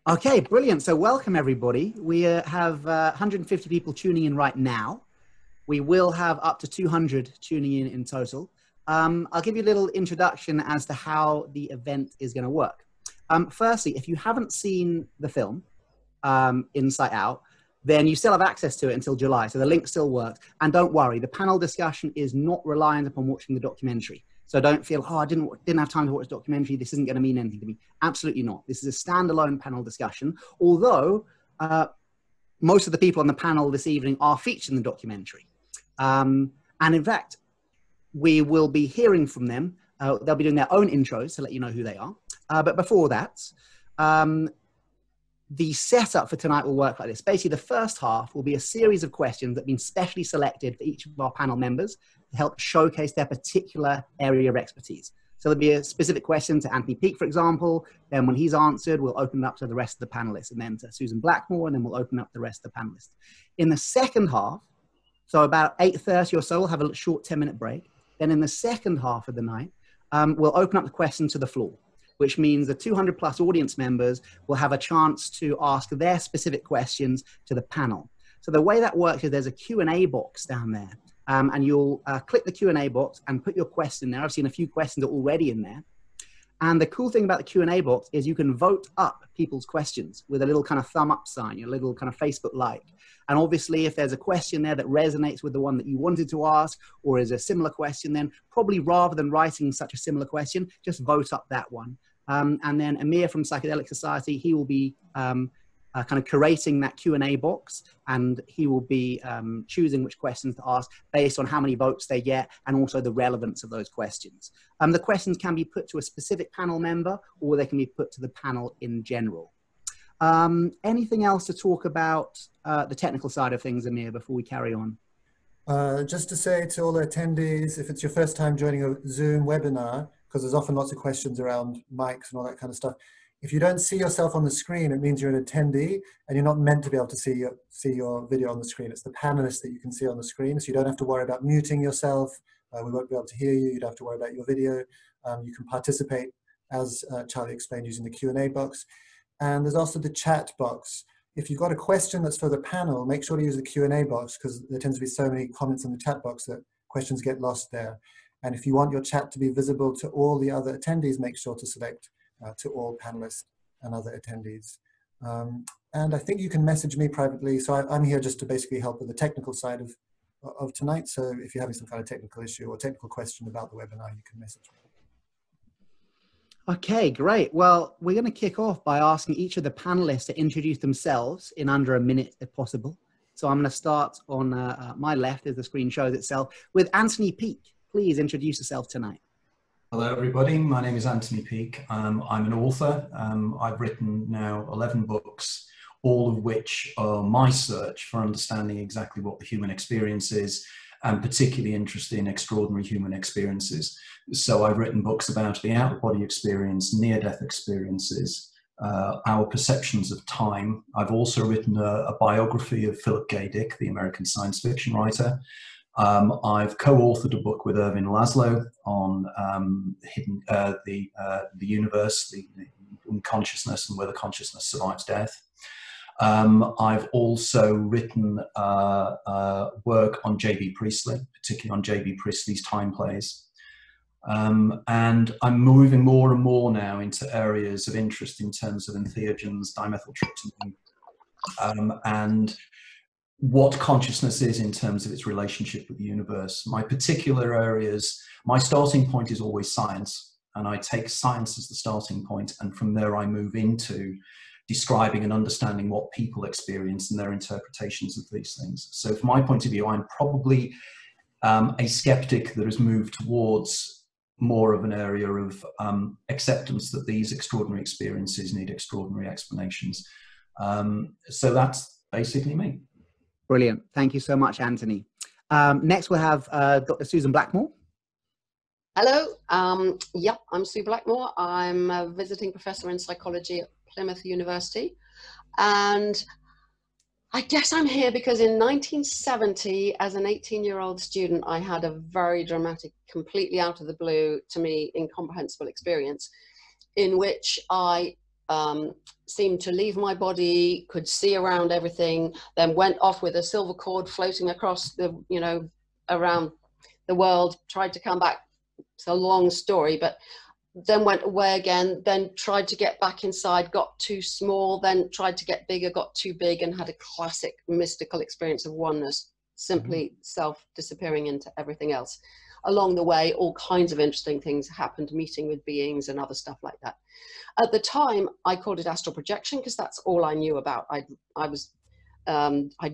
Okay, brilliant. So welcome everybody. We have 150 people tuning in right now. We will have up to 200 tuning in total. I'll give you a little introduction as to how the event is going to work. Firstly, if you haven't seen the film, Inside Out, then you still have access to it until July. So the link still works. And don't worry, the panel discussion is not reliant upon watching the documentary. So don't feel, oh, I didn't have time to watch the documentary. This isn't going to mean anything to me. Absolutely not. This is a standalone panel discussion. Although most of the people on the panel this evening are featured in the documentary. And in fact, we will be hearing from them. They'll be doing their own intros to let you know who they are. But before that, the setup for tonight will work like this. Basically, the first half will be a series of questions that have been specially selected for each of our panel members to help showcase their particular area of expertise. So there'll be a specific question to Anthony Peake, for example. Then when he's answered, we'll open it up to the rest of the panelists, and then to Susan Blackmore, and then we'll open up the rest of the panelists. In the second half, so about 8:30 or so, we'll have a short 10-minute break. Then in the second half of the night, we'll open up the question to the floor, which means the 200 plus audience members will have a chance to ask their specific questions to the panel. So the way that works is there's a Q&A box down there, and you'll click the Q&A box and put your question there. I've seen a few questions already in there. And the cool thing about the Q&A box is you can vote up people's questions with a little kind of thumb up sign, a little kind of Facebook like. And obviously, if there's a question there that resonates with the one that you wanted to ask, or is a similar question, then probably rather than writing such a similar question, just vote up that one. And then Amir from Psychedelic Society, he will be kind of curating that Q&A box, and he will be choosing which questions to ask based on how many votes they get and also the relevance of those questions. The questions can be put to a specific panel member, or they can be put to the panel in general. Anything else to talk about the technical side of things, Amir, before we carry on? Just to say to all the attendees, if it's your first time joining a Zoom webinar, because there's often lots of questions around mics and all that kind of stuff, if you don't see yourself on the screen, it means you're an attendee and you're not meant to be able to see your video on the screen. It's the panelists that you can see on the screen, so you don't have to worry about muting yourself. We won't be able to hear you. You don't have to worry about your video. You can participate, as Charlie explained, using the Q&A box. And there's also the chat box. If you've got a question that's for the panel, make sure to use the Q&A box, because there tends to be so many comments in the chat box that questions get lost there. And if you want your chat to be visible to all the other attendees, make sure to select to all panelists and other attendees. And I think you can message me privately. So I'm here just to basically help with the technical side of tonight. So if you're having some kind of technical issue or technical question about the webinar, you can message me. Okay, great. Well, we're going to kick off by asking each of the panelists to introduce themselves in under a minute, if possible. So I'm going to start on my left, as the screen shows itself, with Anthony Peake. Please introduce yourself tonight. Hello, everybody. My name is Anthony Peake. I'm an author. I've written now 11 books, all of which are my search for understanding exactly what the human experience is, and particularly interested in extraordinary human experiences. So I've written books about the out-of-body experience, near-death experiences, our perceptions of time. I've also written a biography of Philip K. Dick, the American science fiction writer. I've co-authored a book with Irvin Laszlo on the universe, the consciousness, and whether consciousness survives death. I've also written work on J.B. Priestley, particularly on J.B. Priestley's time plays. And I'm moving more and more now into areas of interest in terms of entheogens, dimethyltryptamine, and what consciousness is in terms of its relationship with the universe. My particular areas, my starting point is always science, and I take science as the starting point, and from there I move into describing and understanding what people experience and their interpretations of these things. So from my point of view, I'm probably a skeptic that has moved towards more of an area of acceptance that these extraordinary experiences need extraordinary explanations. So that's basically me. Brilliant. Thank you so much, Anthony. Next, we'll have Dr. Susan Blackmore. Hello. Yep, I'm Sue Blackmore. I'm a visiting professor in psychology at Plymouth University. And I guess I'm here because in 1970, as an 18-year-old student, I had a very dramatic, completely out of the blue, to me, incomprehensible experience in which I seemed to leave my body, could see around everything, then went off with a silver cord floating across the, you know, around the world, tried to come back. It's a long story, but then went away again, then tried to get back inside, got too small, then tried to get bigger, got too big, and had a classic mystical experience of oneness, simply self-disappearing into everything else. Along the way, all kinds of interesting things happened, meeting with beings and other stuff like that. At the time, I called it astral projection because that's all I knew about. I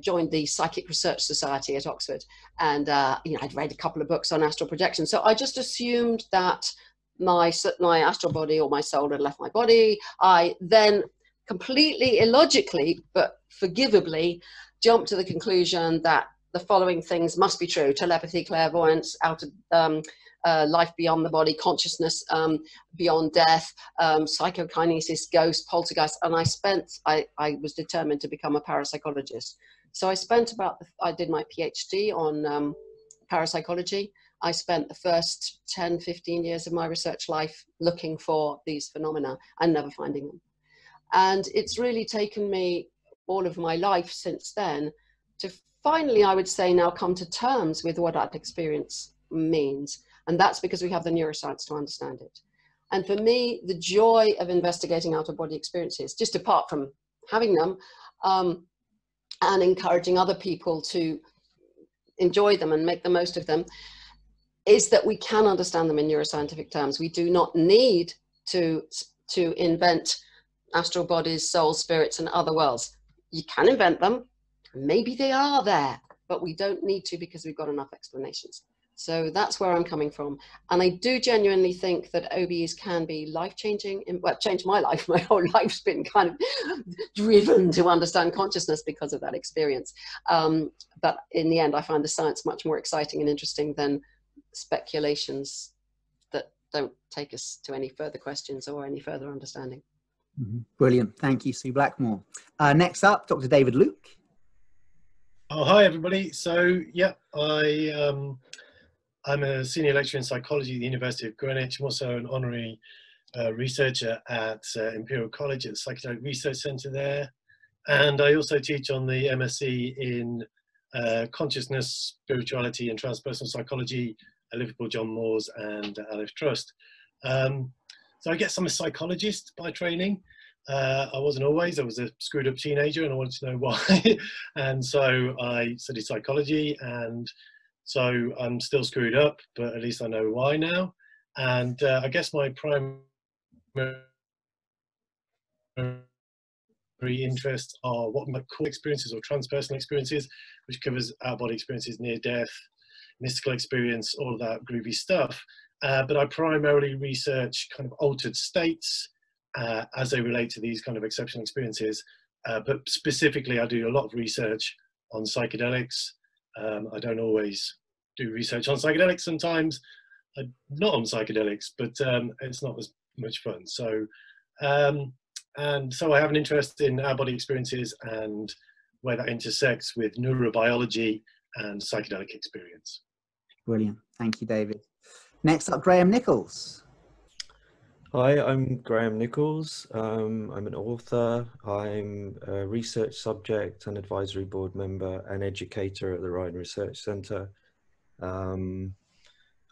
joined the Psychic Research Society at Oxford, and you know, I'd read a couple of books on astral projection. So I just assumed that my astral body or my soul had left my body. I then completely illogically, but forgivably, jumped to the conclusion that the following things must be true: telepathy, clairvoyance, life beyond the body, consciousness beyond death, psychokinesis, ghosts, poltergeist. And I was determined to become a parapsychologist. So I did my PhD on parapsychology. I spent the first 10, 15 years of my research life looking for these phenomena and never finding them. And it's really taken me all of my life since then to finally, I would say, now come to terms with what that experience means. And that's because we have the neuroscience to understand it. And for me, the joy of investigating out-of-body experiences, just apart from having them, and encouraging other people to enjoy them and make the most of them, is that we can understand them in neuroscientific terms. We do not need to invent astral bodies, souls, spirits, and other worlds. You can invent them. Maybe they are there, but we don't need to because we've got enough explanations. So that's where I'm coming from. And I do genuinely think that OBEs can be life-changing. Well, changed my life. My whole life's been kind of driven to understand consciousness because of that experience. But in the end, I find the science much more exciting and interesting than speculations that don't take us to any further questions or any further understanding. Brilliant. Thank you, Sue Blackmore. Next up, Dr. David Luke. Oh, hi, everybody. So, yeah, I'm a senior lecturer in psychology at the University of Greenwich. I'm also an honorary researcher at Imperial College at the Psychedelic Research Centre there. And I also teach on the MSc in consciousness, spirituality and transpersonal psychology at Liverpool John Moores and Aleph Trust. So I guess I'm a psychologist by training. I wasn't always. I was a screwed up teenager and I wanted to know why. And so I studied psychology, and so I'm still screwed up, but at least I know why now. And I guess my primary interests are what we might call experiences or transpersonal experiences, which covers out-of-body experiences, near death, mystical experience, all of that groovy stuff. But I primarily research kind of altered states as they relate to these kind of exceptional experiences. But specifically, I do a lot of research on psychedelics. I don't always do research on psychedelics. Sometimes I'm not on psychedelics, but it's not as much fun. So, and so I have an interest in out-of-body experiences and where that intersects with neurobiology and psychedelic experience. Brilliant. Thank you, David. Next up, Graham Nicholls. Hi, I'm Graham Nicholls. I'm an author. I'm a research subject and advisory board member and educator at the Ryan Research Centre.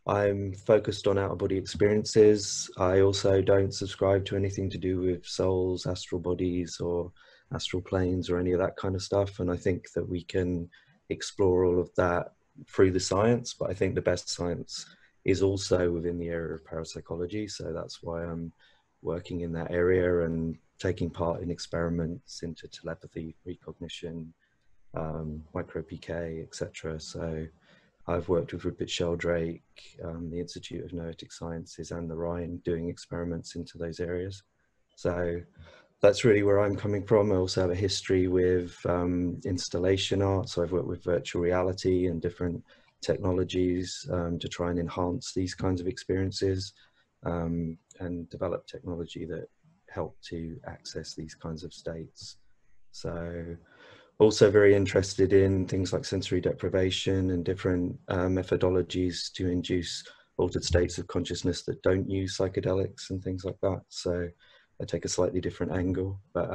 I'm focused on out-of-body experiences. I also don't subscribe to anything to do with souls, astral bodies or astral planes or any of that kind of stuff. And I think that we can explore all of that through the science, but I think the best science is also within the area of parapsychology. So that's why I'm working in that area and taking part in experiments into telepathy, recognition, micro-PK, etc. So I've worked with Rupert Sheldrake, the Institute of Noetic Sciences and the Ryan doing experiments into those areas. So that's really where I'm coming from. I also have a history with installation art. So I've worked with virtual reality and different technologies to try and enhance these kinds of experiences and develop technology that help to access these kinds of states. So also very interested in things like sensory deprivation and different methodologies to induce altered states of consciousness that don't use psychedelics and things like that. So I take a slightly different angle. But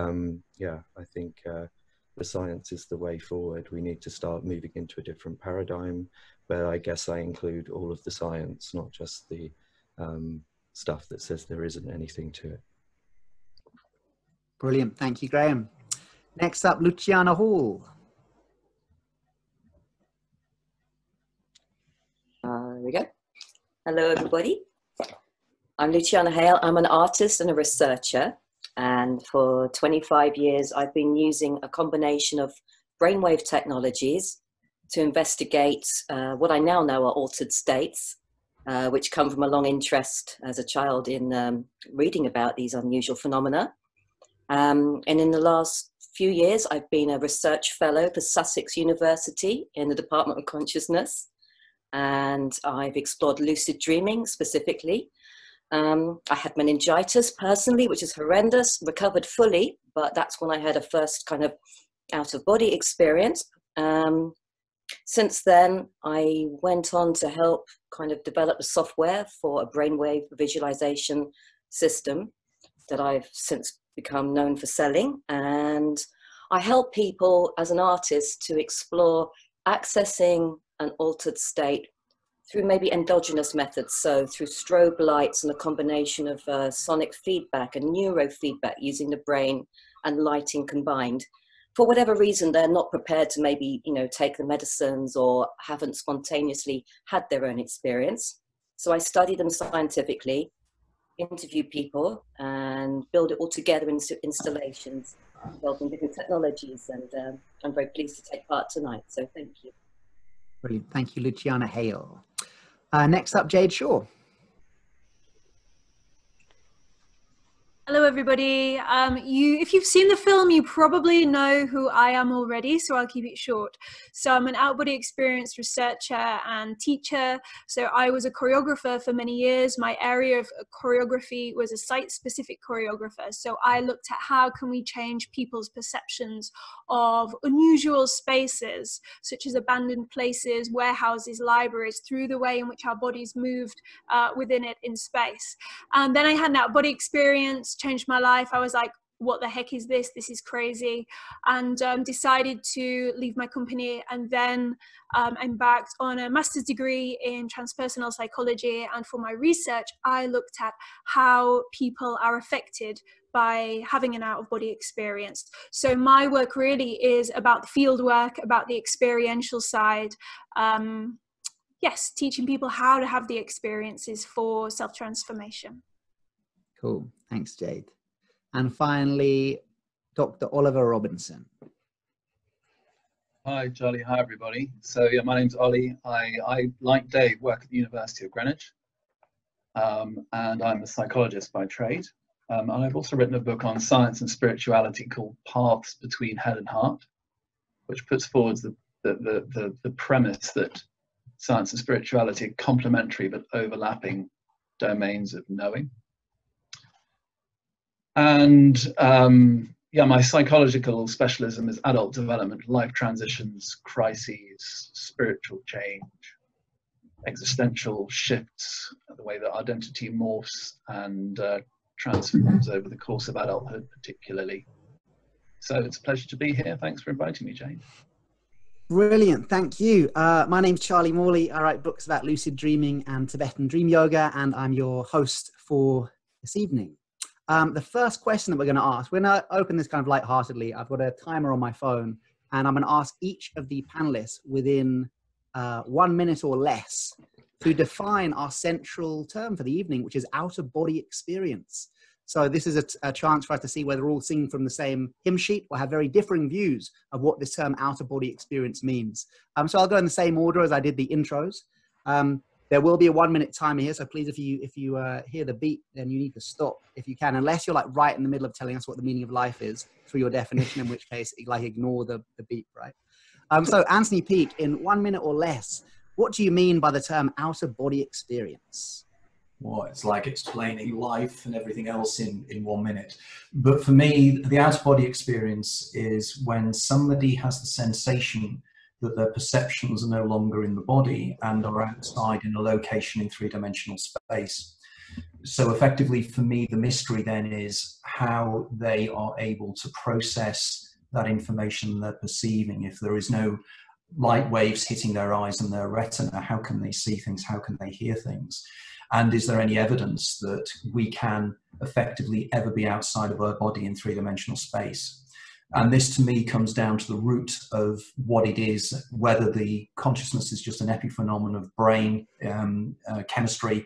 yeah, I think the science is the way forward. We need to start moving into a different paradigm, but I guess I include all of the science, not just the stuff that says there isn't anything to it. Brilliant. Thank you, Graham. Next up, Luciana Haill. There we go. Hello, everybody. I'm Luciana Haill. I'm an artist and a researcher. And for 25 years, I've been using a combination of brainwave technologies to investigate what I now know are altered states, which come from a long interest as a child in reading about these unusual phenomena. And in the last few years, I've been a research fellow for Sussex University in the Department of Consciousness. And I've explored lucid dreaming specifically. I had meningitis personally, which is horrendous, recovered fully, but that's when I had a first kind of out-of-body experience. Since then, I went on to help kind of develop the software for a brainwave visualization system that I've since become known for selling. And I help people as an artist to explore accessing an altered state through maybe endogenous methods, so through strobe lights and a combination of sonic feedback and neurofeedback using the brain and lighting combined. For whatever reason, they're not prepared to maybe, you know, take the medicines or haven't spontaneously had their own experience. So I study them scientifically, interview people, and build it all together into installations involving different technologies. And I'm very pleased to take part tonight. So thank you. Brilliant. Thank you, Luciana Haill. Next up, Jade Shaw. Hello, everybody. If you've seen the film, you probably know who I am already, so I'll keep it short. So I'm an out-body experience researcher and teacher. So I was a choreographer for many years. My area of choreography was a site-specific choreographer. So I looked at how can we change people's perceptions of unusual spaces, such as abandoned places, warehouses, libraries, through the way in which our bodies moved within it in space. And then I had an out-body experience, changed my life. I was like, what the heck is this? This is crazy. And decided to leave my company, and then embarked on a master's degree in transpersonal psychology. And for my research, I looked at how people are affected by having an out-of-body experience. So my work really is about the field work, about the experiential side. Yes, teaching people how to have the experiences for self-transformation. Cool. Thanks, Jade. And finally, Dr. Oliver Robinson. Hi, Charlie. Hi, everybody. So, yeah, my name's Ollie. I like Dave, work at the University of Greenwich. And I'm a psychologist by trade. And I've also written a book on science and spirituality called Paths Between Head and Heart, which puts forward the premise that science and spirituality are complementary but overlapping domains of knowing. And yeah, my psychological specialism is adult development, life transitions, crises, spiritual change, existential shifts, the way that identity morphs and transforms over the course of adulthood particularly. So it's a pleasure to be here. Thanks for inviting me, Jane. Brilliant, thank you. My name's Charlie Morley. I write books about lucid dreaming and Tibetan dream yoga, and I'm your host for this evening. The first question that we're going to ask, we're going to open this kind of lightheartedly. I've got a timer on my phone, and I'm going to ask each of the panelists within 1 minute or less to define our central term for the evening, which is out-of-body experience. So this is a chance for us to see whether we're all singing from the same hymn sheet or have very differing views of what this term out-of-body experience means. So I'll go in the same order as I did the intros. There will be a 1 minute timer here, so please, if you hear the beep, then you need to stop if you can, unless you're like right in the middle of telling us what the meaning of life is for your definition, in which case, like, ignore the beep, right? So Anthony Peake, in 1 minute or less, what do you mean by the term out-of-body experience? Well, it's like explaining life and everything else in 1 minute. But for me, the out-of-body experience is when somebody has the sensation that their perceptions are no longer in the body and are outside in a location in three-dimensional space. So effectively for me, the mystery then is how they are able to process that information they're perceiving. If there is no light waves hitting their eyes and their retina, how can they see things? How can they hear things? And is there any evidence that we can effectively ever be outside of our body in three-dimensional space? And this to me comes down to the root of what it is, whether the consciousness is just an epiphenomenon of brain chemistry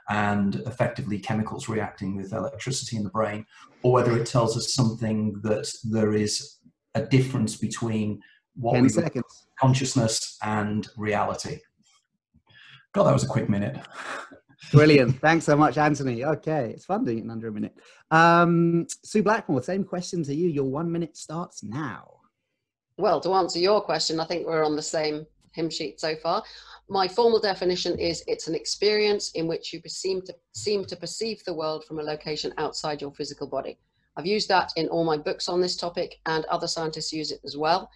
and effectively chemicals reacting with electricity in the brain, or whether it tells us something that there is a difference between what 10 we seconds. consciousness and reality. God, that was a quick minute. Brilliant. Thanks so much, Anthony. Okay, it's fun doing it in under a minute. Sue Blackmore, same question to you. Your 1 minute starts now. Well, to answer your question, I think we're on the same hymn sheet so far. My formal definition is it's an experience in which you seem to perceive the world from a location outside your physical body. I've used that in all my books on this topic, and other scientists use it as well.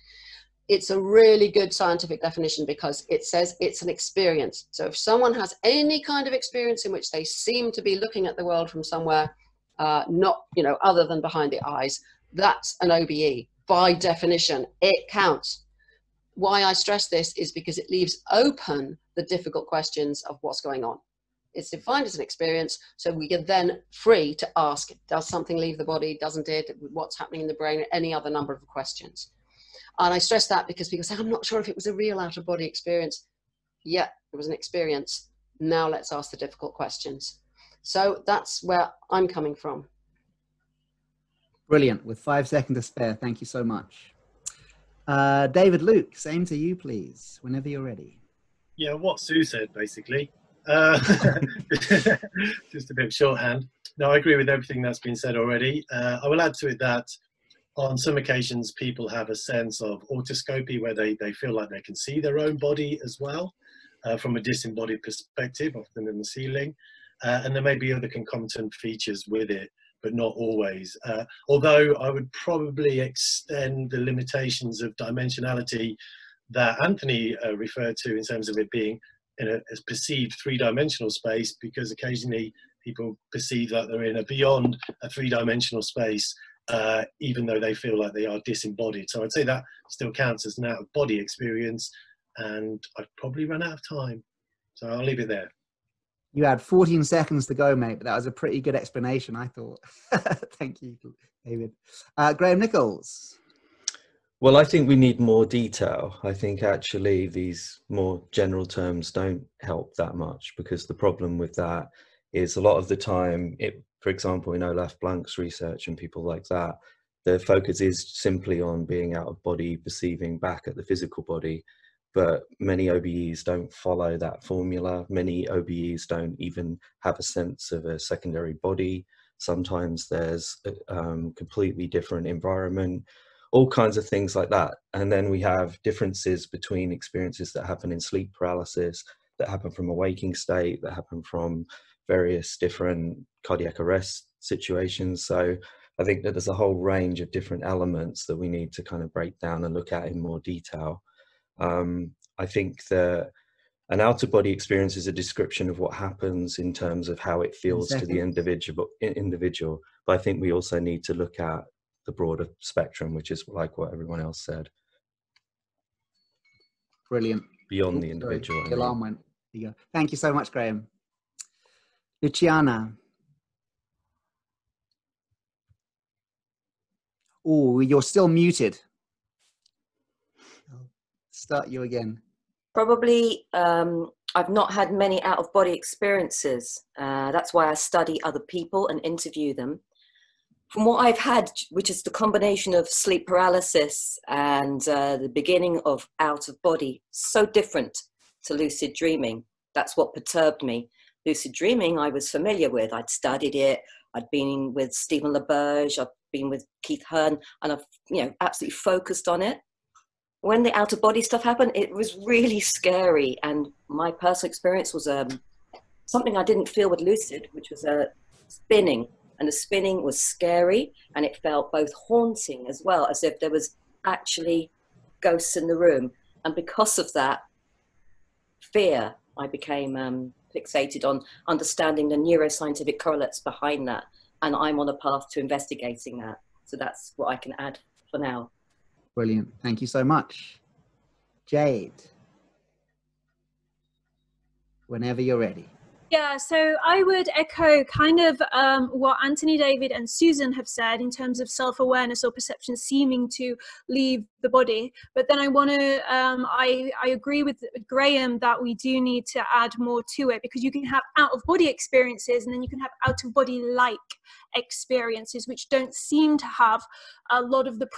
It's a really good scientific definition because it says it's an experience. So if someone has any kind of experience in which they seem to be looking at the world from somewhere not, other than behind the eyes, that's an OBE. By definition, it counts. Why I stress this is because it leaves open the difficult questions of what's going on. It's defined as an experience, so we are then free to ask, does something leave the body, doesn't it, what's happening in the brain, any other number of questions. And I stress that because people say, I'm not sure if it was a real out-of-body experience. Yeah, it was an experience. Now let's ask the difficult questions. So that's where I'm coming from. Brilliant. With 5 seconds to spare, thank you so much. David Luke, same to you, please, whenever you're ready. Yeah, what Sue said, basically. Just a bit of shorthand. No, I agree with everything that's been said already. I will add to it that on some occasions people have a sense of autoscopy where they feel like they can see their own body as well from a disembodied perspective, often in the ceiling. And there may be other concomitant features with it, but not always. Although I would probably extend the limitations of dimensionality that Anthony referred to in terms of it being in a perceived three-dimensional space, because occasionally people perceive that they're in a beyond a three-dimensional space, even though they feel like they are disembodied. So I'd say that still counts as an out-of-body experience, and I've probably run out of time. So I'll leave it there. You had 14 seconds to go, mate, but that was a pretty good explanation, I thought. Thank you, David. Graham Nicholls. Well, I think we need more detail. I think actually these more general terms don't help that much, because the problem with that is a lot of the time, for example, in Olaf Blank's research and people like that, the focus is simply on being out of body, perceiving back at the physical body. But many OBEs don't follow that formula. Many OBEs don't even have a sense of a secondary body. Sometimes there's a completely different environment, all kinds of things like that. And then we have differences between experiences that happen in sleep paralysis, that happen from a waking state, that happen from various different cardiac arrest situations. So I think that there's a whole range of different elements that we need to kind of break down and look at in more detail. I think that an out-of-body experience is a description of what happens in terms of how it feels to the individual. But I think we also need to look at the broader spectrum, which is like what everyone else said. Brilliant. Beyond the individual. The alarm went. There you go. Thank you so much, Graham. Luciana. Oh, you're still muted. I'll start you again. Probably, I've not had many out-of-body experiences. That's why I study other people and interview them. From what I've had, which is the combination of sleep paralysis and the beginning of out-of-body, so different to lucid dreaming. That's what perturbed me. Lucid dreaming, I was familiar with. I'd studied it. I'd been with Stephen LaBerge. I've been with Keith Hearn, and I've absolutely focused on it. When the out-of-body stuff happened, it was really scary. And my personal experience was something I didn't feel with lucid, which was spinning. And the spinning was scary, and it felt both haunting as well, as if there was actually ghosts in the room. And because of that fear, I became fixated on understanding the neuroscientific correlates behind that. And I'm on a path to investigating that. So that's what I can add for now. Brilliant. Thank you so much. Jade, whenever you're ready. Yeah, so I would echo kind of what Anthony, David, and Susan have said in terms of self-awareness or perception seeming to leave the body. But then I want to, I agree with Graham that we do need to add more to it, because you can have out-of-body experiences and then you can have out-of-body-like experiences, which don't seem to have a lot of the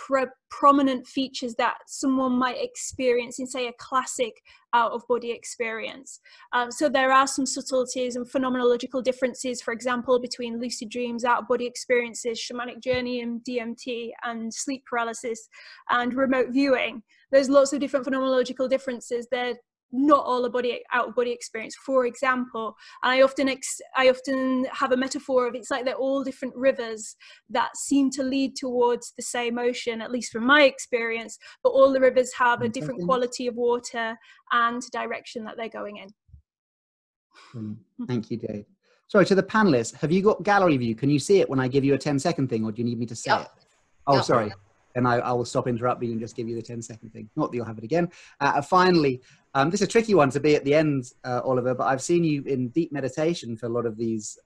prominent features that someone might experience in, say, a classic out-of-body experience. So there are some subtleties and phenomenological differences, for example, between lucid dreams, out-of-body experiences, shamanic journey and DMT, and sleep paralysis and remote viewing. There's lots of different phenomenological differences. They're not all a out-of-body experience, for example. And I often have a metaphor of, it's like they're all different rivers that seem to lead towards the same ocean, at least from my experience, but all the rivers have a different quality of water and direction that they're going in. Thank you, Jade. Sorry, to the panelists, have you got gallery view? Can you see it when I give you a 10-second thing, or do you need me to say it? Oh, sorry. And I will stop interrupting and just give you the 10-second thing. Not that you'll have it again. Finally, this is a tricky one to be at the end, Oliver, but I've seen you in deep meditation for a lot of these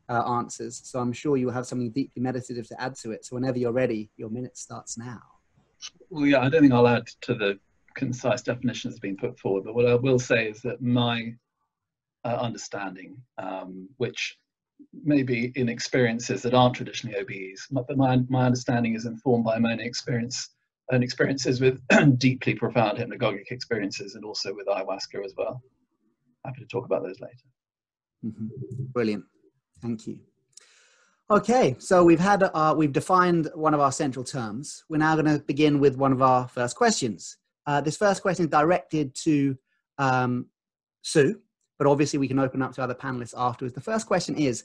answers. So I'm sure you'll have something deeply meditative to add to it. So whenever you're ready, your minute starts now. Well, yeah, I don't think I'll add to the concise definitions that's been put forward, but what I will say is that my understanding, which maybe in experiences that aren't traditionally OBEs, but my understanding is informed by my own experiences with deeply profound hypnagogic experiences, and also with ayahuasca as well. Happy to talk about those later. Brilliant. Thank you. Okay, so we've defined one of our central terms. We're now going to begin with one of our first questions. This first question is directed to Sue, but obviously we can open up to other panelists afterwards. The first question is,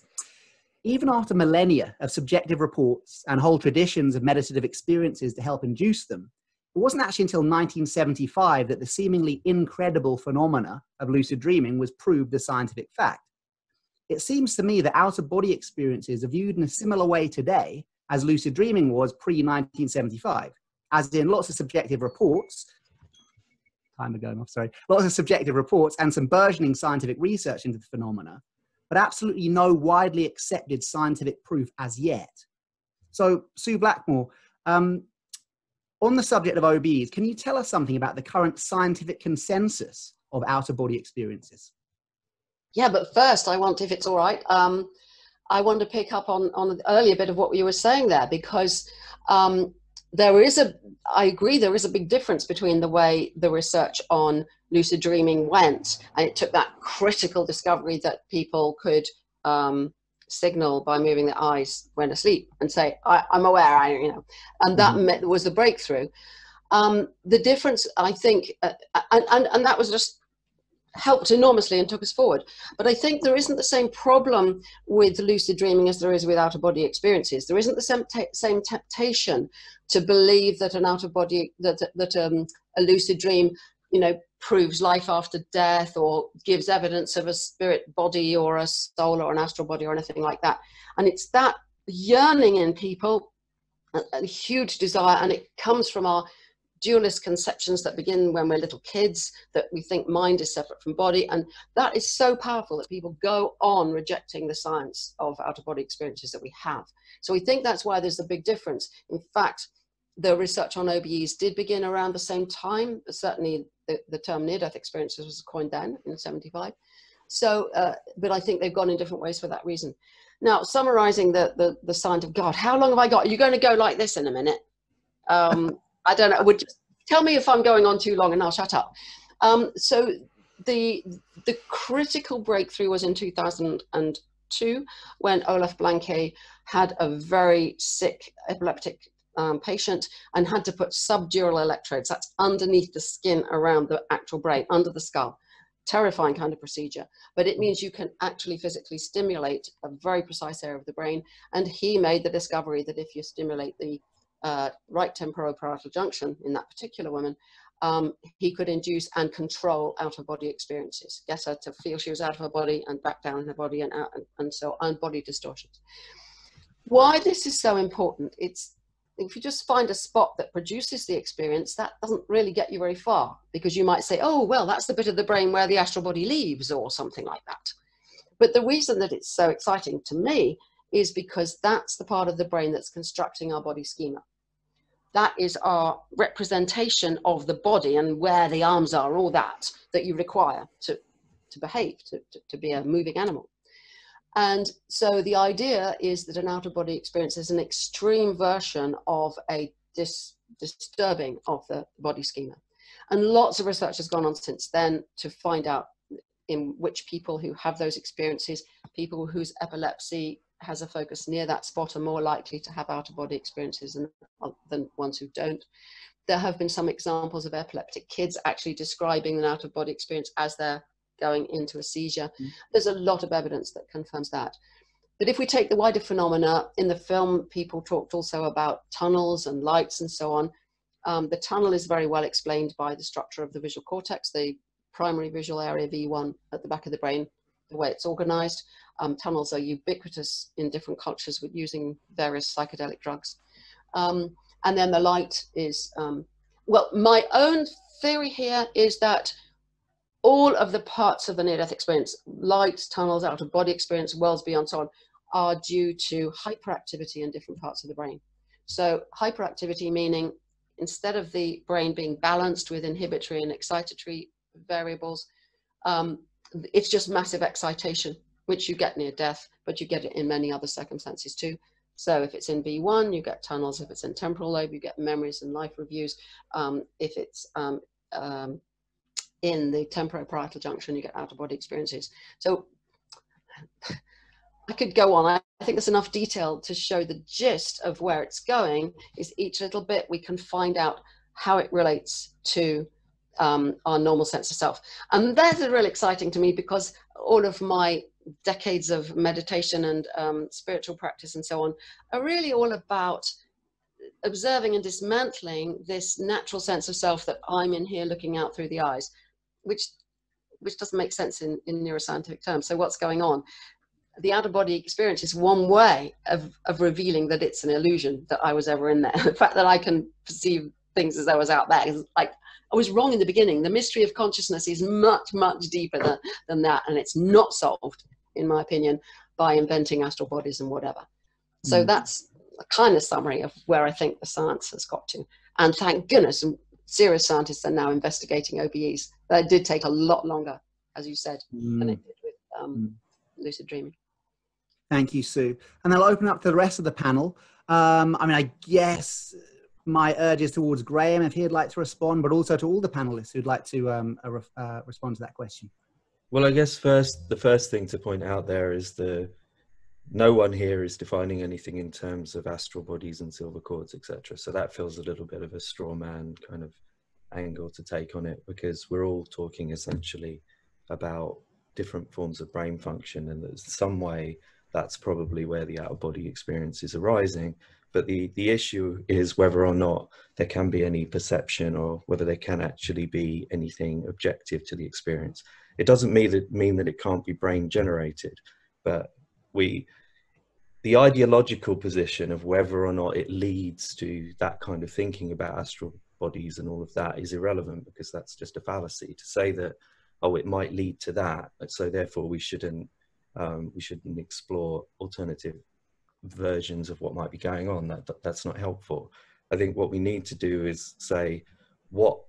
even after millennia of subjective reports and whole traditions of meditative experiences to help induce them, it wasn't actually until 1975 that the seemingly incredible phenomena of lucid dreaming was proved a scientific fact. It seems to me that out-of-body experiences are viewed in a similar way today as lucid dreaming was pre-1975, as in lots of subjective reports, lots of subjective reports and some burgeoning scientific research into the phenomena, but absolutely no widely accepted scientific proof as yet. So, Sue Blackmore, on the subject of OBEs, can you tell us something about the current scientific consensus of out-of-body experiences? Yeah, but first I want, if it's all right, I want to pick up on the earlier bit of what you were saying there, because I agree there is a big difference between the way the research on lucid dreaming went, and it took that critical discovery that people could signal by moving their eyes when asleep and say, I'm aware, and that was the breakthrough. The difference, I think, and that was just helped enormously and took us forward. But I think there isn't the same problem with lucid dreaming as there is with out-of-body experiences. There isn't the same temptation to believe that an out-of-body, that a lucid dream, proves life after death or gives evidence of a spirit body or a soul or an astral body or anything like that. And it's that yearning in people, a huge desire, and it comes from our dualist conceptions that begin when we're little kids, that we think mind is separate from body, and that is so powerful that people go on rejecting the science of out-of-body experiences that we have. So we think that's why there's a big difference. In fact, the research on OBEs did begin around the same time. Certainly the term near-death experiences was coined then in 75. So, but I think they've gone in different ways for that reason. Now, summarizing the science of God, how long have I got? You're going to go like this in a minute. I don't know. Would just tell me if I'm going on too long, and I'll shut up. So the critical breakthrough was in 2002 when Olaf Blanke had a very sick epileptic patient and had to put subdural electrodes. That's underneath the skin around the actual brain, under the skull. Terrifying kind of procedure, but it means you can actually physically stimulate a very precise area of the brain. And he made the discovery that if you stimulate the right temporoparietal junction in that particular woman, he could induce and control out-of-body experiences, get her to feel she was out of her body and back down in her body and out, and so on, body distortions. Why this is so important, it's, if you just find a spot that produces the experience, that doesn't really get you very far, because you might say, oh, well, that's the bit of the brain where the astral body leaves, or something like that. But the reason that it's so exciting to me is because that's the part of the brain that's constructing our body schema. That is our representation of the body and where the arms are, all that you require to behave, to be a moving animal. And so the idea is that an out-of-body experience is an extreme version of a disturbing of the body schema. And lots of research has gone on since then to find out in which people who have those experiences, people whose epilepsy has a focus near that spot are more likely to have out-of-body experiences than ones who don't. There have been some examples of epileptic kids actually describing an out-of-body experience as they're going into a seizure. There's a lot of evidence that confirms that. But if we take the wider phenomena, in the film, people talked also about tunnels and lights and so on. The tunnel is very well explained by the structure of the visual cortex, the primary visual area V1 at the back of the brain, the way it's organized. Tunnels are ubiquitous in different cultures with using various psychedelic drugs. And then the light is, well, my own theory here is that all of the parts of the near-death experience, lights, tunnels, out-of-body experience, worlds beyond, so on, are due to hyperactivity in different parts of the brain. So hyperactivity meaning instead of the brain being balanced with inhibitory and excitatory variables, it's just massive excitation, which you get near death, but you get it in many other circumstances too. So if it's in B1, you get tunnels. If it's in temporal lobe, you get memories and life reviews. If it's in the temporoparietal junction, you get out-of-body experiences. So I could go on. I think there's enough detail to show the gist of where it's going. Is each little bit we can find out how it relates to our normal sense of self. And that is really exciting to me, because all of my decades of meditation and spiritual practice and so on are really all about observing and dismantling this natural sense of self that I'm in here looking out through the eyes, which doesn't make sense in neuroscientific terms. So what's going on? The out-of-body experience is one way of revealing that it's an illusion that I was ever in there. The fact that I can perceive things as though I was out there is like, I was wrong in the beginning. The mystery of consciousness is much, much deeper than that. And it's not solved, in my opinion, by inventing astral bodies and whatever. So that's a kind of summary of where I think the science has got to. And thank goodness, serious scientists are now investigating OBEs. That did take a lot longer, as you said, than it did with lucid dreaming. Thank you, Sue. And I'll open up to the rest of the panel. I mean, I guess my urge is towards Graham, if he'd like to respond, but also to all the panelists who'd like to respond to that question. Well, I guess the first thing to point out there is no one here is defining anything in terms of astral bodies and silver cords, etc. So that feels a little bit of a straw man kind of angle to take on it, because we're all talking essentially about different forms of brain function, and there's some way that's probably where the out-of-body experience is arising. But the issue is whether or not there can be any perception, or whether there can actually be anything objective to the experience. It doesn't mean that it can't be brain generated, but the ideological position of whether or not it leads to that kind of thinking about astral bodies and all of that is irrelevant, because that's just a fallacy to say that, oh, it might lead to that, so therefore we shouldn't explore alternative versions of what might be going on. That's not helpful. I think what we need to do is say, what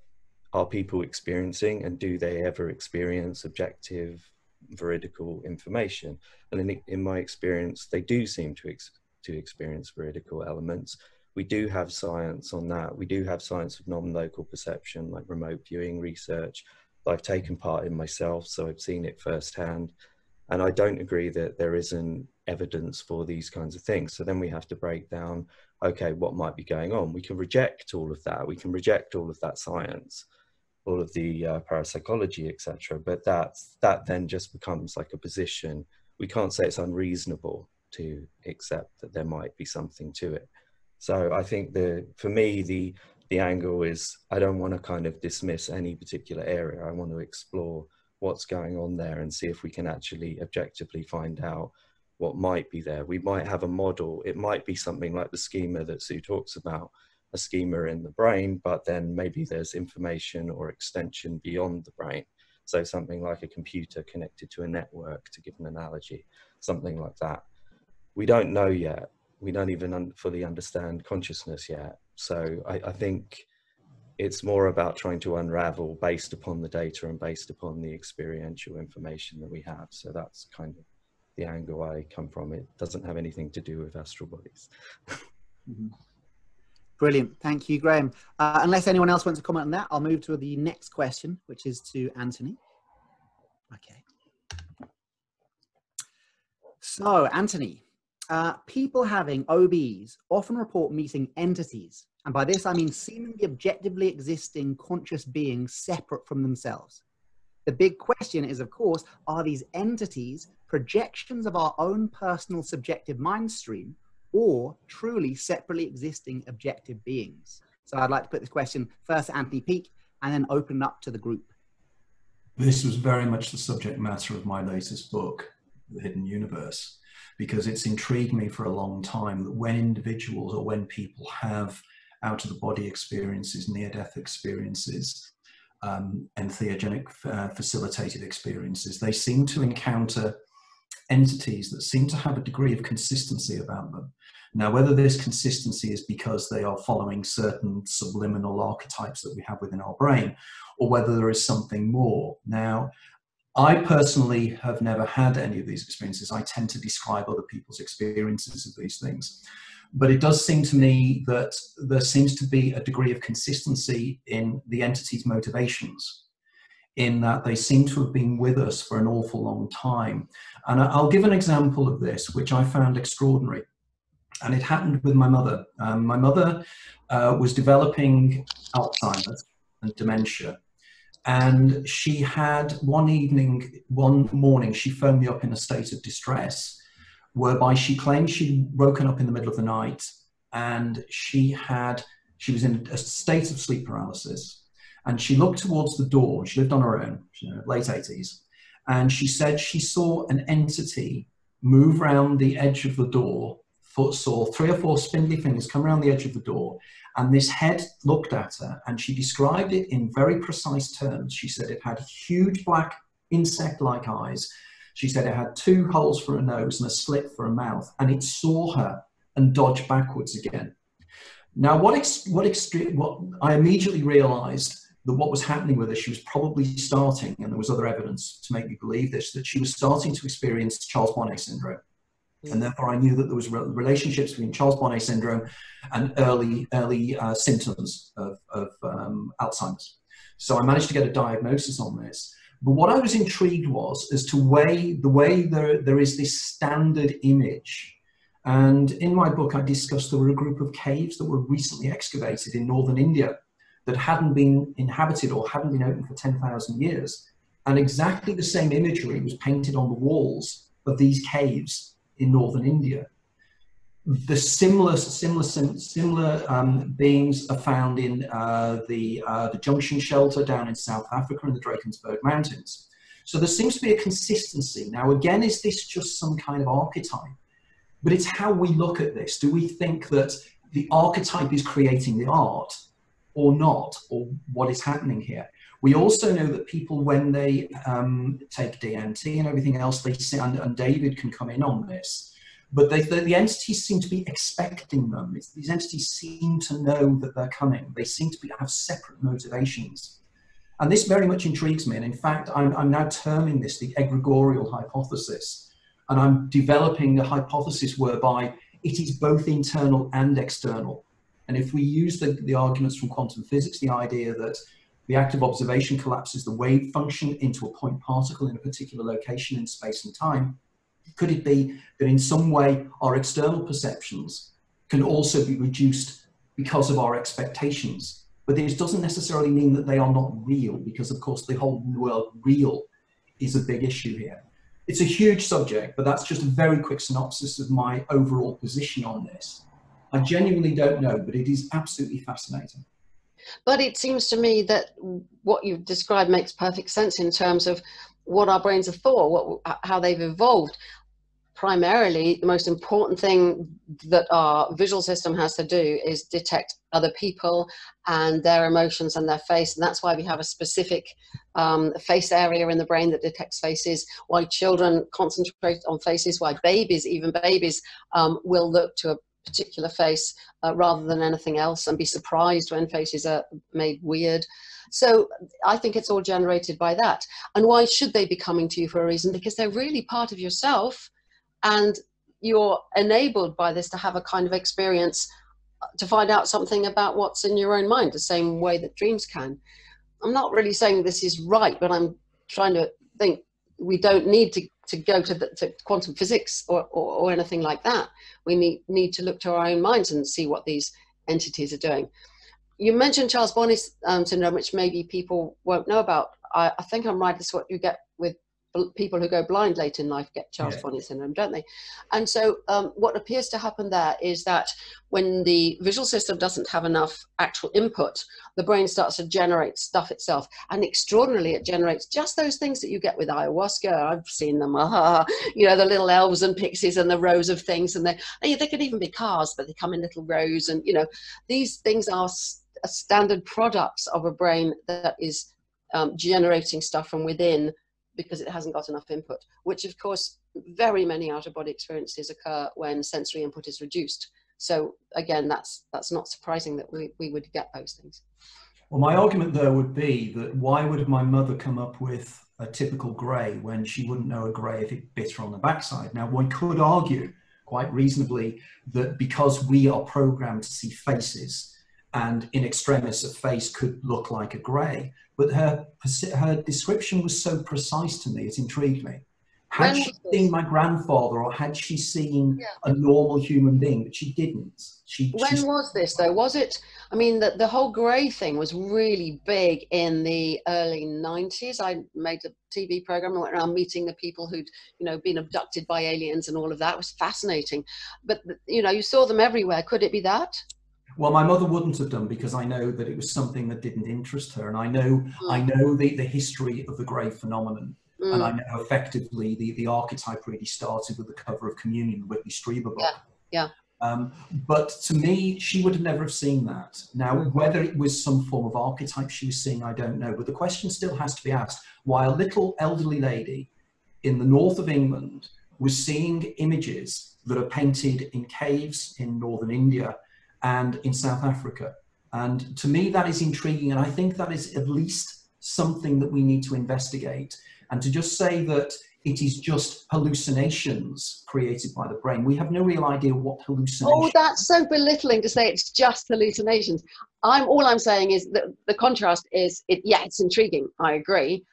are people experiencing, and do they ever experience objective, veridical information? And in my experience, they do seem to experience veridical elements. We do have science on that. We do have science of non-local perception, like remote viewing research. I've taken part in myself, so I've seen it firsthand. And I don't agree that there isn't evidence for these kinds of things. So then we have to break down, okay, what might be going on? We can reject all of that. We can reject all of that science, all of the parapsychology, etc. But that then just becomes like a position. We can't say it's unreasonable to accept that there might be something to it. So I think for me, the the angle is I don't want to kind of dismiss any particular area. I want to explore what's going on there and see if we can actually objectively find out what might be there. We might have a model. It might be something like the schema that Sue talks about, a schema in the brain, but then maybe there's information or extension beyond the brain. So something like a computer connected to a network, to give an analogy, something like that. We don't know yet. We don't even fully understand consciousness yet. So I think it's more about trying to unravel based upon the data and based upon the experiential information that we have. So that's kind of the angle I come from. It doesn't have anything to do with astral bodies. Brilliant. Thank you, Graham. Unless anyone else wants to comment on that, I'll move to the next question, which is to Anthony. Okay. So, Anthony, people having OBEs often report meeting entities. And by this, I mean seemingly objectively existing conscious beings separate from themselves. The big question is, of course, are these entities projections of our own personal subjective mind stream, or truly separately existing objective beings? So I'd like to put this question first to Anthony Peake and then open up to the group. This was very much the subject matter of my latest book, The Hidden Universe, because it's intrigued me for a long time that when individuals or when people have out-of-the-body experiences, near-death experiences, entheogenic facilitated experiences, they seem to encounter entities that seem to have a degree of consistency about them. Now, whether this consistency is because they are following certain subliminal archetypes that we have within our brain, or whether there is something more. Now, I personally have never had any of these experiences. I tend to describe other people's experiences of these things. But it does seem to me that there seems to be a degree of consistency in the entity's motivations, in that they seem to have been with us for an awful long time. And I'll give an example of this, which I found extraordinary. And it happened with my mother. My mother was developing Alzheimer's and dementia. And she had one morning, she phoned me up in a state of distress, whereby she claimed she'd woken up in the middle of the night and she was in a state of sleep paralysis. And she looked towards the door. She lived on her own, late 80s. And she said she saw an entity move around the edge of the door, saw 3 or 4 spindly fingers come around the edge of the door. And this head looked at her and she described it in very precise terms. She said it had huge black insect-like eyes. She said it had 2 holes for a nose and a slit for a mouth, and it saw her and dodged backwards again. Now, what I immediately realized that what was happening with her, she was probably starting, and there was other evidence to make me believe this, that she was starting to experience Charles Bonnet syndrome. And therefore I knew that there was relationships between Charles Bonnet syndrome and early symptoms of Alzheimer's. So I managed to get a diagnosis on this. But what I was intrigued was as to the way there is this standard image. And in my book, I discussed there were a group of caves that were recently excavated in northern India that hadn't been inhabited or hadn't been open for 10,000 years. And exactly the same imagery was painted on the walls of these caves in northern India. The similar beings are found in the Junction Shelter down in South Africa in the Drakensberg Mountains. So there seems to be a consistency. Now, again, is this just some kind of archetype? But it's how we look at this. Do we think that the archetype is creating the art or not, or what is happening here? We also know that people, when they take DMT and everything else, they see, and David can come in on this, but the entities seem to be expecting them. These entities seem to know that they're coming. They seem to have separate motivations. And this very much intrigues me. And in fact, I'm now terming this the egregorial hypothesis. And I'm developing a hypothesis whereby it is both internal and external. And if we use the arguments from quantum physics, the idea that the act of observation collapses the wave function into a point particle in a particular location in space and time, could it be that in some way our external perceptions can also be reduced because of our expectations? But this doesn't necessarily mean that they are not real, because of course the whole world real is a big issue here. It's a huge subject, but that's just a very quick synopsis of my overall position on this. I genuinely don't know, but it is absolutely fascinating. But it seems to me that what you've described makes perfect sense in terms of what our brains are for, how they've evolved. Primarily, the most important thing that our visual system has to do is detect other people and their emotions and their face. And that's why we have a specific face area in the brain that detects faces, why children concentrate on faces, why babies, even babies, will look to a particular face rather than anything else and be surprised when faces are made weird. So I think it's all generated by that. And why should they be coming to you for a reason? Because they're really part of yourself, and you're enabled by this to have a kind of experience to find out something about what's in your own mind, the same way that dreams can. I'm not really saying this is right, but I'm trying to think we don't need to go to quantum physics or anything like that. We need to look to our own minds and see what these entities are doing. You mentioned Charles Bonnet syndrome, which maybe people won't know about. I think I'm right. It's what you get with people who go blind late in life, get Charles Bonnet syndrome, don't they? And so what appears to happen there is that when the visual system doesn't have enough actual input, the brain starts to generate stuff itself. And extraordinarily, it generates just those things that you get with ayahuasca. I've seen them, you know, the little elves and pixies and the rows of things. And they could even be cars, but they come in little rows. And, you know, these things are standard products of a brain that is generating stuff from within, because it hasn't got enough input, which of course very many out-of-body experiences occur when sensory input is reduced. So again, that's not surprising that we would get those things. Well, my argument there would be that why would my mother come up with a typical grey when she wouldn't know a grey if it bit her on the backside? Now, one could argue quite reasonably that because we are programmed to see faces, and in extremis a face could look like a grey, but her description was so precise to me, it intrigued me. Had she seen my grandfather, or had she seen a normal human being? But she didn't. When was this though? Was it, I mean, the whole grey thing was really big in the early 90s. I made a TV program and went around meeting the people who'd, you know, been abducted by aliens and all of that. It was fascinating. But, you know, you saw them everywhere. Could it be that? Well, my mother wouldn't have done, because I know that it was something that didn't interest her. And I know the history of the grey phenomenon. And I know effectively the archetype really started with the cover of Communion, the Whitley Strieber book. But to me, she would have never have seen that. Now, whether it was some form of archetype she was seeing, I don't know. But the question still has to be asked, why a little elderly lady in the north of England was seeing images that are painted in caves in northern India and in South Africa. And to me, that is intriguing. And I think that is at least something that we need to investigate. And to just say that it is just hallucinations created by the brain, we have no real idea what hallucinations. Oh, that's so belittling to say it's just hallucinations. All I'm saying is that the contrast is, it's intriguing, I agree.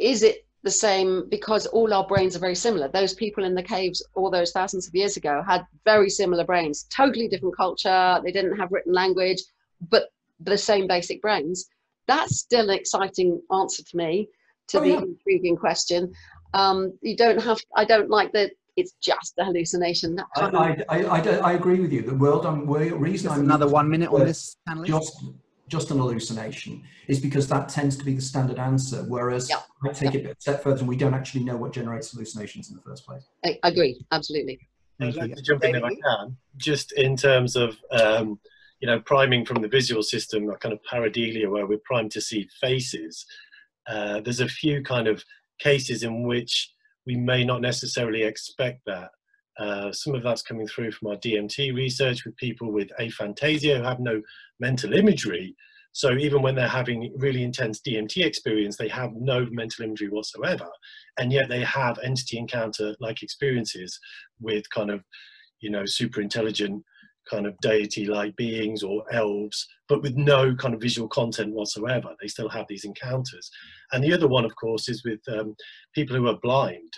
Is it the same? Because all our brains are very similar. Those people in the caves all those thousands of years ago had very similar brains, totally different culture. They didn't have written language, but the same basic brains. That's still an exciting answer to me to the intriguing question. I don't like that it's just a hallucination. I agree with you. The reason I'm another 1 minute on this panelist. Just an hallucination is because that tends to be the standard answer, whereas I take it a step further and we don't actually know what generates hallucinations in the first place. I agree, absolutely. I'd like to jump in if I can, just in terms of you know, priming from the visual system, a kind of pareidolia where we're primed to see faces. There's a few kind of cases in which we may not necessarily expect that. Some of that's coming through from our DMT research with people with aphantasia who have no mental imagery. So even when they're having really intense DMT experience, they have no mental imagery whatsoever. And yet they have entity encounter like experiences with kind of, you know, super intelligent kind of deity-like beings or elves, but with no kind of visual content whatsoever. They still have these encounters. And the other one, of course, is with people who are blind,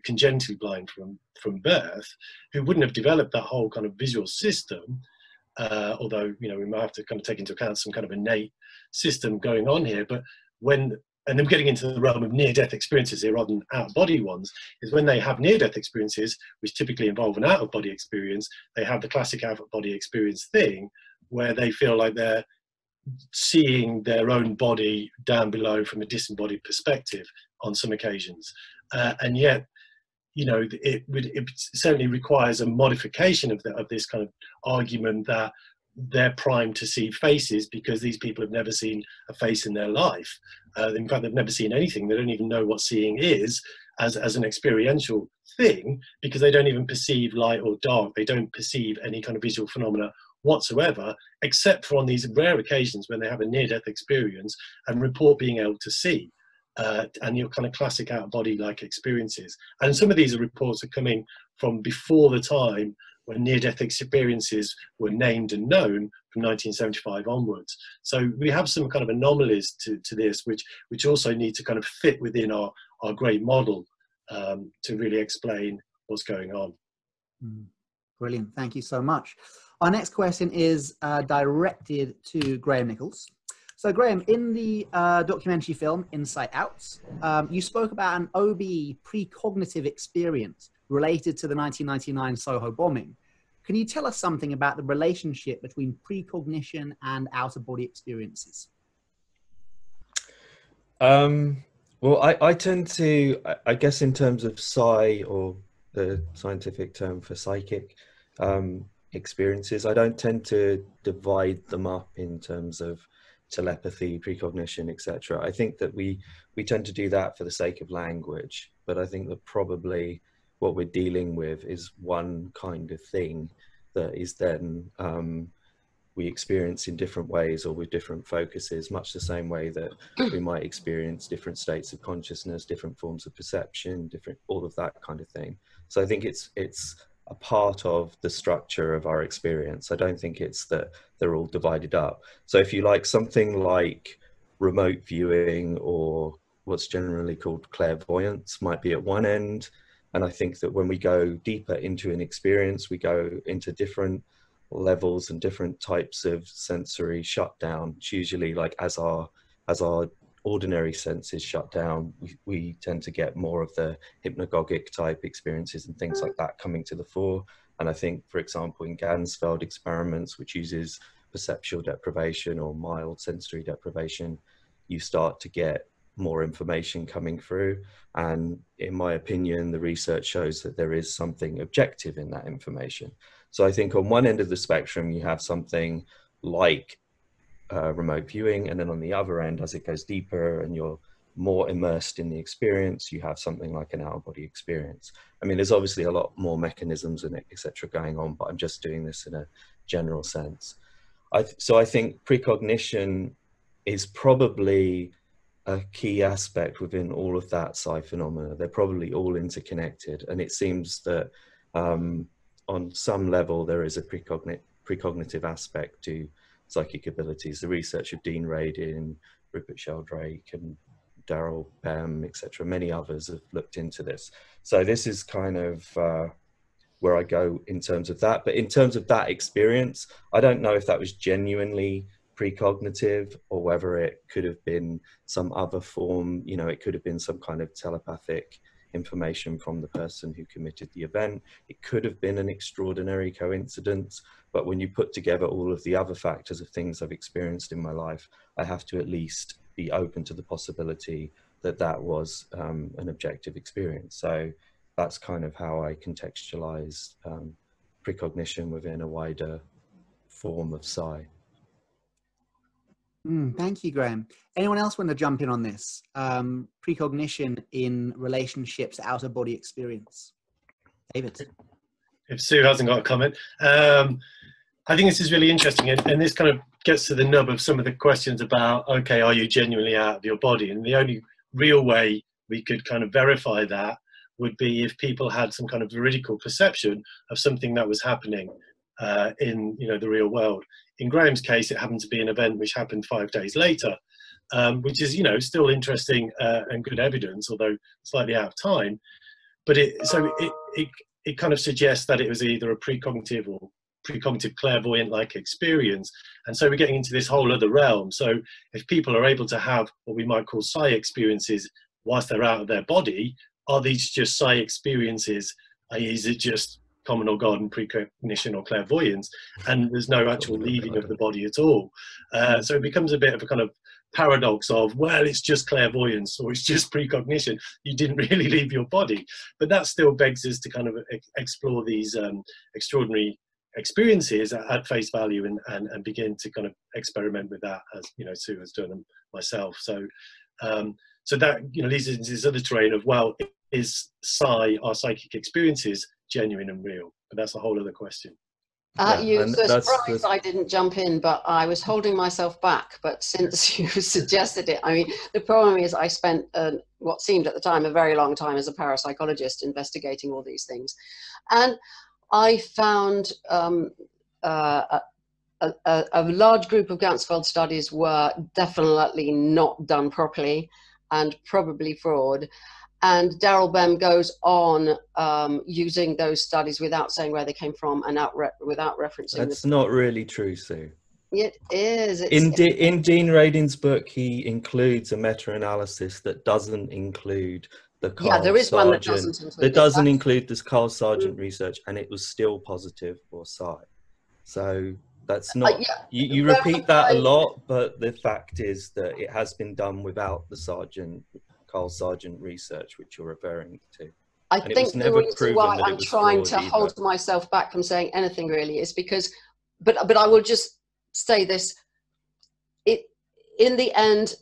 congenitally blind from birth, who wouldn't have developed that whole kind of visual system, although, you know, we might have to kind of take into account some kind of innate system going on here. But when, and then getting into the realm of near-death experiences here rather than out-of-body ones, is when they have near-death experiences, which typically involve an out-of-body experience, they have the classic out-of-body experience thing, where they feel like they're seeing their own body down below from a disembodied perspective on some occasions. And yet, you know, it certainly requires a modification of this kind of argument that they're primed to see faces because these people have never seen a face in their life. In fact, they've never seen anything. They don't even know what seeing is as an experiential thing, because they don't even perceive light or dark. They don't perceive any kind of visual phenomena whatsoever, except for on these rare occasions when they have a near-death experience and report being able to see. And your kind of classic out-of-body like experiences. And some of these reports are coming from before the time when near-death experiences were named and known, from 1975 onwards. So we have some kind of anomalies to this, which also need to kind of fit within our great model to really explain what's going on. Brilliant, thank you so much. Our next question is directed to Graham Nicholls. So Graham, in the documentary film Inside Out, you spoke about an OBE precognitive experience related to the 1999 Soho bombing. Can you tell us something about the relationship between precognition and out-of-body experiences? Well, I tend to, I guess in terms of psi, or the scientific term for psychic experiences, I don't tend to divide them up in terms of telepathy, precognition, etc. I think that we tend to do that for the sake of language, but I think that probably what we're dealing with is one kind of thing that is then we experience in different ways or with different focuses, much the same way that we might experience different states of consciousness, different forms of perception, all of that kind of thing. So I think it's a part of the structure of our experience. I don't think it's that they're all divided up. So if you like, something like remote viewing or what's generally called clairvoyance might be at one end. And I think that when we go deeper into an experience, we go into different levels and different types of sensory shutdown. It's usually like as our ordinary senses shut down, we tend to get more of the hypnagogic type experiences and things like that coming to the fore. And I think, for example, in Ganzfeld experiments, which uses perceptual deprivation or mild sensory deprivation, you start to get more information coming through. And in my opinion, the research shows that there is something objective in that information. So I think on one end of the spectrum, you have something like remote viewing, and then on the other end, as it goes deeper and you're more immersed in the experience, you have something like an out-of-body experience. I mean, there's obviously a lot more mechanisms and etc. going on, but I'm just doing this in a general sense. So I think precognition is probably a key aspect within all of that psi phenomena. They're probably all interconnected, and it seems that on some level there is a precognitive aspect to psychic abilities. The research of Dean Radin, Rupert Sheldrake and Daryl Bem, etc., many others have looked into this. So this is kind of where I go in terms of that. But in terms of that experience, I don't know if that was genuinely precognitive or whether it could have been some other form. You know, it could have been some kind of telepathic information from the person who committed the event. It could have been an extraordinary coincidence, but when you put together all of the other factors of things I've experienced in my life, I have to at least be open to the possibility that that was an objective experience. So that's kind of how I contextualize precognition within a wider form of psi. Thank you, Graham. Anyone else want to jump in on this? Precognition in relationships, out-of-body experience. David. If Sue hasn't got a comment. I think this is really interesting, and this kind of gets to the nub of some of the questions about, okay, are you genuinely out of your body? And the only real way we could kind of verify that would be if people had some kind of veridical perception of something that was happening in the real world. In Graham's case, it happened to be an event which happened 5 days later, which is still interesting and good evidence, although slightly out of time. But it kind of suggests that it was either a precognitive or precognitive clairvoyant-like experience. And so we're getting into this whole other realm. So if people are able to have what we might call psi experiences whilst they're out of their body, are these just psi experiences? Is it just common or garden precognition or clairvoyance, and there's no actual leaving of the body at all. So it becomes a bit of a kind of paradox of, well, it's just clairvoyance or it's just precognition. You didn't really leave your body. But that still begs us to kind of explore these extraordinary experiences at face value and begin to kind of experiment with that, as you know, Sue has done, and myself. So so that, you know, leads us into this other terrain of, well, is our psychic experiences genuine and real? But that's a whole other question. You're surprised I didn't jump in, but I was holding myself back. But since you suggested it, I mean, the problem is I spent what seemed at the time a very long time as a parapsychologist investigating all these things. And I found a large group of Ganzfeld studies were definitely not done properly and probably fraud. And Daryl Bem goes on using those studies without saying where they came from and without referencing. That's not really true, Sue. It is. In Dean Radin's book, he includes a meta-analysis that doesn't include the Carl there is Sargent, one that doesn't include this Carl Sargent research, and it was still positive for Psy. So that's not, you repeat that a lot, but the fact is that it has been done without the Carl Sargent research, which you're referring to. I think the reason why I'm trying to hold myself back from saying anything really is because, but I will just say this, in the end,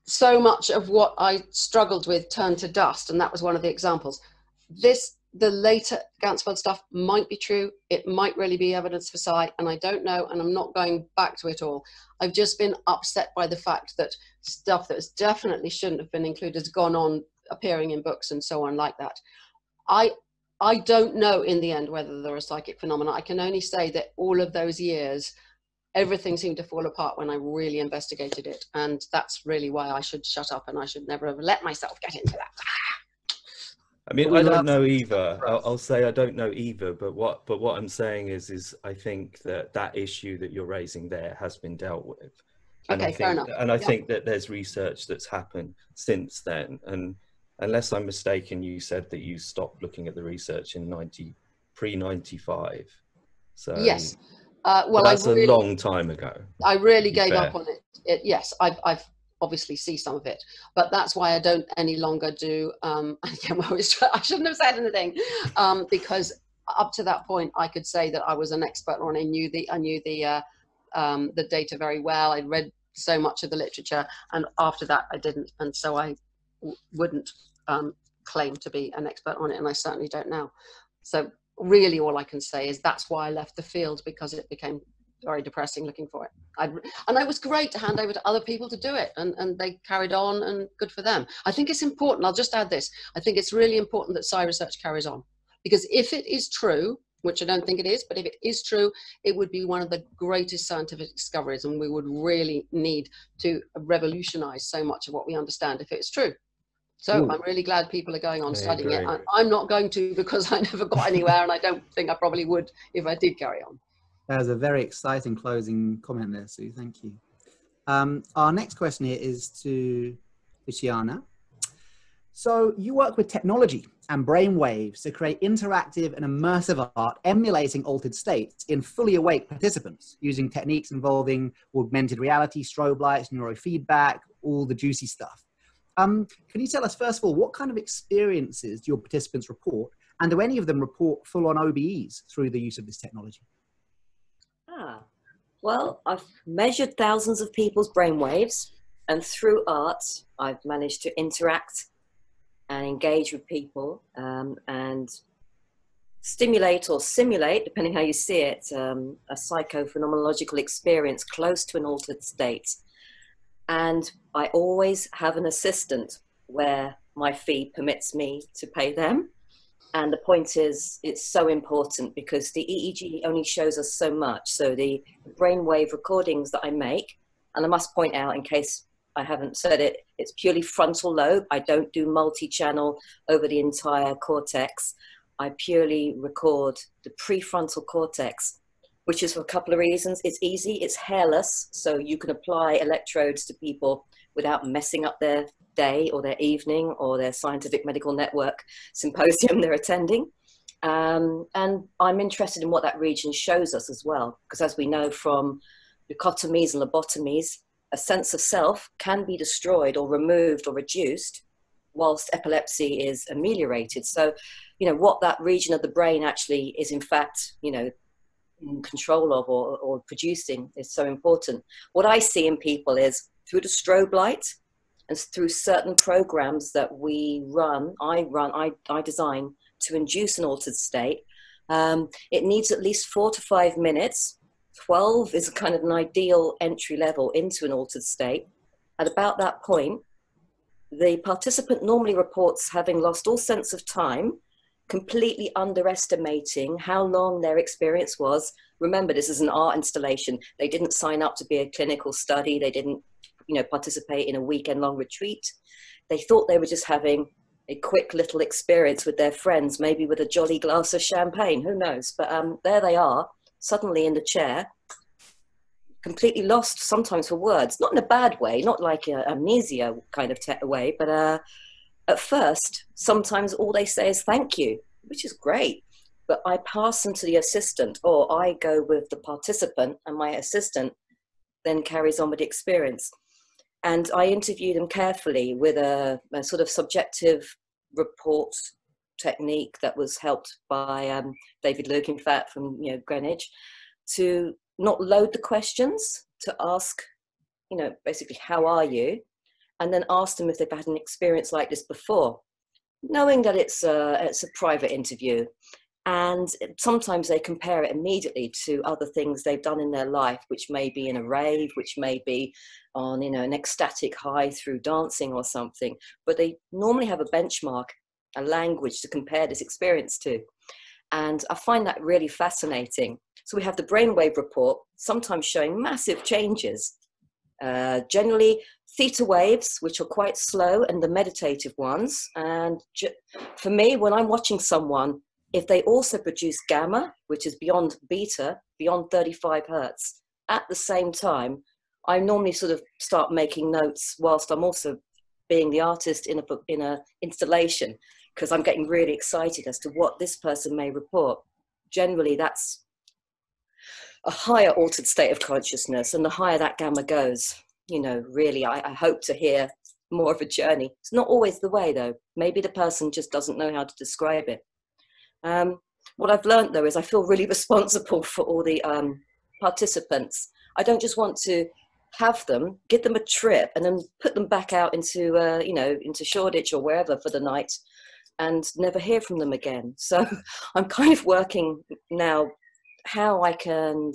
so much of what I struggled with turned to dust, and that was one of the examples. The later Ganzfeld stuff might be true, it might really be evidence for Psy, and I don't know, and I'm not going back to it all. I've just been upset by the fact that stuff that definitely shouldn't have been included has gone on appearing in books and so on like that. I don't know in the end whether there are psychic phenomena. I can only say that all of those years, everything seemed to fall apart when I really investigated it, and that's really why I should shut up and I should never have let myself get into that. I mean, I don't know either. I'll say I don't know either, but what I'm saying is I think that issue that you're raising there has been dealt with. And okay, fair enough. And I think that there's research that's happened since then. And unless I'm mistaken, you said that you stopped looking at the research in pre-95. So yes. Well, that's a long time ago. I really gave up on it. Yes, I've obviously see some of it, but that's why I don't any longer do. Again, I shouldn't have said anything, because up to that point, I could say that I was an expert on. I knew the data very well. I'd read so much of the literature, and after that, I didn't, and so I wouldn't claim to be an expert on it, and I certainly don't now. So really, all I can say is that's why I left the field, because it became very depressing looking for it. And it was great to hand over to other people to do it, and they carried on, and good for them. I think it's important, I'll just add this, I think it's really important that Psy research carries on, because if it is true, which I don't think it is, but if it is true, it would be one of the greatest scientific discoveries, and we would really need to revolutionize so much of what we understand if it's true. So I'm really glad people are going on studying it. I'm not going to, because I never got anywhere, and I don't think I probably would if I did carry on. That was a very exciting closing comment there, Sue. Thank you. Our next question here is to Luciana. So you work with technology and brain waves to create interactive and immersive art emulating altered states in fully awake participants using techniques involving augmented reality, strobe lights, neurofeedback, all the juicy stuff. Can you tell us, first of all, what kind of experiences do your participants report, and do any of them report full-on OBEs through the use of this technology? Well, I've measured thousands of people's brainwaves, and through art, I've managed to interact and engage with people and stimulate or simulate, depending how you see it, a psychophenomenological experience close to an altered state. And I always have an assistant where my fee permits me to pay them. And the point is, it's so important because the EEG only shows us so much. So the brainwave recordings that I make, and I must point out in case I haven't said it, it's purely frontal lobe. I don't do multi-channel over the entire cortex. I purely record the prefrontal cortex, which is for a couple of reasons. It's easy, it's hairless, so you can apply electrodes to people without messing up their day or their evening or their scientific medical network symposium they're attending. And I'm interested in what that region shows us as well, because as we know from dichotomies and lobotomies, a sense of self can be destroyed or removed or reduced whilst epilepsy is ameliorated. So, you know, what that region of the brain actually is in fact, you know, in control of or producing is so important. What I see in people is through the strobe light and through certain programs that we run, I design to induce an altered state. It needs at least 4 to 5 minutes. 12 is kind of an ideal entry level into an altered state. At about that point, the participant normally reports having lost all sense of time, completely underestimating how long their experience was. Remember, this is an art installation. They didn't sign up to be a clinical study. They didn't, you know, participate in a weekend-long retreat. They thought they were just having a quick little experience with their friends, maybe with a jolly glass of champagne, who knows? But there they are, suddenly in the chair, completely lost sometimes for words, not in a bad way, not like amnesia kind of way, but at first, sometimes all they say is thank you, which is great. But I pass them to the assistant, or I go with the participant, and my assistant then carries on with the experience. And I interview them carefully with a sort of subjective report technique that was helped by David Luke, in fact, from Greenwich, to not load the questions, to ask, basically, how are you? And then ask them if they've had an experience like this before, knowing that it's a private interview. And sometimes they compare it immediately to other things they've done in their life, which may be in a rave, which may be on, an ecstatic high through dancing or something. But they normally have a benchmark, a language to compare this experience to. And I find that really fascinating. So we have the brainwave report, sometimes showing massive changes. Generally theta waves, which are quite slow, and the meditative ones. And for me, when I'm watching someone, if they also produce gamma, which is beyond beta, beyond 35 hertz, at the same time, I normally sort of start making notes whilst I'm also being the artist in a installation, because I'm getting really excited as to what this person may report. Generally, that's a higher altered state of consciousness, and the higher that gamma goes, really, I hope to hear more of a journey. It's not always the way, though. Maybe the person just doesn't know how to describe it. What I've learned, though, is I feel really responsible for all the participants. I don't just want to have them, give them a trip, and then put them back out into, into Shoreditch or wherever for the night and never hear from them again. So I'm kind of working now how I can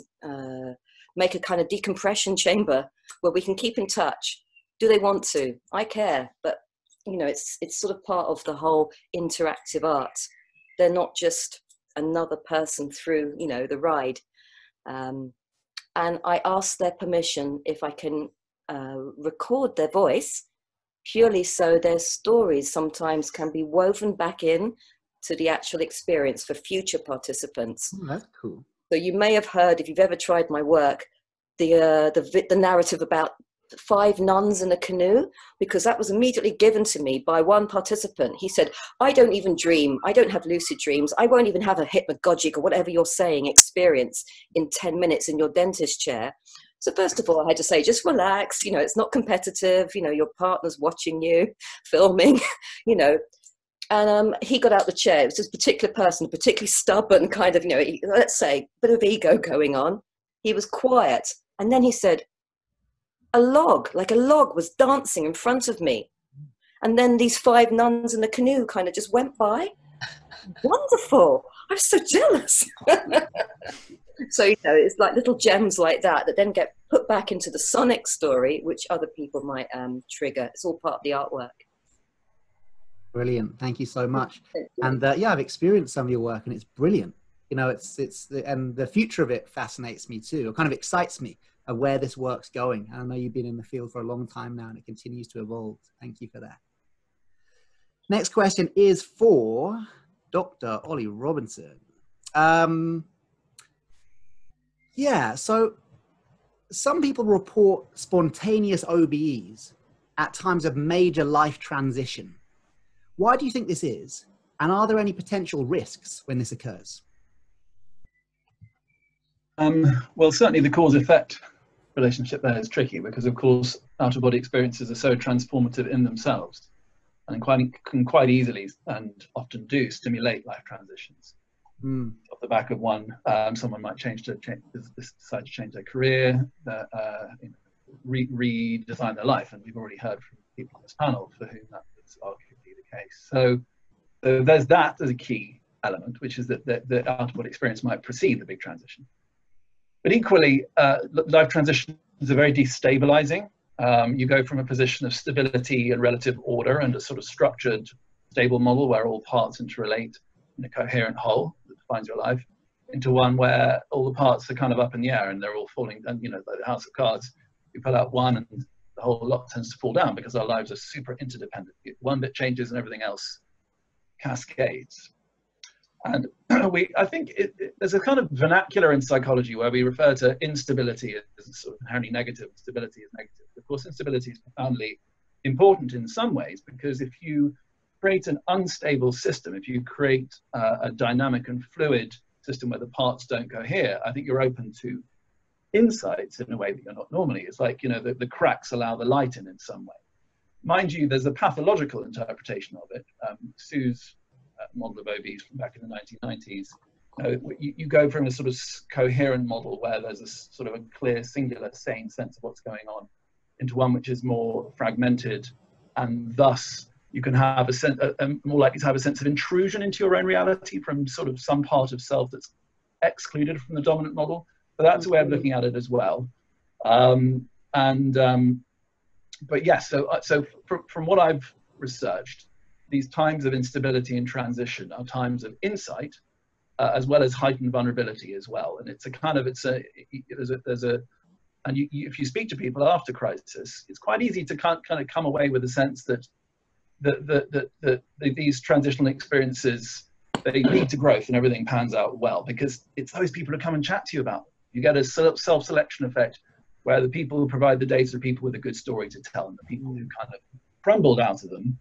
make a kind of decompression chamber where we can keep in touch. Do they want to? I care, but it's sort of part of the whole interactive art. They're not just another person through, the ride. And I ask their permission if I can record their voice, purely so their stories sometimes can be woven back in to the actual experience for future participants. Oh, that's cool. So you may have heard, if you've ever tried my work, the narrative about 5 nuns in a canoe, because that was immediately given to me by one participant. He said, I don't even dream. I don't have lucid dreams. I won't even have a hypnagogic or whatever you're saying experience in 10 minutes in your dentist chair. So first of all, I had to say, just relax. It's not competitive. Your partner's watching you, filming, And he got out the chair. It was this particular person, particularly stubborn, kind of, let's say, a bit of ego going on. He was quiet. And then he said, a log was dancing in front of me. And then these 5 nuns in the canoe kind of just went by. Wonderful. I'm so jealous. So, it's like little gems like that then get put back into the sonic story, which other people might trigger. It's all part of the artwork. Brilliant. Thank you so much. And I've experienced some of your work, and it's brilliant. And the future of it fascinates me too. It kind of excites me of where this work's going. And I know you've been in the field for a long time now, and it continues to evolve. Thank you for that. Next question is for Dr. Ollie Robinson. So some people report spontaneous OBEs at times of major life transition. Why do you think this is? And are there any potential risks when this occurs? Well, certainly the cause-effect relationship there is tricky because, of course, out-of-body experiences are so transformative in themselves and can quite easily and often do stimulate life transitions. Off the back of one, someone might decide to change their career, redesign their life, and we've already heard from people on this panel for whom that is arguably the case. So there's that as a key element, which is that the out-of-body experience might precede the big transition. But equally, life transitions are very destabilizing. You go from a position of stability and relative order and a sort of structured, stable model where all parts interrelate in a coherent whole that defines your life, into one where all the parts are kind of up in the air and they're all falling, and like the house of cards, you pull out one and the whole lot tends to fall down because our lives are super interdependent. One bit changes and everything else cascades. And I think there's a kind of vernacular in psychology where we refer to instability as sort of inherently negative, stability is negative. Of course, instability is profoundly important in some ways, because if you create an unstable system, if you create a dynamic and fluid system where the parts don't cohere, I think you're open to insights in a way that you're not normally. It's like, the cracks allow the light in some way. Mind you, there's a pathological interpretation of it. Sue's model of OBEs from back in the 1990s, you go from a sort of coherent model where there's a sort of a clear, singular, sane sense of what's going on, into one which is more fragmented, and thus you can have more likely to have a sense of intrusion into your own reality from sort of some part of self that's excluded from the dominant model. But that's a way of looking at it as well. But yes, so from what I've researched, these times of instability and transition are times of insight, as well as heightened vulnerability as well. And if you speak to people after crisis, it's quite easy to kind of come away with a sense that these transitional experiences, they lead to growth and everything pans out well, because it's those people who come and chat to you about them. You get a self-selection effect where the people who provide the data are people with a good story to tell, and the people who kind of crumbled out of them,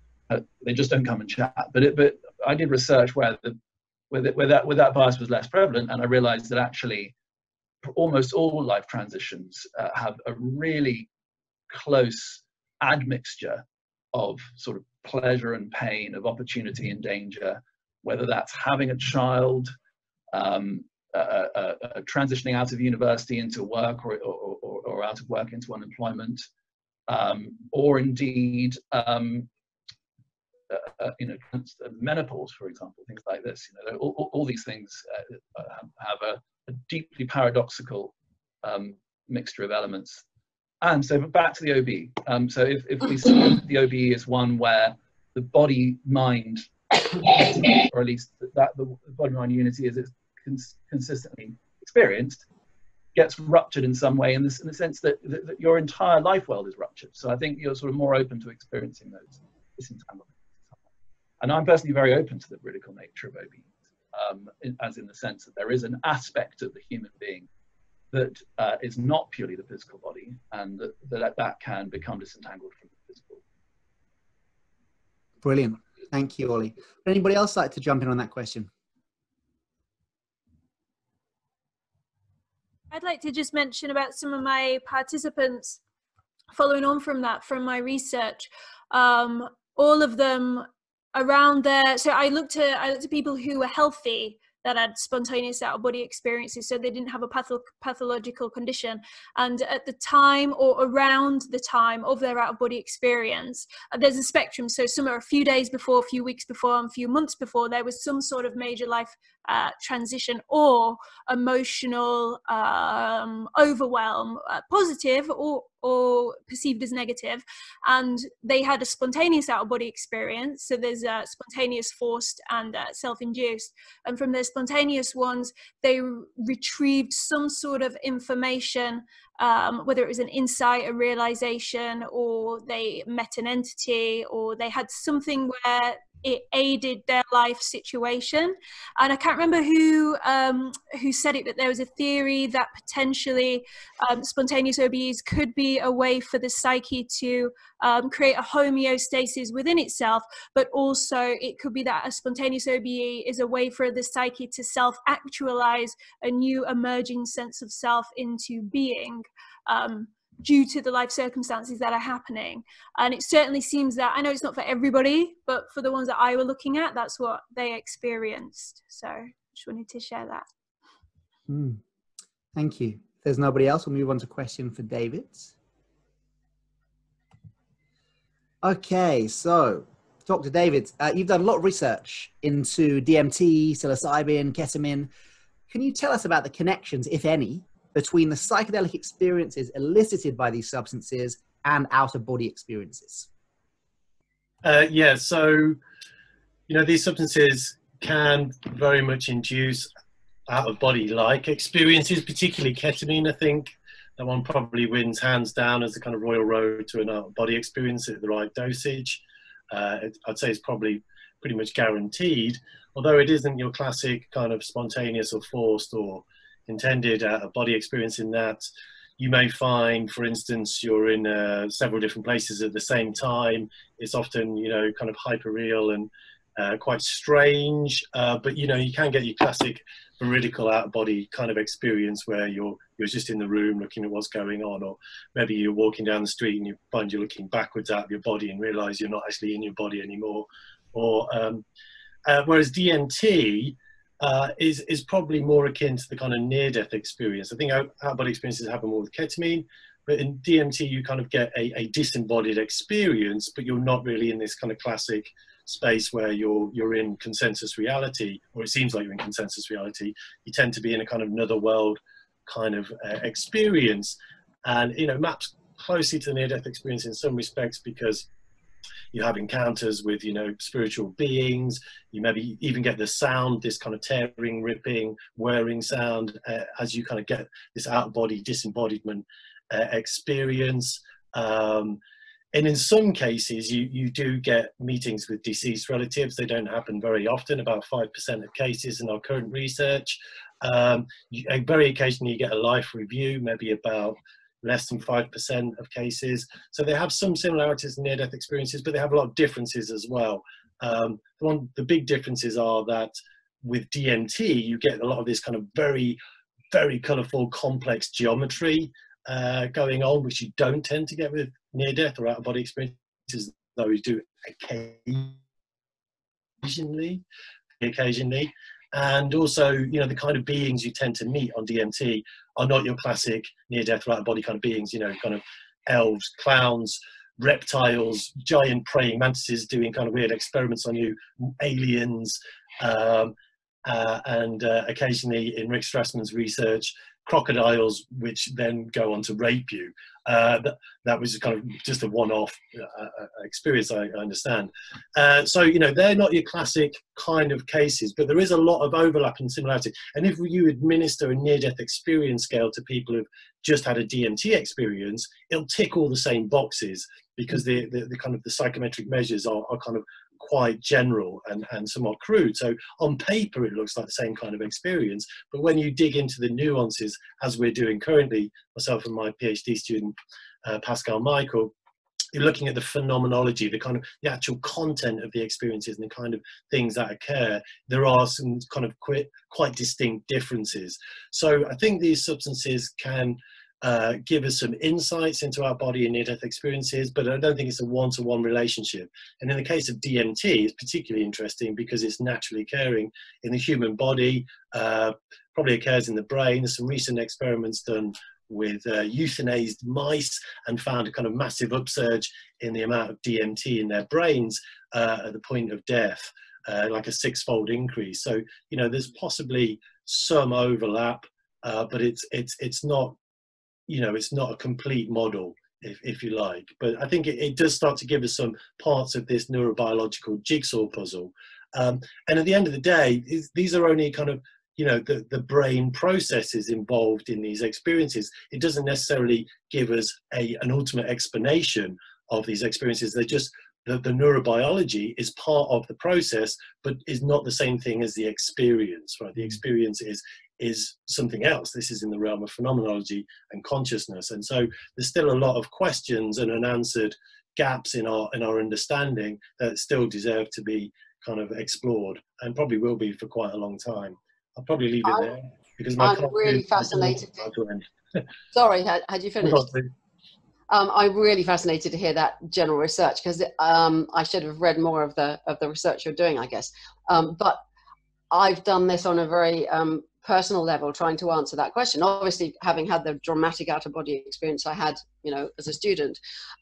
they just don't come and chat. But I did research where that bias was less prevalent, and I realized that actually almost all life transitions have a really close admixture of sort of pleasure and pain, of opportunity and danger, whether that's having a child, transitioning out of university into work, or out of work into unemployment, or indeed menopause, for example, things like this. All these things have a deeply paradoxical mixture of elements. And so back to the OBE. So if we see the OBE as one where the body-mind, or at least the body-mind unity as it's consistently experienced, gets ruptured in some way, in the sense that your entire life world is ruptured. So I think you're sort of more open to experiencing this entanglement. And I'm personally very open to the radical nature of OBEs, as in the sense that there is an aspect of the human being that is not purely the physical body, and that can become disentangled from the physical. Brilliant. Thank you, Ollie. Would anybody else like to jump in on that question? I'd like to just mention about some of my participants, following on from that, from my research. All of them around there. So I looked at people who were healthy, that had spontaneous out-of-body experiences, so they didn't have a pathological condition. And at the time, or around the time of their out-of-body experience, there's a spectrum. So some are a few days before, a few weeks before, and a few months before there was some sort of major life transition or emotional overwhelm, positive or perceived as negative, and they had a spontaneous out-of-body experience. So there's spontaneous, forced, and self-induced. And from the spontaneous ones, they retrieved some sort of information, whether it was an insight, a realization, or they met an entity, or they had something where it aided their life situation. And I can't remember who said it, but there was a theory that potentially spontaneous OBEs could be a way for the psyche to create a homeostasis within itself, but also it could be that a spontaneous OBE is a way for the psyche to self-actualize a new emerging sense of self into being, due to the life circumstances that are happening. And it certainly seems that, I know it's not for everybody, but for the ones that I were looking at, that's what they experienced. So just wanted to share that. Thank you. If there's nobody else, we'll move on to a question for David. Okay, so Dr. David, you've done a lot of research into DMT, psilocybin, ketamine. Can you tell us about the connections, if any, between the psychedelic experiences elicited by these substances and out-of-body experiences? Yeah, so, these substances can very much induce out-of-body-like experiences, particularly ketamine. I think that one probably wins hands down as the kind of royal road to an out-of-body experience at the right dosage. I'd say it's probably pretty much guaranteed, although it isn't your classic kind of spontaneous or forced or intended out-of-body experience, in that you may find, for instance, you're in several different places at the same time. It's often, kind of hyper-real and quite strange, but, you can get your classic veridical out-of-body kind of experience where you're just in the room looking at what's going on, or maybe you're walking down the street and you find you're looking backwards out of your body and realize you're not actually in your body anymore. Or whereas DMT is probably more akin to the kind of near-death experience. I think out-of-body experiences happen more with ketamine, but in DMT you kind of get a disembodied experience, but you're not really in this kind of classic space where you're in consensus reality, or it seems like you're in consensus reality. You tend to be in a kind of another world kind of experience, and maps closely to the near-death experience in some respects, because you have encounters with, spiritual beings. You maybe even get the sound, this kind of tearing, ripping, whirring sound, as you kind of get this out-of-body disembodiment experience. And in some cases, you do get meetings with deceased relatives. They don't happen very often, about 5% of cases in our current research. Very occasionally you get a life review, maybe about less than 5% of cases. So they have some similarities in near-death experiences, but they have a lot of differences as well. The big differences are that with DMT, you get a lot of this kind of very, very colourful, complex geometry going on, which you don't tend to get with near-death or out-of-body experiences, though you do occasionally. And also, the kind of beings you tend to meet on DMT are not your classic near-death or out-of-body kind of beings, kind of elves, clowns, reptiles, giant praying mantises doing kind of weird experiments on you, aliens, and occasionally in Rick Strassman's research, crocodiles, which then go on to rape you. That was kind of just a one-off experience, I understand. So, they're not your classic kind of cases, but there is a lot of overlap and similarity. And if you administer a near-death experience scale to people who've just had a DMT experience, it'll tick all the same boxes, because the kind of the psychometric measures are kind of quite general and somewhat crude. So on paper, it looks like the same kind of experience, but when you dig into the nuances, as we're doing currently, myself and my PhD student, Pascal Michael, you're looking at the phenomenology, the actual content of the experiences and the kind of things that occur. There are some kind of quite distinct differences. So I think these substances can give us some insights into our body and near-death experiences, but I don't think it's a one-to-one relationship. And in the case of DMT, it's particularly interesting because it's naturally occurring in the human body, probably occurs in the brain. There's some recent experiments done with euthanized mice and found a kind of massive upsurge in the amount of DMT in their brains at the point of death, like a 6-fold increase. So, there's possibly some overlap, but it's not, it's not a complete model, if you like. But I think it does start to give us some parts of this neurobiological jigsaw puzzle. And at the end of the day, these are only kind of, the brain processes involved in these experiences. It doesn't necessarily give us an ultimate explanation of these experiences. They're just the neurobiology is part of the process, but is not the same thing as the experience, right? The experience is something else. This is in the realm of phenomenology and consciousness. And so there's still a lot of questions and unanswered gaps in our understanding that still deserve to be kind of explored, and probably will be for quite a long time. I'll probably leave it there because I'm really fascinated. Sorry, had you finished? I'm really fascinated to hear that general research, because I should have read more of the research you're doing, I guess. But I've done this on a very personal level, trying to answer that question. Obviously, having had the dramatic out-of-body experience I had, as a student,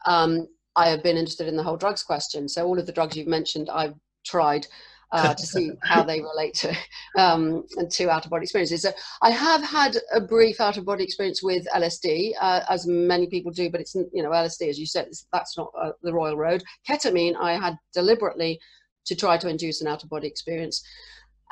I have been interested in the whole drugs question. So all of the drugs you've mentioned, I've tried to see how they relate to out-of-body experiences. So I have had a brief out-of-body experience with LSD, as many people do, but it's, LSD, as you said, that's not the royal road. Ketamine, I had deliberately to try to induce an out-of-body experience.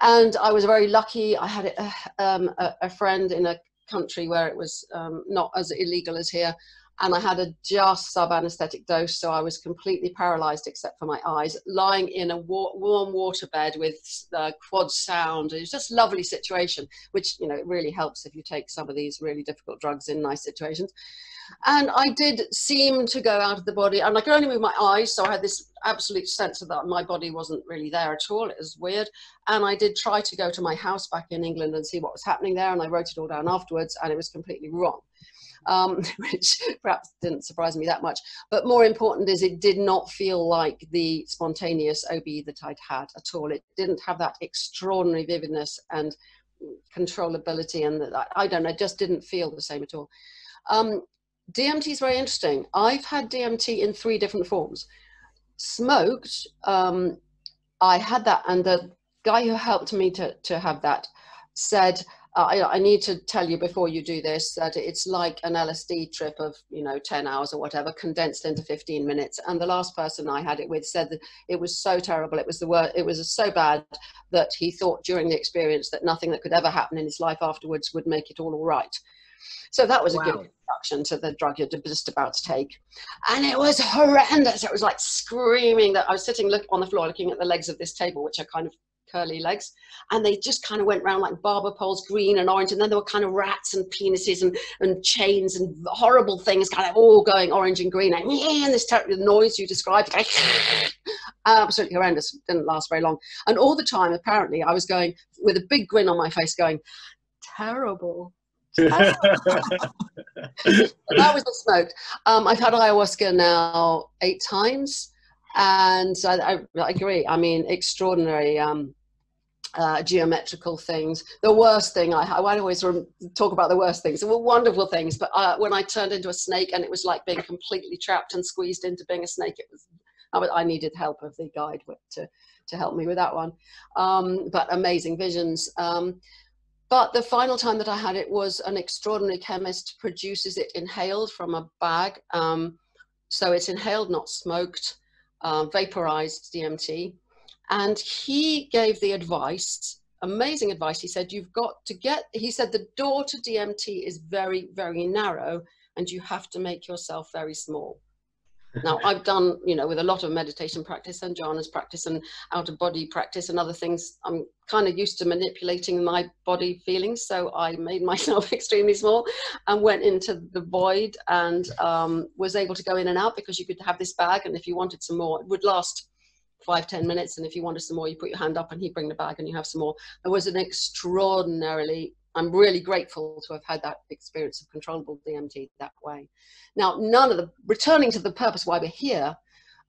And I was very lucky. I had a friend in a country where it was not as illegal as here. And I had a just sub-anesthetic dose, so I was completely paralyzed except for my eyes, lying in a warm waterbed with quad sound. It was just a lovely situation, which, it really helps if you take some of these really difficult drugs in nice situations. And I did seem to go out of the body, and I could only move my eyes, so I had this absolute sense of that my body wasn't really there at all. It was weird. And I did try to go to my house back in England and see what was happening there, and I wrote it all down afterwards, and it was completely wrong. Which perhaps didn't surprise me that much. But more important is it did not feel like the spontaneous OBE that I'd had at all. It didn't have that extraordinary vividness and controllability, and I don't know, it just didn't feel the same at all. DMT is very interesting. I've had DMT in 3 different forms. Smoked, I had that, and the guy who helped me to have that said, I need to tell you before you do this that it's like an LSD trip of 10 hours or whatever, condensed into 15 minutes. And the last person I had it with said that it was so terrible, it was so bad that he thought during the experience that nothing that could ever happen in his life afterwards would make it all right. So that was a good introduction to the drug you're just about to take. And it was horrendous. It was like screaming. That I was sitting on the floor looking at the legs of this table, which are kind of curly legs, and they just kind of went round like barber poles, green and orange, and then there were kind of rats and penises and chains and horrible things kind of all going orange and green, and this terrible noise you described, absolutely horrendous. Didn't last very long, and all the time apparently I was going with a big grin on my face going, terrible. That was the smoked. I've had ayahuasca now 8 times, and I agree. I mean, extraordinary geometrical things. The worst thing I always talk about the worst things. There were wonderful things, but when I turned into a snake, and it was like being completely trapped and squeezed into being a snake, I needed help of the guide to help me with that one. But amazing visions. But the final time that I had it was an extraordinary chemist produces it inhaled from a bag. So it's inhaled, not smoked, vaporized DMT. And he gave the advice, amazing advice. He said, he said the door to DMT is very, very narrow, and you have to make yourself very small. Now, I've done, with a lot of meditation practice and jhanas practice and out-of-body practice and other things, I'm kind of used to manipulating my body feelings. So I made myself extremely small and went into the void and was able to go in and out, because you could have this bag, and if you wanted some more, it would last 5-10 minutes. And if you wanted some more, you put your hand up and he'd bring the bag and you have some more. It was an extraordinarily, I'm really grateful to have had that experience of controllable DMT that way. Now, returning to the purpose why we're here,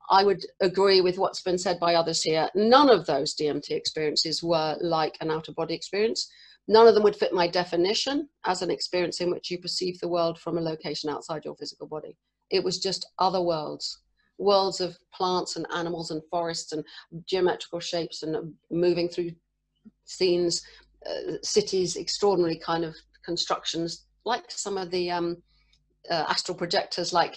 I would agree with what's been said by others here. None of those DMT experiences were like an out-of-body experience. None of them would fit my definition as an experience in which you perceive the world from a location outside your physical body. It was just other worlds of plants and animals and forests and geometrical shapes and moving through scenes, cities, extraordinary kind of constructions, like some of the astral projectors like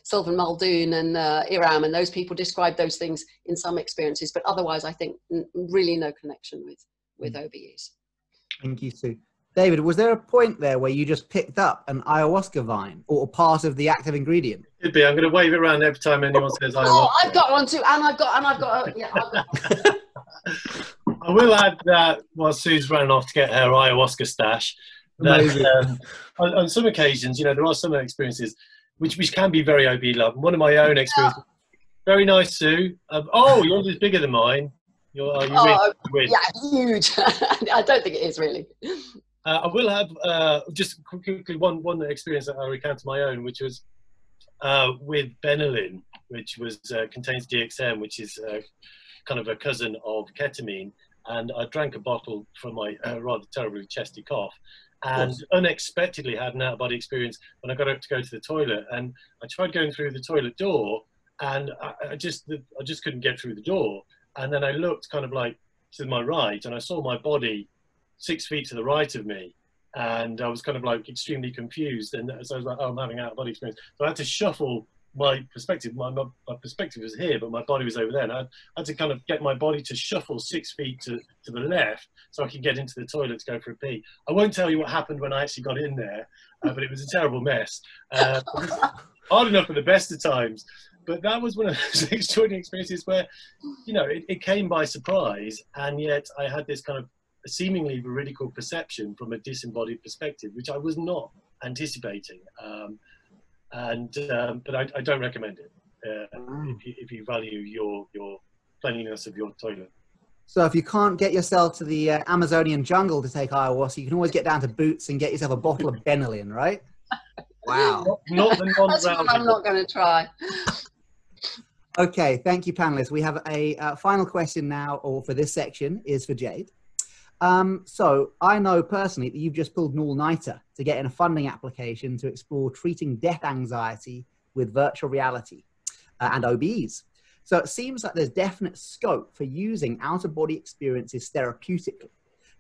Sylvan Muldoon and Iram, and those people describe those things in some experiences, but otherwise I think really no connection with OBEs. Thank you, Sue. David, was there a point there where you just picked up an ayahuasca vine or part of the active ingredient? It'd be. I'm going to wave it around every time anyone says ayahuasca. Oh, I've got one too, and I've got. Yeah, I've got. I will add that while Sue's running off to get her ayahuasca stash, that on some occasions, you know, there are some experiences which can be very OB love. One of my own experiences. Very nice, Sue. Oh, yours is bigger than mine. You win. Yeah, huge. I don't think it is really. I will have just quickly one experience that I recount my own, which was with Benylin, which was contains DXM, which is kind of a cousin of ketamine. And I drank a bottle from my rather terribly chesty cough, and unexpectedly had an out-of-body experience when I got up to go to the toilet. And I tried going through the toilet door, and I just couldn't get through the door. And then I looked kind of like to my right, and I saw my body 6 feet to the right of me, and I was kind of like extremely confused. And so I was like, oh, I'm having out of body experience. So I had to shuffle my perspective. My perspective was here, but my body was over there. And I had to kind of get my body to shuffle 6 feet to the left so I could get into the toilet to go for a pee. I won't tell you what happened when I actually got in there, but it was a terrible mess. Hard enough at the best of times. But that was one of those extraordinary experiences where, you know, it came by surprise, and yet I had this kind of seemingly veridical perception from a disembodied perspective, which I was not anticipating. But I don't recommend it if you value your cleanliness of your toilet. So if you can't get yourself to the Amazonian jungle to take ayahuasca, you can always get down to Boots and get yourself a bottle of Benylin, right? Wow. Not the That's what I'm not going to try. Okay, thank you, panelists. We have a final question now, or for this section, is for Jade. So I know personally that you've just pulled an all-nighter to get in a funding application to explore treating death anxiety with virtual reality and OBEs. So it seems like there's definite scope for using out-of-body experiences therapeutically.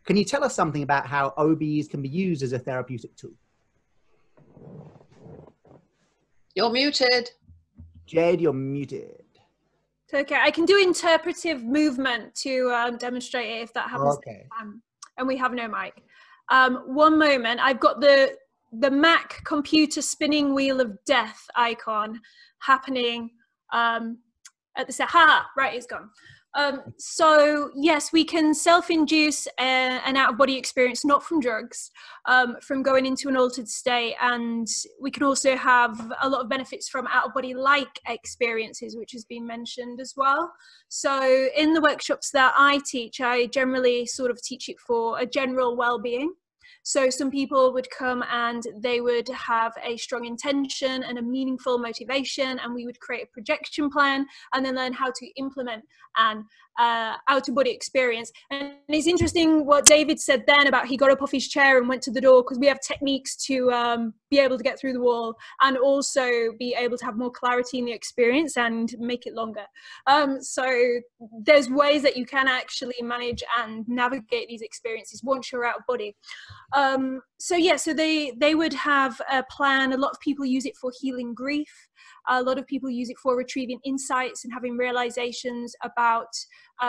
Can you tell us something about how OBEs can be used as a therapeutic tool? You're muted. Jade, you're muted. Okay, I can do interpretive movement to demonstrate it if that happens. Okay. And we have no mic. One moment, I've got the Mac computer spinning wheel of death icon happening at the set. Right, it's gone. So yes, we can self-induce an out-of-body experience, not from drugs, from going into an altered state, and we can also have a lot of benefits from out-of-body-like experiences, which has been mentioned as well. So in the workshops that I teach, I generally sort of teach it for a general well-being. So some people would come and they would have a strong intention and a meaningful motivation, and we would create a projection plan and then learn how to implement an out-of-body experience. And it's interesting what David said then about he got up off his chair and went to the door, because we have techniques to be able to get through the wall and also be able to have more clarity in the experience and make it longer. So there's ways that you can actually manage and navigate these experiences once you're out of body. So yeah, so they would have a plan. A lot of people use it for healing grief. A lot of people use it for retrieving insights and having realizations about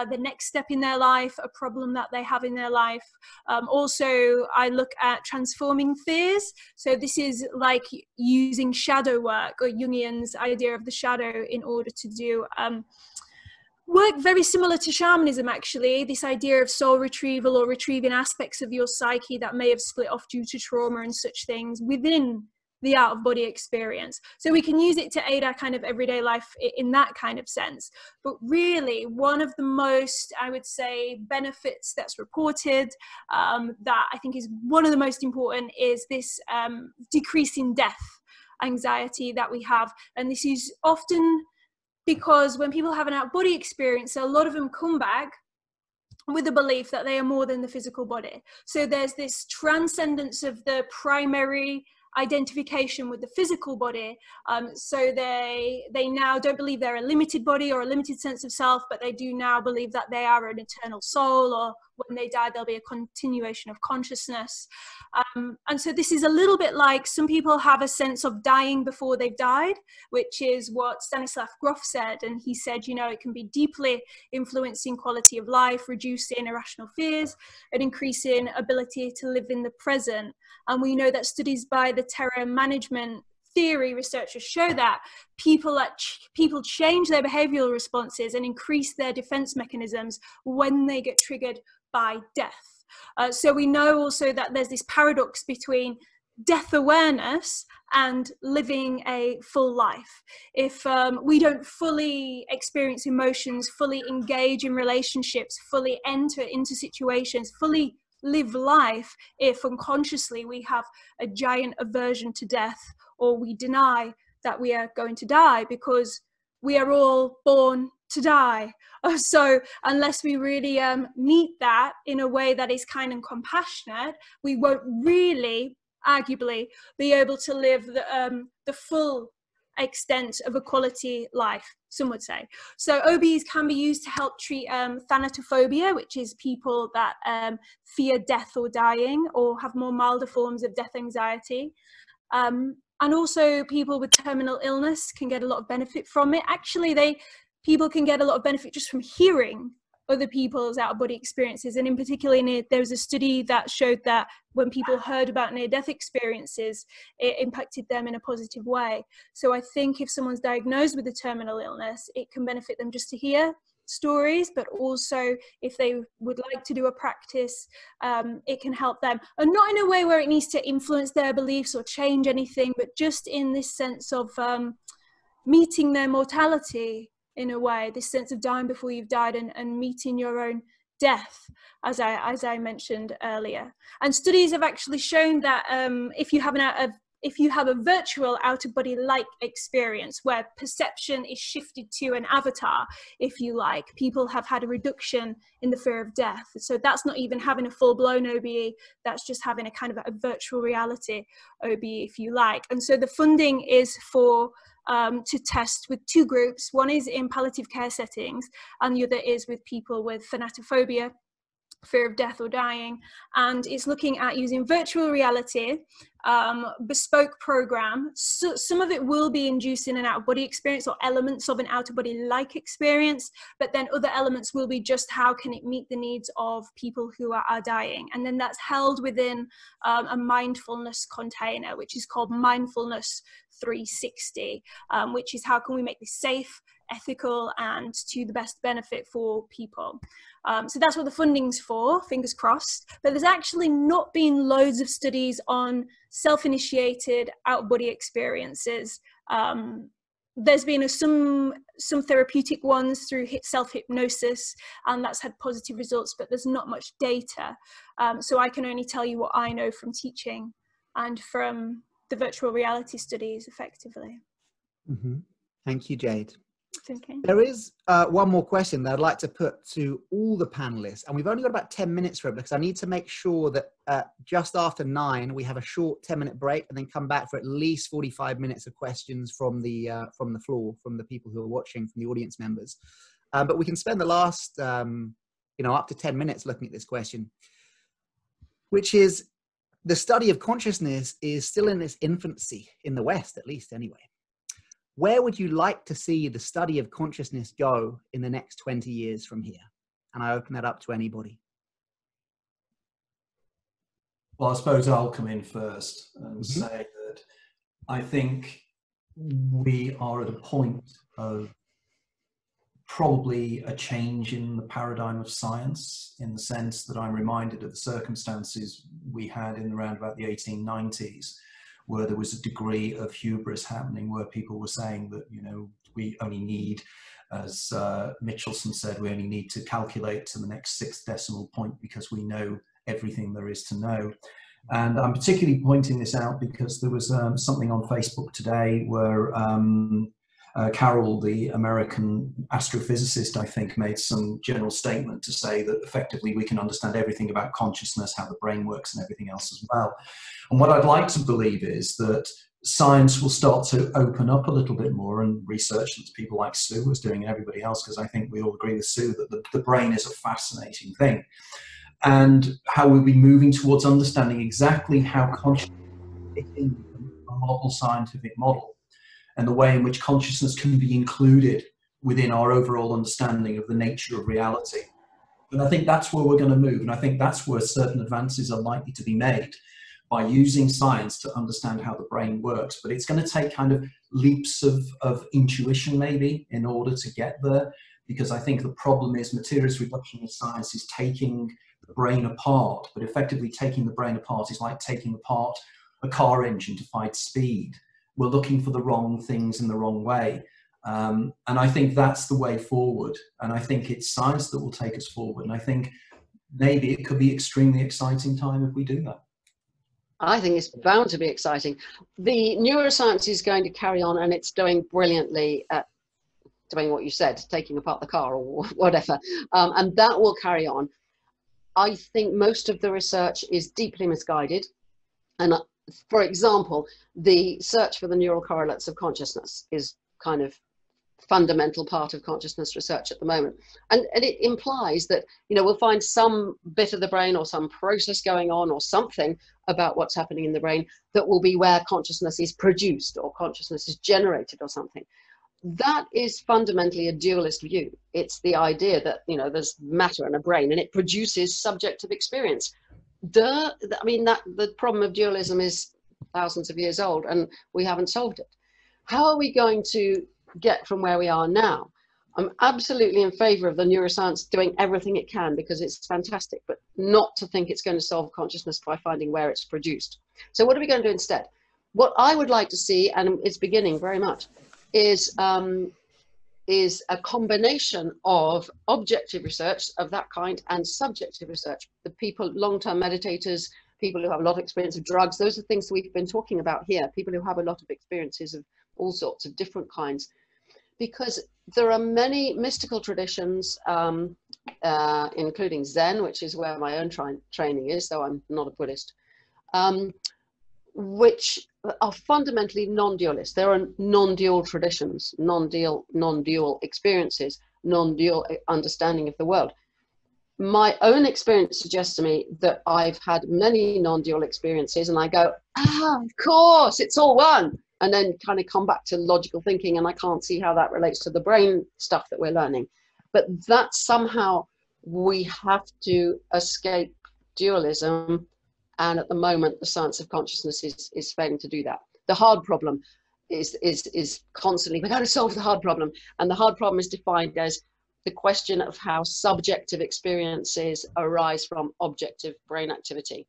the next step in their life, a problem that they have in their life. Also, I look at transforming fears. So this is like using shadow work, or Jungian's idea of the shadow, in order to do work very similar to shamanism, actually. This idea of soul retrieval, or retrieving aspects of your psyche that may have split off due to trauma and such things within the out-of-body experience. So we can use it to aid our kind of everyday life in that kind of sense. But really, one of the most, I would say, benefits that's reported, that I think is one of the most important, is this decrease in death anxiety that we have. And this is often because when people have an out-of-body experience, a lot of them come back with the belief that they are more than the physical body. So there's this transcendence of the primary identification with the physical body. So they now don't believe they're a limited body or a limited sense of self, but they do now believe that they are an eternal soul, or when they die, there'll be a continuation of consciousness. And so this is a little bit like some people have a sense of dying before they've died, which is what Stanislav Grof said. And he said, you know, it can be deeply influencing quality of life, reducing irrational fears, and increasing ability to live in the present. And we know that studies by the terror management theory researchers show that people change their behavioral responses and increase their defense mechanisms when they get triggered by death. So we know also that there's this paradox between death awareness and living a full life. If we don't fully experience emotions, fully engage in relationships, fully enter into situations, fully live life, if unconsciously we have a giant aversion to death, or we deny that we are going to die, because we are all born to die. So unless we really meet that in a way that is kind and compassionate, we won't really, arguably, be able to live the full extent of a quality life, some would say. So OBEs can be used to help treat thanatophobia, which is people that fear death or dying, or have more milder forms of death anxiety. And also people with terminal illness can get a lot of benefit from it. Actually, people can get a lot of benefit just from hearing other people's out-of-body experiences. And in particular, there was a study that showed that when people heard about near-death experiences, it impacted them in a positive way. So I think if someone's diagnosed with a terminal illness, it can benefit them just to hear stories, but also if they would like to do a practice, it can help them. And not in a way where it needs to influence their beliefs or change anything, but just in this sense of meeting their mortality in a way, this sense of dying before you've died, and meeting your own death, as I mentioned earlier. And studies have actually shown that if you have a virtual out-of-body-like experience where perception is shifted to an avatar, if you like, people have had a reduction in the fear of death. So that's not even having a full-blown OBE, that's just having a kind of a virtual reality OBE, if you like. And so the funding is for to test with two groups. One is in palliative care settings, and the other is with people with thanatophobia, fear of death or dying. And it's looking at using virtual reality, bespoke program. So some of it will be inducing an out-of-body experience or elements of an out-of-body-like experience, but then other elements will be just how can it meet the needs of people who are dying. And then that's held within a mindfulness container, which is called Mindfulness 360, which is how can we make this safe, ethical, and to the best benefit for people. So that's what the funding's for, fingers crossed. But there's actually not been loads of studies on self-initiated out-of-body experiences. There's been some therapeutic ones through self-hypnosis, and that's had positive results, but there's not much data. So I can only tell you what I know from teaching and from the virtual reality studies, effectively. Mm-hmm. Thank you, Jade. Okay. There is one more question that I'd like to put to all the panelists, and we've only got about 10 minutes for it because I need to make sure that just after 9 we have a short 10-minute break and then come back for at least 45 minutes of questions from the floor, from the people who are watching, from the audience members. But we can spend the last up to 10 minutes looking at this question, which is, the study of consciousness is still in its infancy, in the West at least anyway. Where would you like to see the study of consciousness go in the next 20 years from here? And I open that up to anybody. Well, I suppose I'll come in first and say that I think we are at a point of probably a change in the paradigm of science, in the sense that I'm reminded of the circumstances we had in around about the 1890s, where there was a degree of hubris happening, where people were saying that, we only need, as Nicholls said, we only need to calculate to the next 6th decimal point because we know everything there is to know. And I'm particularly pointing this out because there was something on Facebook today where Carroll, the American astrophysicist, I think, made some general statement to say that effectively we can understand everything about consciousness, how the brain works, and everything else as well. And what I'd like to believe is that science will start to open up a little bit more, and research that people like Sue was doing and everybody else, because I think we all agree with Sue that the brain is a fascinating thing. And how we'll be moving towards understanding exactly how consciousness fits in a model scientific model, and the way in which consciousness can be included within our overall understanding of the nature of reality. And I think that's where we're going to move, and I think that's where certain advances are likely to be made by using science to understand how the brain works. But it's going to take kind of leaps of intuition maybe in order to get there, because I think the problem is materialist reductionist science is taking the brain apart, but effectively taking the brain apart is like taking apart a car engine to find speed. We're looking for the wrong things in the wrong way. And I think that's the way forward. And I think it's science that will take us forward. And I think maybe it could be extremely exciting time if we do that. I think it's bound to be exciting. The neuroscience is going to carry on, and it's doing brilliantly at doing what you said, taking apart the car or whatever. And that will carry on. I think most of the research is deeply misguided. And for example, the search for the neural correlates of consciousness is kind of fundamental part of consciousness research at the moment. And it implies that, you know, we'll find some bit of the brain or some process going on or something about what's happening in the brain that will be where consciousness is produced or consciousness is generated or something. That is fundamentally a dualist view. It's the idea that, you know, there's matter in a brain and it produces subjective experience. I mean, the problem of dualism is thousands of years old and we haven't solved it. How are we going to get from where we are now? I'm absolutely in favor of the neuroscience doing everything it can because it's fantastic, but not to think it's going to solve consciousness by finding where it's produced. So what are we going to do instead? What I would like to see, and it's beginning very much, is a combination of objective research of that kind and subjective research. The people, long-term meditators, people who have a lot of experience of drugs, those are things that we've been talking about here, people who have a lot of experiences of all sorts of different kinds. Because there are many mystical traditions, including Zen, which is where my own training is, though I'm not a Buddhist, which are fundamentally non-dualist. There are non-dual traditions, non-dual experiences, non-dual understanding of the world. My own experience suggests to me that I've had many non-dual experiences and I go, of course, it's all one. And then kind of come back to logical thinking, and I can't see how that relates to the brain stuff that we're learning. But that somehow we have to escape dualism, and at the moment the science of consciousness is failing to do that. The hard problem is constantly, we've got to solve the hard problem, and the hard problem is defined as the question of how subjective experiences arise from objective brain activity.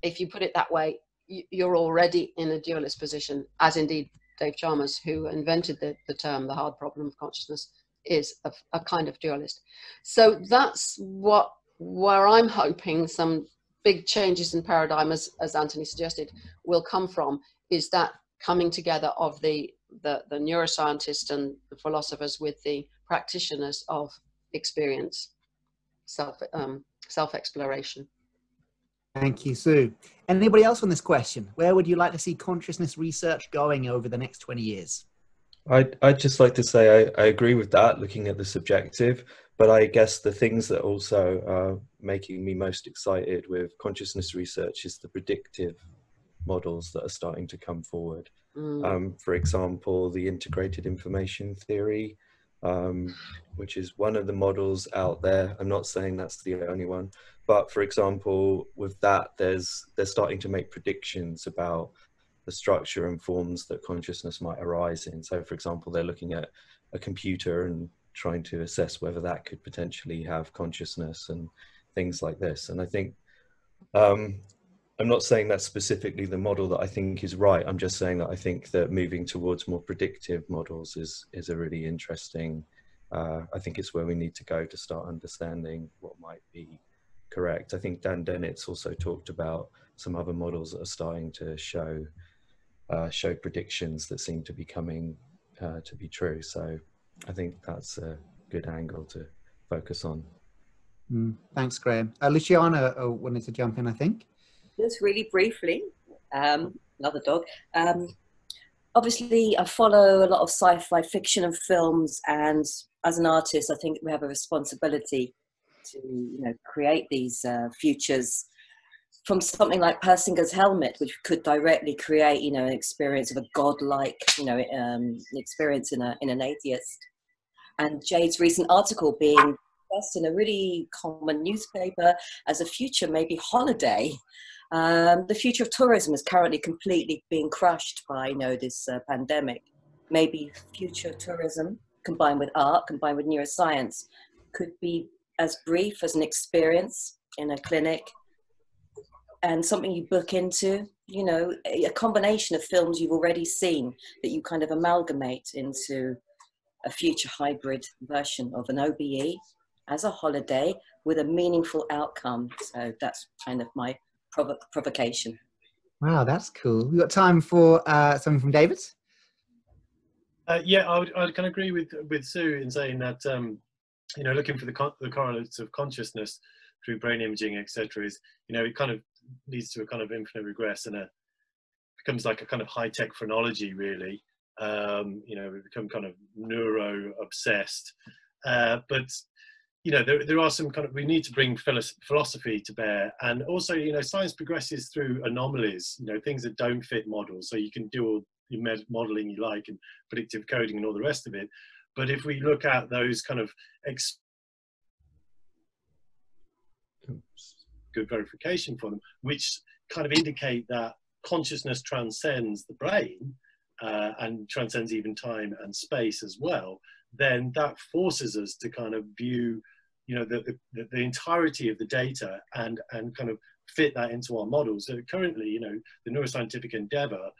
If you put it that way, you're already in a dualist position, as indeed Dave Chalmers, who invented the term, the hard problem of consciousness, is a kind of dualist. So that's where I'm hoping some big changes in paradigm, as Anthony suggested, will come from, is that coming together of the neuroscientists and the philosophers with the practitioners of experience, self-exploration. Thank you, Sue. Anybody else on this question? Where would you like to see consciousness research going over the next 20 years? I'd just like to say I agree with that, looking at the subjective, but I guess the things that also are making me most excited with consciousness research is the predictive models that are starting to come forward. For example, the integrated information theory, which is one of the models out there. I'm not saying that's the only one, but for example, with that, they're starting to make predictions about the structure and forms that consciousness might arise in. So for example, they're looking at a computer and trying to assess whether that could potentially have consciousness and things like this. And I think, I'm not saying that's specifically the model that I think is right. I'm just saying that I think that moving towards more predictive models is a really interesting, I think it's where we need to go to start understanding what might be correct. I think Dan Dennett's also talked about some other models that are starting to show predictions that seem to be coming to be true. So I think that's a good angle to focus on. Thanks, Graham. Luciana wanted to jump in, I think. Just really briefly, another dog. Obviously, I follow a lot of sci-fi fiction and films, and as an artist, I think we have a responsibility to, create these futures from something like Persinger's Helmet, which could directly create, an experience of a godlike, experience in an atheist. And Jade's recent article being discussed in a really common newspaper as a future, maybe holiday. The future of tourism is currently completely being crushed by, this pandemic. Maybe future tourism combined with art, combined with neuroscience, could be as brief as an experience in a clinic and something you book into, a combination of films you've already seen that you kind of amalgamate into a future hybrid version of an OBE as a holiday with a meaningful outcome. So that's kind of my provocation. Wow, that's cool. We got time for something from David? Yeah, I kind of agree with Sue in saying that looking for the correlates of consciousness through brain imaging, etc., is it kind of leads to a kind of infinite regress and becomes like a kind of high-tech phrenology, really. We become kind of neuro obsessed, but there are some kind of, we need to bring philosophy to bear, and also science progresses through anomalies, things that don't fit models, so you can do all your modeling you like and predictive coding and all the rest of it, but if we look at those kind of good verification for them, which kind of indicate that consciousness transcends the brain and transcends even time and space as well, then that forces us to kind of view the entirety of the data and kind of fit that into our models. So currently, the neuroscientific endeavor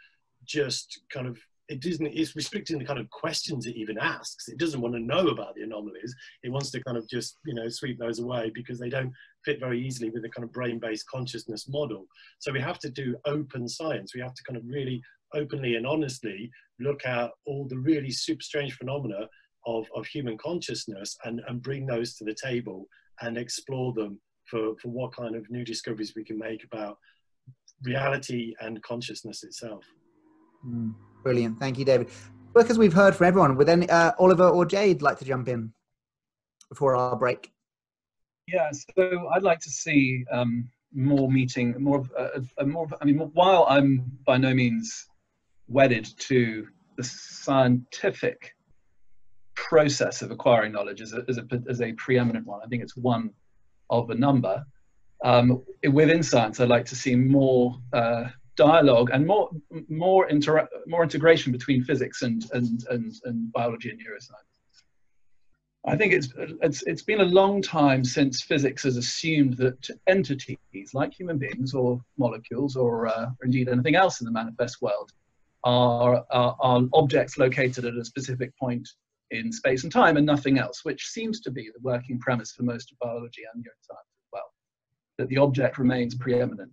just kind of, it's restricting the kind of questions it even asks. It doesn't want to know about the anomalies. It wants to kind of just, sweep those away because they don't fit very easily with the kind of brain-based consciousness model. So we have to do open science. We have to kind of really openly and honestly look at all the really super strange phenomena of human consciousness and bring those to the table and explore them for what kind of new discoveries we can make about reality and consciousness itself. Brilliant. Thank you, David. Because we've heard from everyone, would then Oliver or Jade like to jump in before our break? Yeah, so I'd like to see more meeting, while I'm by no means wedded to the scientific process of acquiring knowledge as a preeminent one, I think it's one of a number. Within science, I'd like to see more dialogue and more integration between physics and biology and neuroscience. I think it's been a long time since physics has assumed that entities like human beings or molecules or indeed anything else in the manifest world are objects located at a specific point in space and time and nothing else, which seems to be the working premise for most of biology and neuroscience as well, that the object remains preeminent.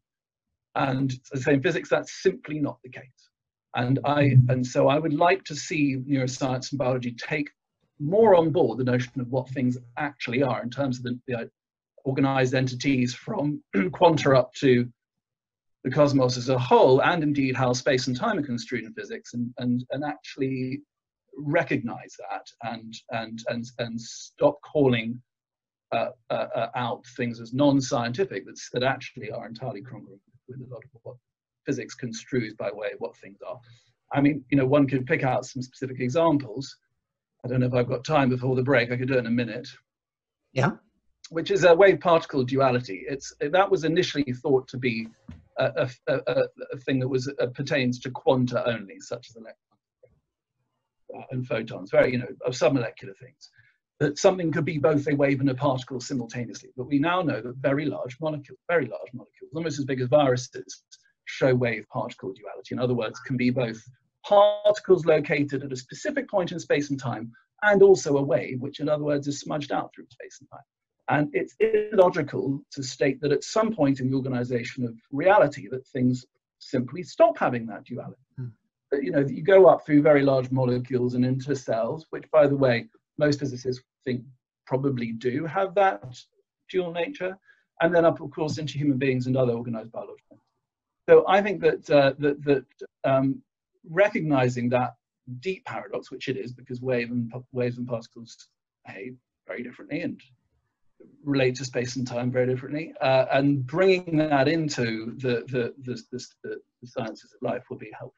And as I say, in physics, that's simply not the case. And so I would like to see neuroscience and biology take more on board the notion of what things actually are in terms of the organized entities from quanta up to the cosmos as a whole, and indeed how space and time are construed in physics, and actually recognize that and stop calling out things as non-scientific that actually are entirely congruent with a lot of what physics construes by way of what things are. I mean, one could pick out some specific examples. I don't know if I've got time before the break. I could do it in a minute. Yeah. Which is a wave-particle duality. That was initially thought to be a thing that pertains to quanta only, such as electrons and photons, very of submolecular things. That something could be both a wave and a particle simultaneously. But we now know that very large molecules, almost as big as viruses, show wave-particle duality. In other words, can be both particles located at a specific point in space and time, and also a wave, which in other words is smudged out through space and time. And it's illogical to state that at some point in the organization of reality that things simply stop having that duality. you know, you go up through very large molecules and into cells, which, by the way, most physicists think probably do have that dual nature, and then up, of course, into human beings and other organized biology. So I think that recognizing that deep paradox, which it is, because waves and particles behave very differently and relate to space and time very differently, and bringing that into the sciences of life will be helpful.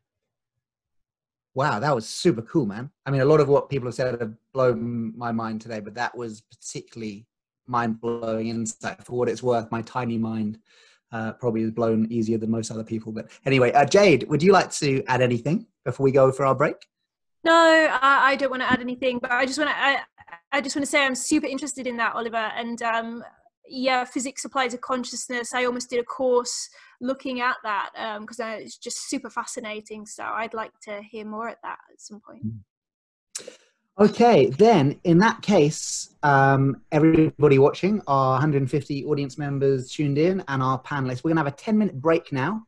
Wow, that was super cool, man. I mean, a lot of what people have said have blown my mind today, but that was particularly mind-blowing insight. For what it's worth, my tiny mind probably is blown easier than most other people. But anyway, Jade, would you like to add anything before we go for our break? No, I don't want to add anything, but I just want to say I'm super interested in that, Oliver. And yeah, physics applied to consciousness. I almost did a course looking at that because it's just super fascinating. So I'd like to hear more at that at some point. Okay, then in that case, everybody watching, our 150 audience members tuned in, and our panelists, we're going to have a 10-minute break now,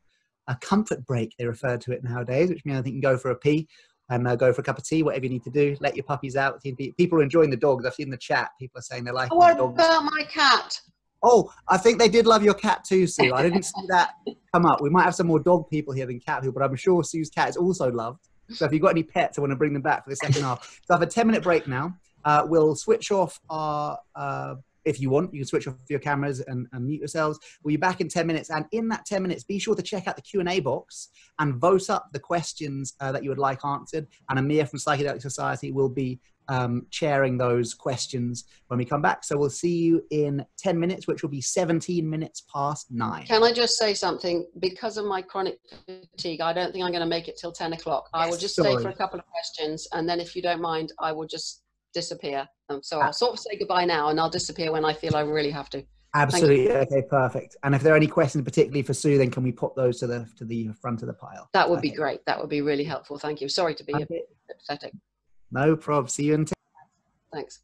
a comfort break, they refer to it nowadays, which means I think you can go for a pee and go for a cup of tea, whatever you need to do. Let your puppies out. People are enjoying the dogs. I've seen the chat. People are saying they like What the dogs. about my cat? Oh, I think they did love your cat too, Sue. I didn't see that come up. We might have some more dog people here than cat people, but I'm sure Sue's cat is also loved. So if you've got any pets, I want to bring them back for the second half. So I have a 10-minute break now. We'll switch off our, if you want, you can switch off your cameras and mute yourselves. We'll be back in 10 minutes. And in that 10 minutes, be sure to check out the Q&A box and vote up the questions that you would like answered. And Amir from Psychedelic Society will be chairing those questions when we come back. So we'll see you in 10 minutes, which will be 17 minutes past 9. Can I just say something? Because of my chronic fatigue, I don't think I'm going to make it till 10 o'clock. I will just stay for a couple of questions. And then if you don't mind, I will just disappear. So I'll sort of say goodbye now and I'll disappear when I feel I really have to. Absolutely. Okay, perfect. And if there are any questions particularly for Sue, then can we put those to the front of the pile? That would be great. That would be really helpful. Thank you. Sorry to be a bit pathetic. No problem. See you in 10. Thanks.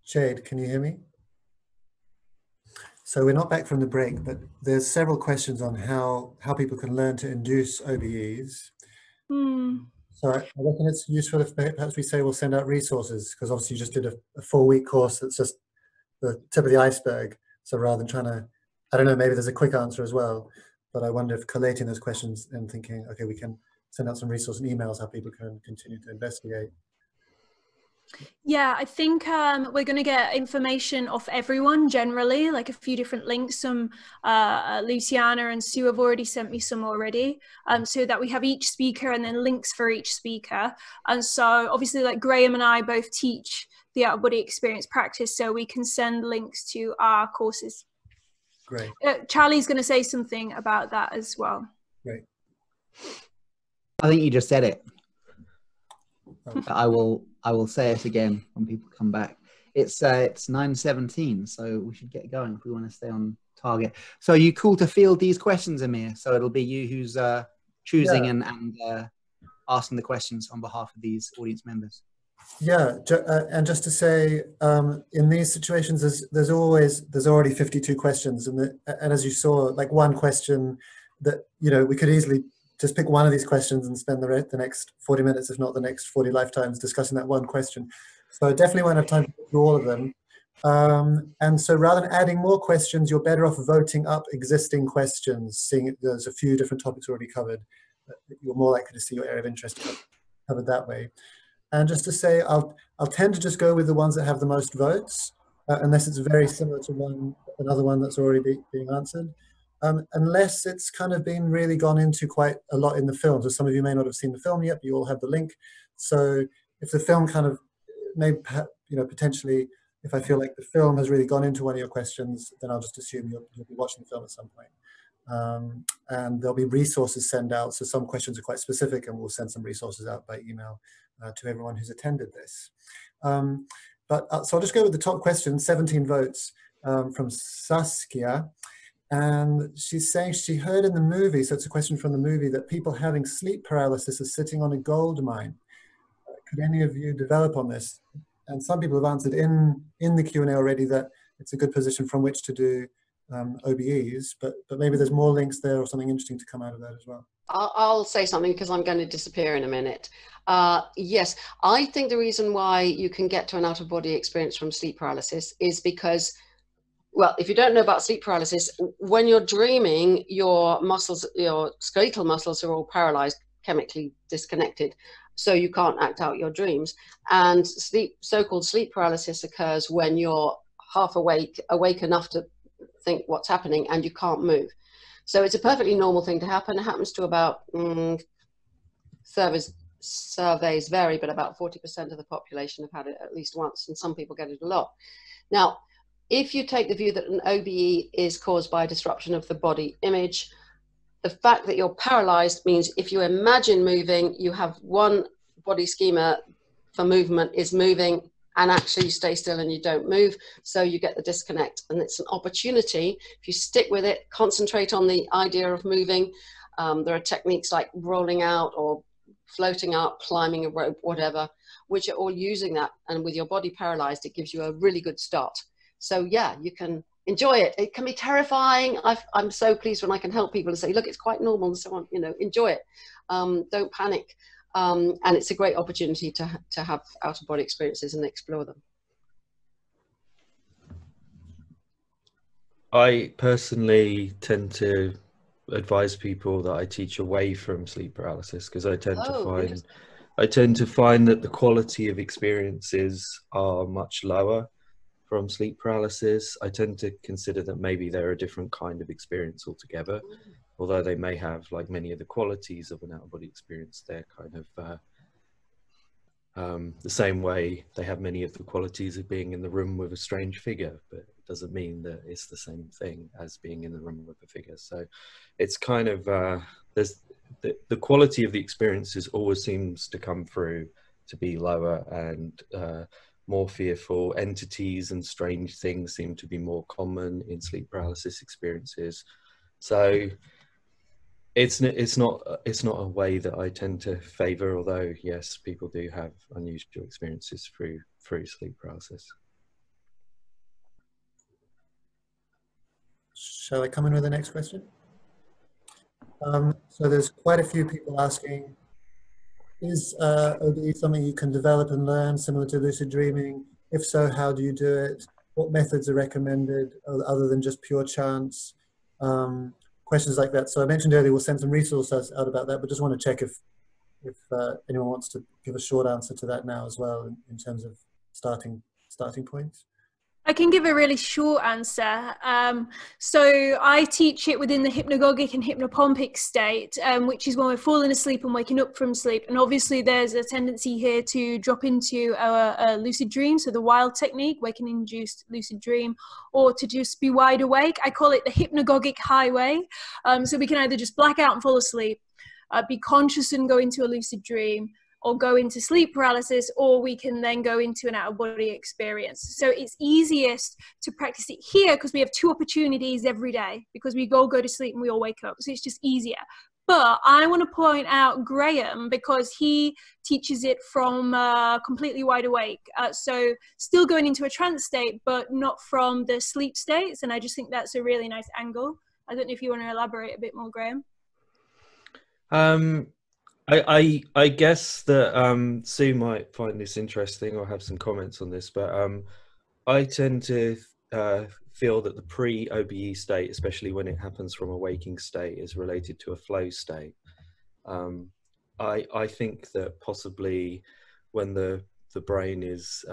Jade, can you hear me? So we're not back from the break, but there's several questions on how people can learn to induce OBEs. So I reckon it's useful if perhaps we say we'll send out resources, because obviously you just did a 4-week course that's just the tip of the iceberg. So rather than trying to, I don't know, maybe there's a quick answer as well, but I wonder if collating those questions and thinking, okay, we can send out some resources and emails how people can continue to investigate. Yeah, I think we're going to get information off everyone generally, like a few different links. Some Luciana and Sue have already sent me some already, so that we have each speaker and then links for each speaker. And so obviously, like Graham and I both teach the out-of-body experience practice, so we can send links to our courses. Great. Charlie's going to say something about that as well. Great. I think you just said it. Oh. I will say it again when people come back. It's 9:17, so we should get going if we want to stay on target. So are you cool to field these questions, Amir? So it'll be you who's choosing and asking the questions on behalf of these audience members. Yeah, and just to say, in these situations, there's already 52 questions, and as you saw, like one question that, you know, we could easily just pick one of these questions and spend the next 40 minutes, if not the next 40 lifetimes, discussing that one question. So I definitely won't have time to go through all of them. And so rather than adding more questions, you're better off voting up existing questions, seeing there's a few different topics already covered. You're more likely to see your area of interest covered that way. And just to say, I'll tend to just go with the ones that have the most votes, unless it's very similar to another one that's already being answered. Unless it's kind of been really gone into quite a lot in the film. So some of you may not have seen the film yet, but you all have the link. So if the film kind of, maybe, you know, potentially, if I feel like the film has really gone into one of your questions, then I'll just assume you'll be watching the film at some point. And there'll be resources sent out. So some questions are quite specific, and we'll send some resources out by email to everyone who's attended this. So I'll just go with the top question, 17 votes from Saskia. And she's saying she heard in the movie, so it's a question from the movie, that people having sleep paralysis are sitting on a gold mine. Could any of you develop on this? And some people have answered in the Q&A already that it's a good position from which to do OBEs, but maybe there's more links there or something interesting to come out of that as well. I'll say something because I'm going to disappear in a minute. Yes, I think the reason why you can get to an out-of-body experience from sleep paralysis is because, well, if you don't know about sleep paralysis, when you're dreaming, your muscles, your skeletal muscles are all paralyzed, chemically disconnected, so you can't act out your dreams. And so-called sleep paralysis occurs when you're half awake enough to think what's happening, and you can't move. So it's a perfectly normal thing to happen. It happens to about, surveys vary, but about 40% of the population have had it at least once, and some people get it a lot. Now, if you take the view that an OBE is caused by a disruption of the body image, the fact that you're paralyzed means if you imagine moving, you have one body schema for movement is moving, and actually you stay still and you don't move, so you get the disconnect. And it's an opportunity, if you stick with it, concentrate on the idea of moving. There are techniques like rolling out or floating up, climbing a rope, whatever, which are all using that. And with your body paralyzed, it gives you a really good start. So yeah, you can enjoy it. It can be terrifying. I'm so pleased when I can help people and say, look, it's quite normal and so on, you know, enjoy it. Don't panic. And it's a great opportunity to have out-of-body experiences and explore them. I personally tend to advise people that I teach away from sleep paralysis, because I tend to find that the quality of experiences are much lower from sleep paralysis. I tend to consider that maybe they're a different kind of experience altogether. Although they may have, like, many of the qualities of an out-of-body experience, they're kind of the same way they have many of the qualities of being in the room with a strange figure, but it doesn't mean that it's the same thing as being in the room with a figure. So it's kind of, there's the quality of the experiences always seems to come through to be lower, and more fearful entities and strange things seem to be more common in sleep paralysis experiences. So it's not a way that I tend to favor, although yes, people do have unusual experiences through sleep paralysis. shall I come in with the next question? So there's quite a few people asking, is OBE something you can develop and learn similar to lucid dreaming? If so, how do you do it? What methods are recommended other than just pure chance? Questions like that. So I mentioned earlier we'll send some resources out about that, but just want to check if anyone wants to give a short answer to that now as well in terms of starting points. I can give a really short answer. So I teach it within the hypnagogic and hypnopompic state, which is when we're falling asleep and waking up from sleep. And obviously there's a tendency here to drop into a lucid dream, so the wild technique, waking-induced lucid dream, or to just be wide awake. I call it the hypnagogic highway. So we can either just black out and fall asleep, be conscious and go into a lucid dream, or go into sleep paralysis, or we can then go into an out-of-body experience. So it's easiest to practice it here because we have 2 opportunities every day, because we all go to sleep and we all wake up. So it's just easier. But I want to point out Graham, because he teaches it from completely wide awake. So still going into a trance state, but not from the sleep states. And I just think that's a really nice angle. I don't know if you want to elaborate a bit more, Graham. I guess that Sue might find this interesting or have some comments on this, but I tend to feel that the pre-OBE state, especially when it happens from a waking state, is related to a flow state. I think that possibly when the brain is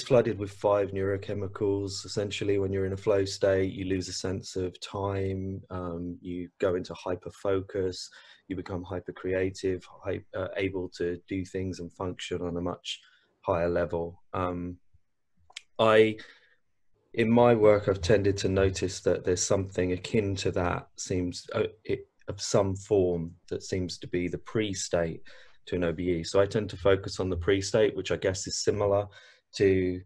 flooded with 5 neurochemicals. Essentially, when you're in a flow state, you lose a sense of time, you go into hyper-focus, you become hyper-creative, able to do things and function on a much higher level. In my work, I've tended to notice that there's something akin to that, of some form, that seems to be the pre-state to an OBE. So I tend to focus on the pre-state, which I guess is similar to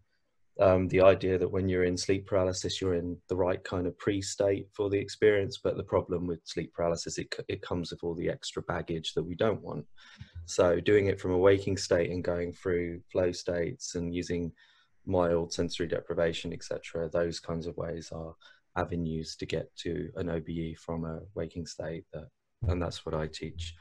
the idea that when you're in sleep paralysis, you're in the right kind of pre-state for the experience. But the problem with sleep paralysis, it comes with all the extra baggage that we don't want. So doing it from a waking state and going through flow states and using mild sensory deprivation, etc., those kinds of ways are avenues to get to an OBE from a waking state, and that's what I teach.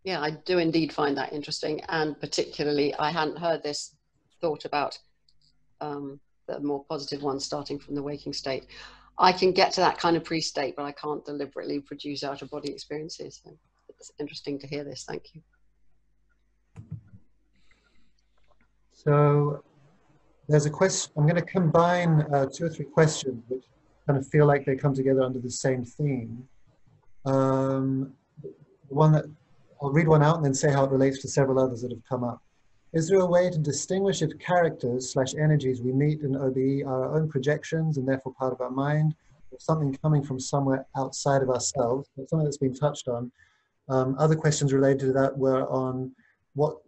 Yeah, I do indeed find that interesting, and particularly I hadn't heard this thought about the more positive one starting from the waking state. I can get to that kind of pre-state, but I can't deliberately produce out-of-body experiences. So it's interesting to hear this. Thank you. So there's a question. I'm going to combine 2 or 3 questions which kind of feel like they come together under the same theme. One that I'll read one out and then say how it relates to several others that have come up. Is there a way to distinguish if characters/energies we meet in OBE are our own projections and therefore part of our mind, or something coming from somewhere outside of ourselves? That's something that's been touched on. Other questions related to that were on what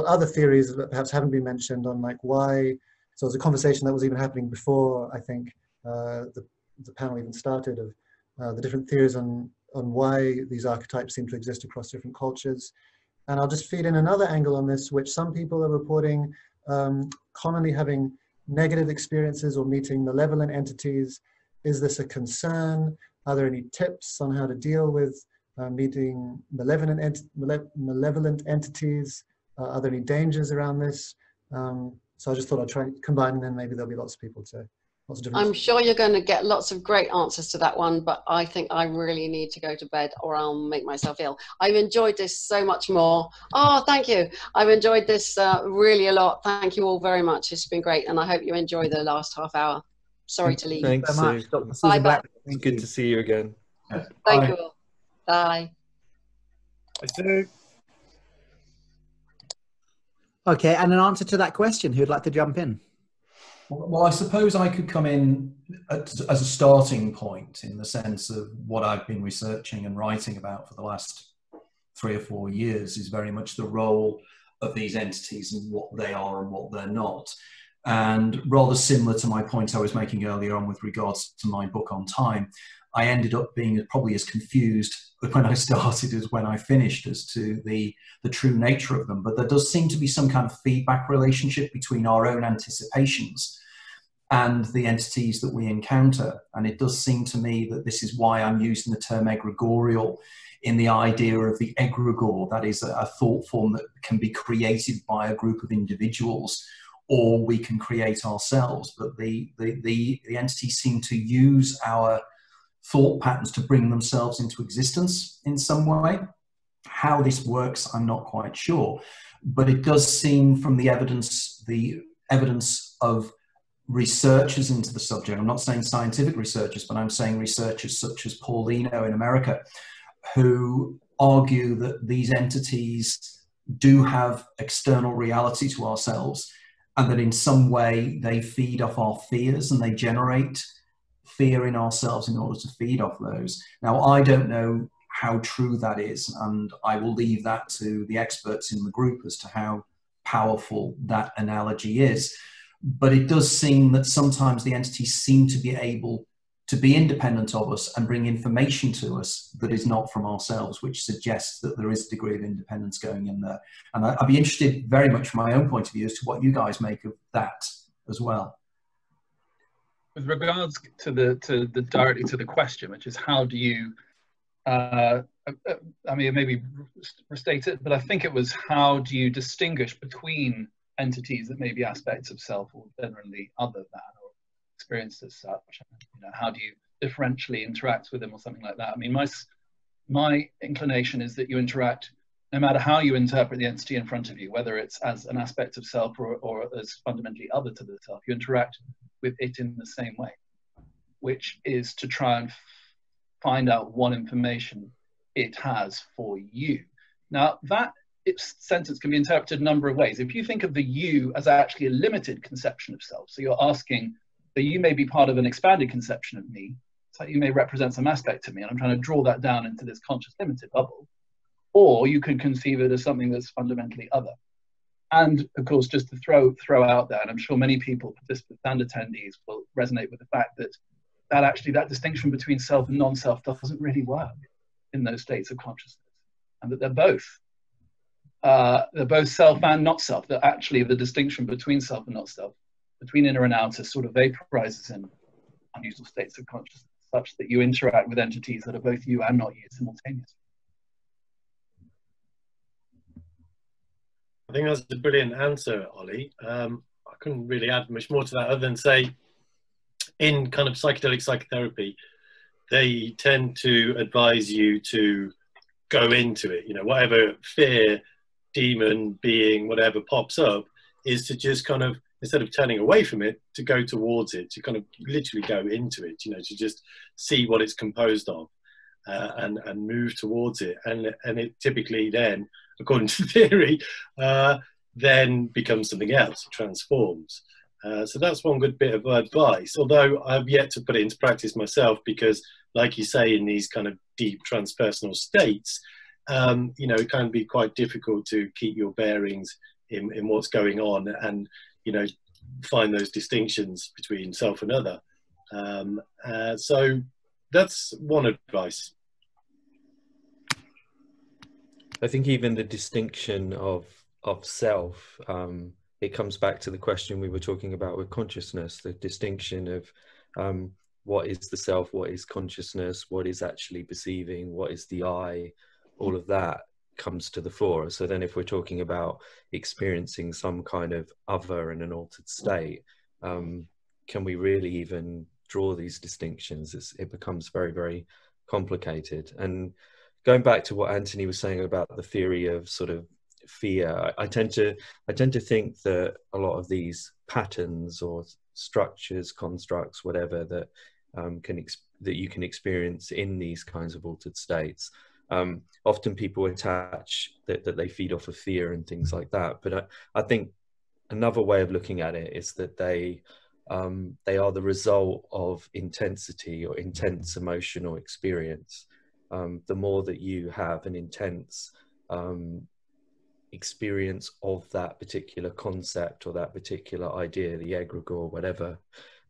other theories that perhaps haven't been mentioned on, like why. So there's a conversation that was even happening before I think the panel even started, of the different theories on why these archetypes seem to exist across different cultures. And I'll just feed in another angle on this, which some people are reporting commonly having negative experiences or meeting malevolent entities. Is this a concern? Are there any tips on how to deal with meeting malevolent entities? Are there any dangers around this? So I just thought I'd try and combine, and then maybe there'll be lots of people to. I'm sure you're going to get lots of great answers to that one, but I think I really need to go to bed or I'll make myself ill. I've enjoyed this so much more. Oh, thank you. I've enjoyed this really a lot. Thank you all very much. It's been great, and I hope you enjoy the last half hour. Sorry to leave. Thanks so much, Dr. Bye, Susan Black. It's good to see you again. Thank you all. Bye. I do. Okay, and an answer to that question, who'd like to jump in? Well, I suppose I could come in as a starting point, in the sense of what I've been researching and writing about for the last 3 or 4 years is very much the role of these entities and what they are and what they're not. And rather similar to my point I was making earlier on with regards to my book on time, I ended up being probably as confused when I started as when I finished as to the true nature of them. But there does seem to be some kind of feedback relationship between our own anticipations and the entities that we encounter. And it does seem to me that this is why I'm using the term egregorial in the idea of the egregore, that is a thought form that can be created by a group of individuals, or we can create ourselves. But the entities seem to use our thought patterns to bring themselves into existence in some way. How this works, I'm not quite sure. But it does seem from the evidence of researchers into the subject, I'm not saying scientific researchers, but I'm saying researchers such as Paul Eno in America, who argue that these entities do have external reality to ourselves, and that in some way they feed off our fears and they generate fear in ourselves in order to feed off those. Now, I don't know how true that is, and I will leave that to the experts in the group as to how powerful that analogy is. But it does seem that sometimes the entities seem to be able to be independent of us and bring information to us that is not from ourselves, which suggests that there is a degree of independence going in there. And I'd be interested very much from my own point of view as to what you guys make of that as well. With regards to the directly to the question, which is how do you, I mean, maybe restate it, but I think it was how do you distinguish between entities that may be aspects of self or generally other than, or experienced as such? You know, how do you differentially interact with them or something like that? I mean, my inclination is that you interact, no matter how you interpret the entity in front of you, whether it's as an aspect of self or as fundamentally other to the self, you interact with it in the same way, which is to try and find out what information it has for you. Now, that sentence can be interpreted a number of ways. If you think of the you as actually a limited conception of self, so you're asking that you may be part of an expanded conception of me, so you may represent some aspect of me, and I'm trying to draw that down into this conscious limited bubble, or you can conceive it as something that's fundamentally other. And of course, just to throw out there, and I'm sure many people, participants and attendees, will resonate with the fact that actually that distinction between self and non-self doesn't really work in those states of consciousness, and that they're both self and not self. That actually the distinction between self and not self, between inner and outer, sort of vaporizes in unusual states of consciousness, such that you interact with entities that are both you and not you simultaneously. I think that's a brilliant answer, Ollie. I couldn't really add much more to that other than say, in kind of psychedelic psychotherapy, they tend to advise you to go into it. You know, whatever fear, demon, being, whatever pops up, is to just kind of, instead of turning away from it, to go towards it, to kind of literally go into it, you know, to just see what it's composed of. And move towards it, and it typically then, according to theory, then becomes something else, transforms. So that's one good bit of advice, although I've yet to put it into practice myself, because like you say, in these kind of deep transpersonal states, you know, it can be quite difficult to keep your bearings in what's going on, and, you know, find those distinctions between self and other. So that's one advice. I think even the distinction of self, it comes back to the question we were talking about with consciousness, the distinction of what is the self, what is consciousness, what is actually perceiving, what is the I, all of that comes to the fore. So then if we're talking about experiencing some kind of other in an altered state, can we really even draw these distinctions? It becomes very, very complicated. And going back to what Anthony was saying about the theory of sort of fear, I tend to think that a lot of these patterns or structures, constructs, whatever that that you can experience in these kinds of altered states, often people attach that they feed off of fear and things like that. But I think another way of looking at it is that they are the result of intensity or intense emotional experience. The more that you have an intense experience of that particular concept or that particular idea, the egregore, whatever,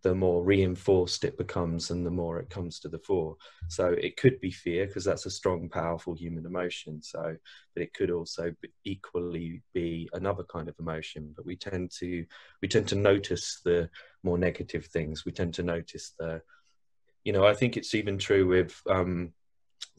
the more reinforced it becomes and the more it comes to the fore. So it could be fear, because that's a strong, powerful human emotion. So, but it could also equally be another kind of emotion. But we tend to notice the more negative things. We tend to notice the, you know, I think it's even true with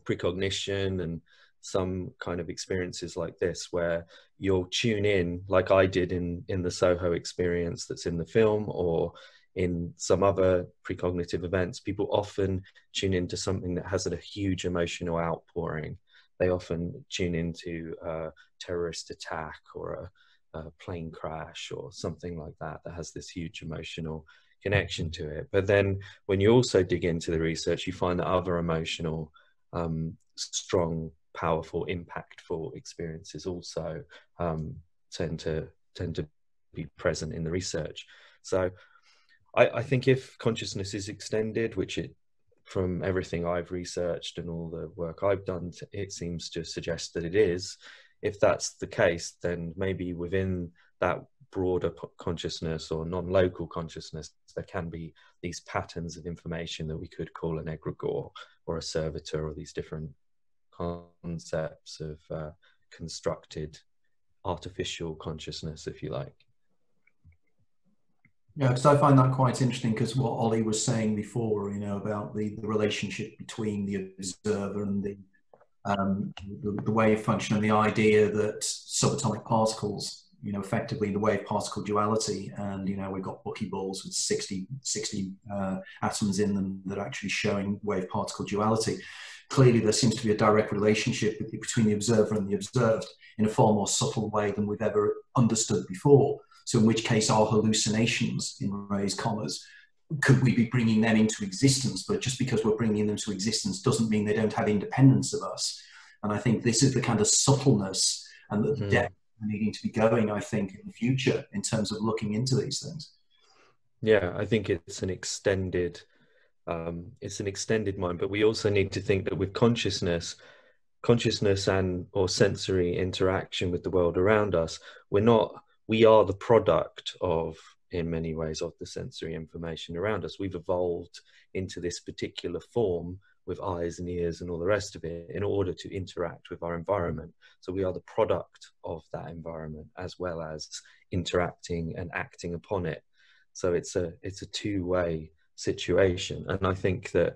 precognition and some kind of experiences like this, where you'll tune in, like I did in the Soho experience that's in the film, or in some other precognitive events. People often tune into something that has a huge emotional outpouring. They often tune into a terrorist attack or a plane crash or something like that has this huge emotional connection to it. But then when you also dig into the research, you find that other emotional, strong, powerful, impactful experiences also tend to be present in the research. So I think if consciousness is extended, which it, from everything I've researched and all the work I've done, it seems to suggest that it is. If that's the case, then maybe within that broader consciousness or non-local consciousness, there can be these patterns of information that we could call an egregore or a servitor, or these different concepts of constructed artificial consciousness, if you like. Yeah, because I find that quite interesting, because what Ollie was saying before, you know, about the relationship between the observer and the wave function, and the idea that subatomic particles, you know, effectively the wave particle duality, and, you know, we've got buckyballs with 60 atoms in them that are actually showing wave particle duality. Clearly there seems to be a direct relationship between the observer and the observed in a far more subtle way than we've ever understood before. So in which case our hallucinations, in raised commas, could we be bringing them into existence? But just because we're bringing them to existence doesn't mean they don't have independence of us. And I think this is the kind of subtleness and the depth needing to be going, I think, in the future in terms of looking into these things. Yeah, I think it's an extended mind, but we also need to think that with consciousness and or sensory interaction with the world around us, we are the product of, in many ways, of the sensory information around us. We've evolved into this particular form with eyes and ears and all the rest of it in order to interact with our environment. So we are the product of that environment, as well as interacting and acting upon it. So it's a two-way situation. And I think that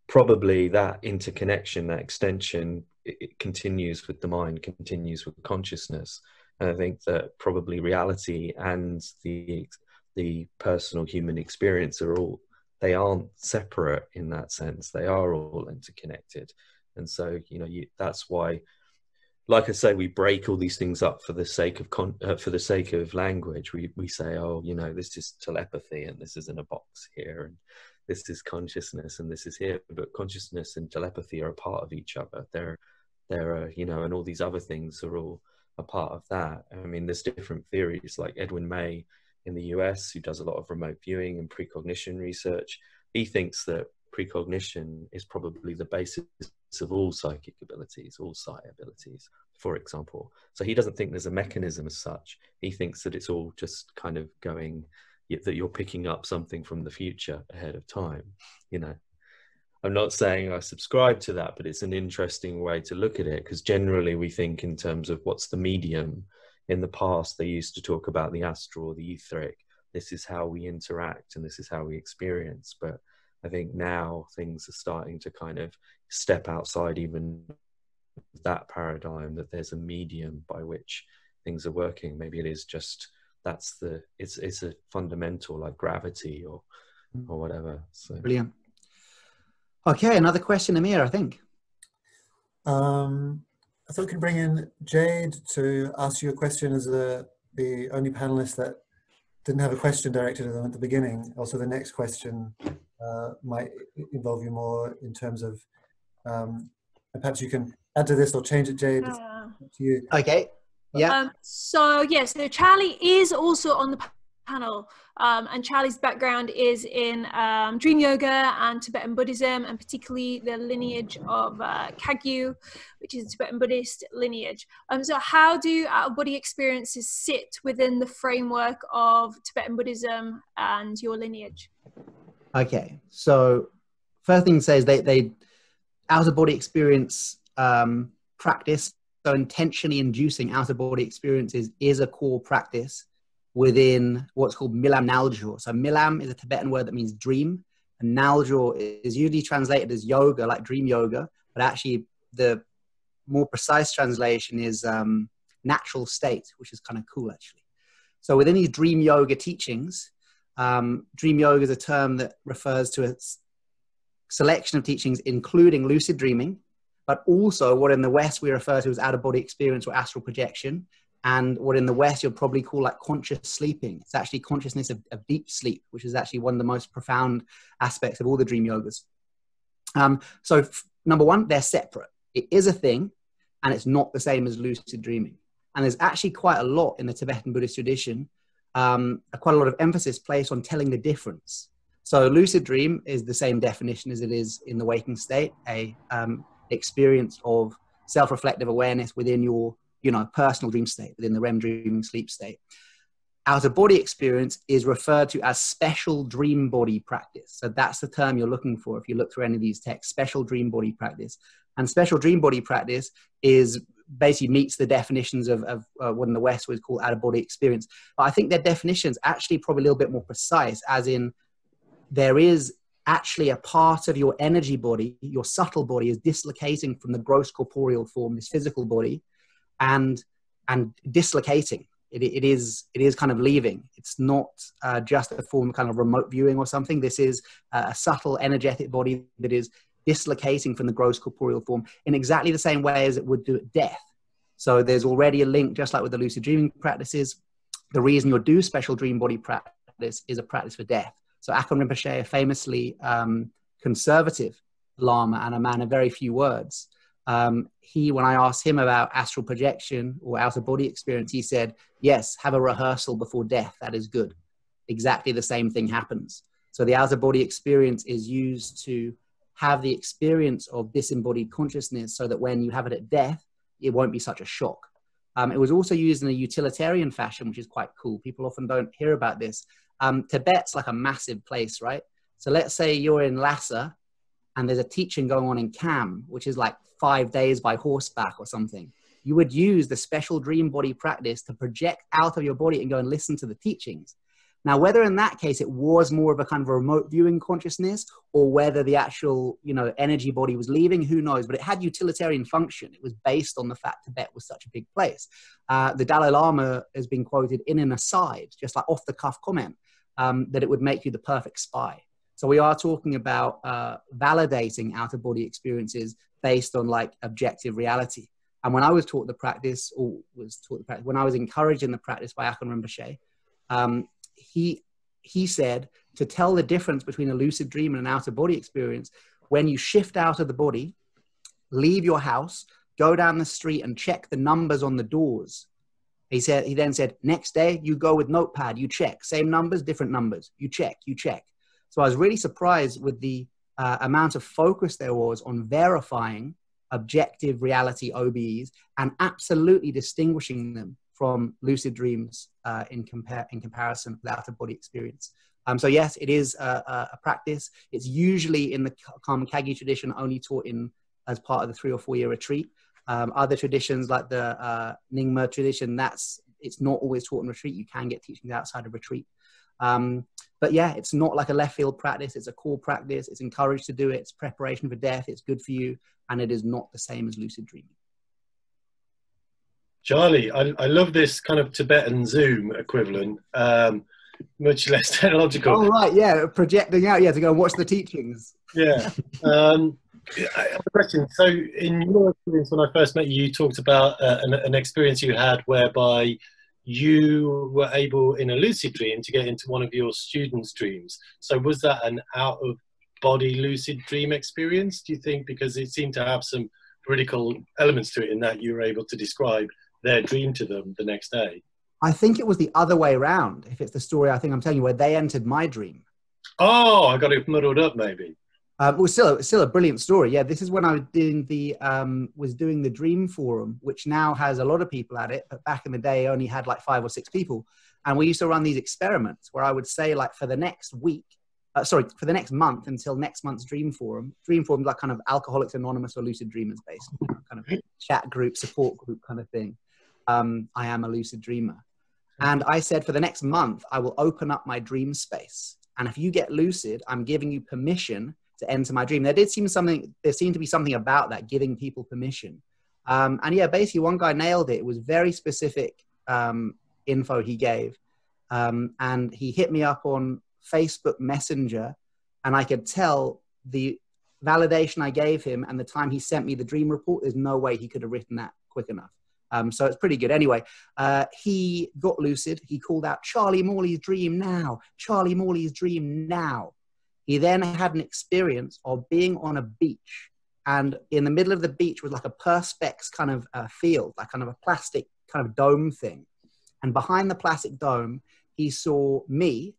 probably that interconnection, that extension, it continues with the mind, continues with consciousness. And I think that probably reality and the personal human experience they aren't separate in that sense. They are all interconnected. And so, you know, that's why, like I say, we break all these things up for the sake of language. We say, oh, you know, this is telepathy and this is in a box here, and this is consciousness and this is here. But consciousness and telepathy are a part of each other. They're you know, and all these other things are all a part of that. I mean, there's different theories, like Edwin May in the US, who does a lot of remote viewing and precognition research. He thinks that precognition is probably the basis of all psychic abilities, all psi abilities, for example. So he doesn't think there's a mechanism as such. He thinks that it's all just kind of going, that you're picking up something from the future ahead of time. You know, I'm not saying I subscribe to that, but it's an interesting way to look at it, because generally we think in terms of what's the medium. In the past, they used to talk about the astral, the etheric. This is how we interact and this is how we experience. But I think now things are starting to kind of step outside even that paradigm, that there's a medium by which things are working. Maybe it is just, it's a fundamental, like gravity or whatever. So. Brilliant. Okay, another question, Amir, I think. I thought we could bring in Jade to ask you a question as the only panelist that didn't have a question directed at them at the beginning. Also, the next question might involve you more in terms of, perhaps you can add to this or change it, Jade. It's up to you. Okay. Yeah. So Charlie is also on the panel. And Charlie's background is in dream yoga and Tibetan Buddhism, and particularly the lineage of Kagyu, which is a Tibetan Buddhist lineage. So how do out-of-body experiences sit within the framework of Tibetan Buddhism and your lineage? Okay, so first thing to say is they out-of-body experience practice, so intentionally inducing out-of-body experiences is a core practice within what's called Milam Naljor. So Milam is a Tibetan word that means dream, and Naljor is usually translated as yoga, like dream yoga, but actually the more precise translation is natural state, which is kind of cool actually. So within these dream yoga teachings, dream yoga is a term that refers to a selection of teachings including lucid dreaming, but also what in the West we refer to as out-of-body experience or astral projection, and what in the West you'll probably call like conscious sleeping. It's actually consciousness of deep sleep, which is actually one of the most profound aspects of all the dream yogas. So number one, they're separate. It is a thing, and it's not the same as lucid dreaming. And there's actually quite a lot in the Tibetan Buddhist tradition, quite a lot of emphasis placed on telling the difference. So lucid dream is the same definition as it is in the waking state, a experience of self-reflective awareness within your personal dream state, within the REM dreaming sleep state. Out-of-body experience is referred to as special dream body practice. So that's the term you're looking for if you look through any of these texts, special dream body practice. And special dream body practice is basically meets the definitions of what in the West was called out-of-body experience. But I think their definitions actually probably a little bit more precise, as in there is actually a part of your energy body, your subtle body is dislocating from the gross corporeal form, this physical body, and dislocating. It is kind of leaving. It's not just a form of kind of remote viewing or something. This is a subtle energetic body that is dislocating from the gross corporeal form in exactly the same way as it would do at death. So there's already a link, just like with the lucid dreaming practices. The reason you'll do special dream body practice is a practice for death. So Akon Rinpoche, a famously conservative Lama and a man of very few words, when I asked him about astral projection or out-of-body experience, he said, yes, have a rehearsal before death. That is good. Exactly the same thing happens. So the out-of-body experience is used to have the experience of disembodied consciousness so that when you have it at death, it won't be such a shock. It was also used in a utilitarian fashion, which is quite cool. People often don't hear about this. Tibet's like a massive place, right? So let's say you're in Lhasa and there's a teaching going on in Kham, which is like 5 days by horseback or something. You would use the special dream body practice to project out of your body and go and listen to the teachings. Now, whether in that case it was more of a kind of a remote viewing consciousness or whether the actual, energy body was leaving, who knows? But it had utilitarian function. It was based on the fact Tibet was such a big place. The Dalai Lama has been quoted in an aside, just like off the cuff comment, that it would make you the perfect spy. So we are talking about validating out-of-body experiences based on like objective reality. And when I was taught the practice, when I was encouraged in the practice by Akon Rinpoche, he said to tell the difference between a lucid dream and an out-of-body experience, when you shift out of the body, leave your house, go down the street and check the numbers on the doors. He then said, next day you go with notepad, you check, same numbers, different numbers, you check. So I was really surprised with the amount of focus there was on verifying objective reality OBEs and absolutely distinguishing them from lucid dreams in comparison with out-of-body experience. So yes, it is a practice. It's usually in the Karma Kagyu tradition only taught as part of the 3 or 4 year retreat. Other traditions like the Nyingma tradition, it's not always taught in retreat. You can get teachings outside of retreat. But yeah, it's not like a left field practice. It's a core practice. It's encouraged to do it. It's preparation for death. It's good for you. And it is not the same as lucid dreaming. Charlie, I love this kind of Tibetan Zoom equivalent, much less technological. Oh, right, yeah, projecting out, to go and watch the teachings. Yeah. I have a question. So in your experience, when I first met you, you talked about an experience you had whereby you were able, in a lucid dream, to get into one of your students' dreams. So was that an out-of-body lucid dream experience, do you think? Because it seemed to have some critical elements to it in that you were able to describe their dream to them the next day. I think it was the other way around, if it's the story I think I'm telling you, where they entered my dream. Oh, I got it muddled up maybe. It was still a brilliant story. Yeah, this is when I was doing the Dream Forum, which now has a lot of people at it, but back in the day only had like 5 or 6 people. And we used to run these experiments where I would say, like, for the next week, for the next month until next month's Dream Forum is like kind of Alcoholics Anonymous or Lucid Dreamers, basically, kind of chat group, support group kind of thing. I am a lucid dreamer. And I said, for the next month, I will open up my dream space. And if you get lucid, I'm giving you permission to enter my dream. There seemed to be something about that, giving people permission. And yeah, basically one guy nailed it. It was very specific info he gave. And he hit me up on Facebook Messenger, and I could tell the validation I gave him and the time he sent me the dream report, there's no way he could have written that quick enough. So it's pretty good. Anyway, he got lucid. He called out, "Charlie Morley's dream now. Charlie Morley's dream now." He then had an experience of being on a beach, and in the middle of the beach was like a perspex kind of field, like kind of a plastic kind of dome thing. And behind the plastic dome, he saw me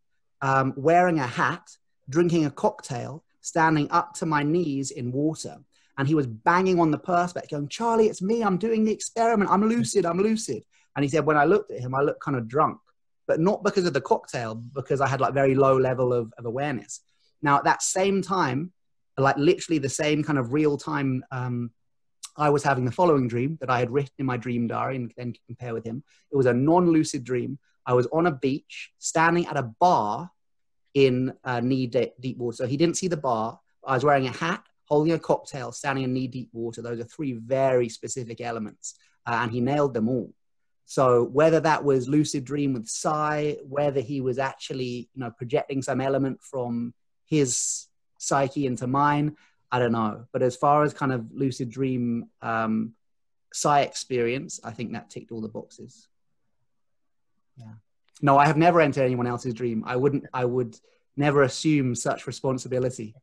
wearing a hat, drinking a cocktail, standing up to my knees in water. And he was banging on the perspex going, "Charlie, it's me. I'm doing the experiment. I'm lucid. I'm lucid." And he said, when I looked at him, I looked kind of drunk, but not because of the cocktail, because I had like very low level of awareness. Now, at that same time, like literally the same kind of real time, I was having the following dream that I had written in my dream diary and then compare with him. It was a non-lucid dream. I was on a beach, standing at a bar in knee-deep water. So he didn't see the bar. I was wearing a hat, holding a cocktail, standing in knee-deep water. Those are 3 very specific elements, and he nailed them all. So whether that was lucid dream with Psy, whether he was actually, projecting some element from his psyche into mine, I don't know. But as far as kind of lucid dream Psy experience, I think that ticked all the boxes. Yeah. No, I have never entered anyone else's dream. I would never assume such responsibility.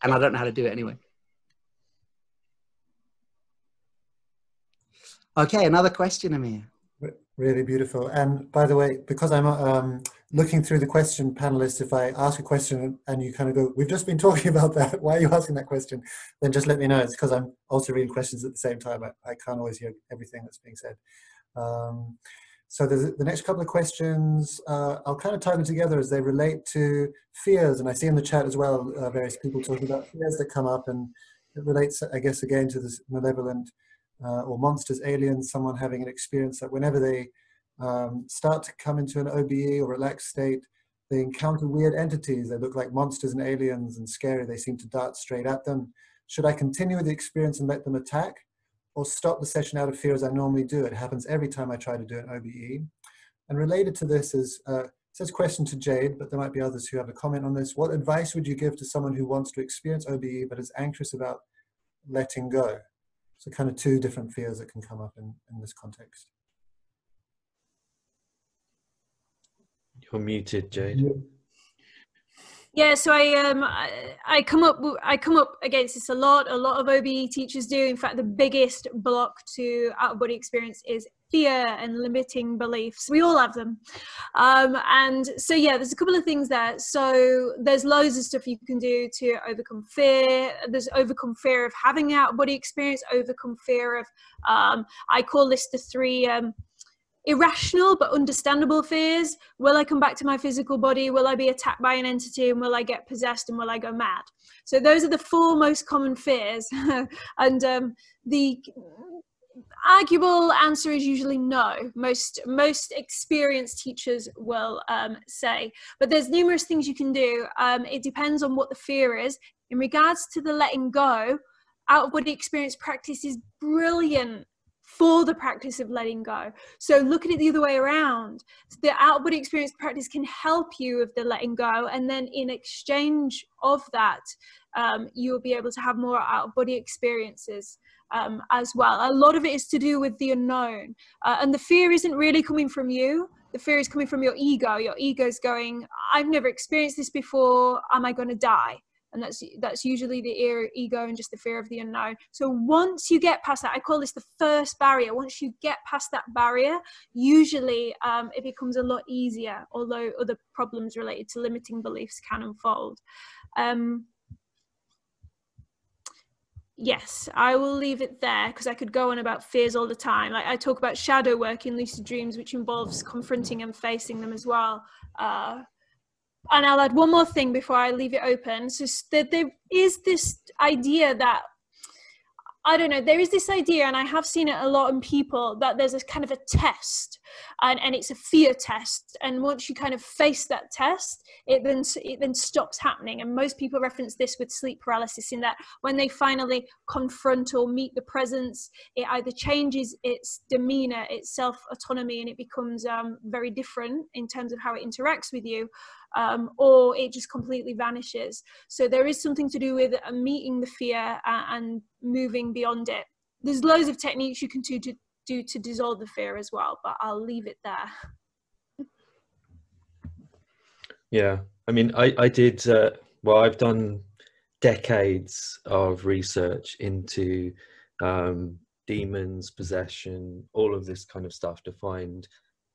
And I don't know how to do it anyway. Okay, another question, Amir. Really beautiful. And by the way, because I'm looking through the question, panelists, if I ask a question and you kind of go, "We've just been talking about that, why are you asking that question?" then just let me know. It's because I'm also reading questions at the same time. I can't always hear everything that's being said. So the next couple of questions, I'll kind of tie them together as they relate to fears. And I see in the chat as well, various people talking about fears that come up, and it relates, I guess, again to this malevolent or monsters, aliens, someone having an experience that whenever they start to come into an OBE or relaxed state, they encounter weird entities. They look like monsters and aliens and scary. They seem to dart straight at them. Should I continue with the experience and let them attack, or stop the session out of fear as I normally do? It happens every time I try to do an OBE. And related to this is, it says question to Jade, but there might be others who have a comment on this. What advice would you give to someone who wants to experience OBE but is anxious about letting go? So kind of 2 different fears that can come up in this context. You're muted, Jade. Yeah, so I come up against this a lot. A lot of OBE teachers do. In fact, the biggest block to out-of-body experience is fear and limiting beliefs. We all have them. And so, yeah, there's a couple of things there. So there's loads of stuff you can do to overcome fear. There's overcome fear of having an out-of-body experience, overcome fear of, I call this the 3 irrational but understandable fears. Will I come back to my physical body? Will I be attacked by an entity? And will I get possessed? And will I go mad? So those are the 4 most common fears. And the arguable answer is usually no. Most experienced teachers will say. But there's numerous things you can do. It depends on what the fear is. In regards to the letting go, out-of-body experience practice is brilliant for the practice of letting go. So look at it the other way around. The out-of-body experience practice can help you with the letting go, and then in exchange of that, you'll be able to have more out-of-body experiences as well. A lot of it is to do with the unknown, and the fear isn't really coming from you. The fear is coming from your ego. Your ego's going, "I've never experienced this before. Am I going to die?" and that's usually the ego and just the fear of the unknown. So once you get past that, I call this the first barrier. Once you get past that barrier, usually it becomes a lot easier, although other problems related to limiting beliefs can unfold. Yes, I will leave it there, because I could go on about fears all the time. Like, I talk about shadow work in lucid dreams, which involves confronting and facing them as well. And I'll add one more thing before I leave it open. So that there is this idea that, I don't know, there is this idea, and I have seen it a lot in people, that there's a kind of a test, and it's a fear test. And once you kind of face that test, it then stops happening. And most people reference this with sleep paralysis, in that when they finally confront or meet the presence, it either changes its demeanor, its self-autonomy, and it becomes very different in terms of how it interacts with you, or it just completely vanishes. So there is something to do with meeting the fear and moving beyond it. There's loads of techniques you can do to dissolve the fear as well, but I'll leave it there. Yeah, I mean, I did, well, I've done decades of research into demons, possession, all of this kind of stuff, to find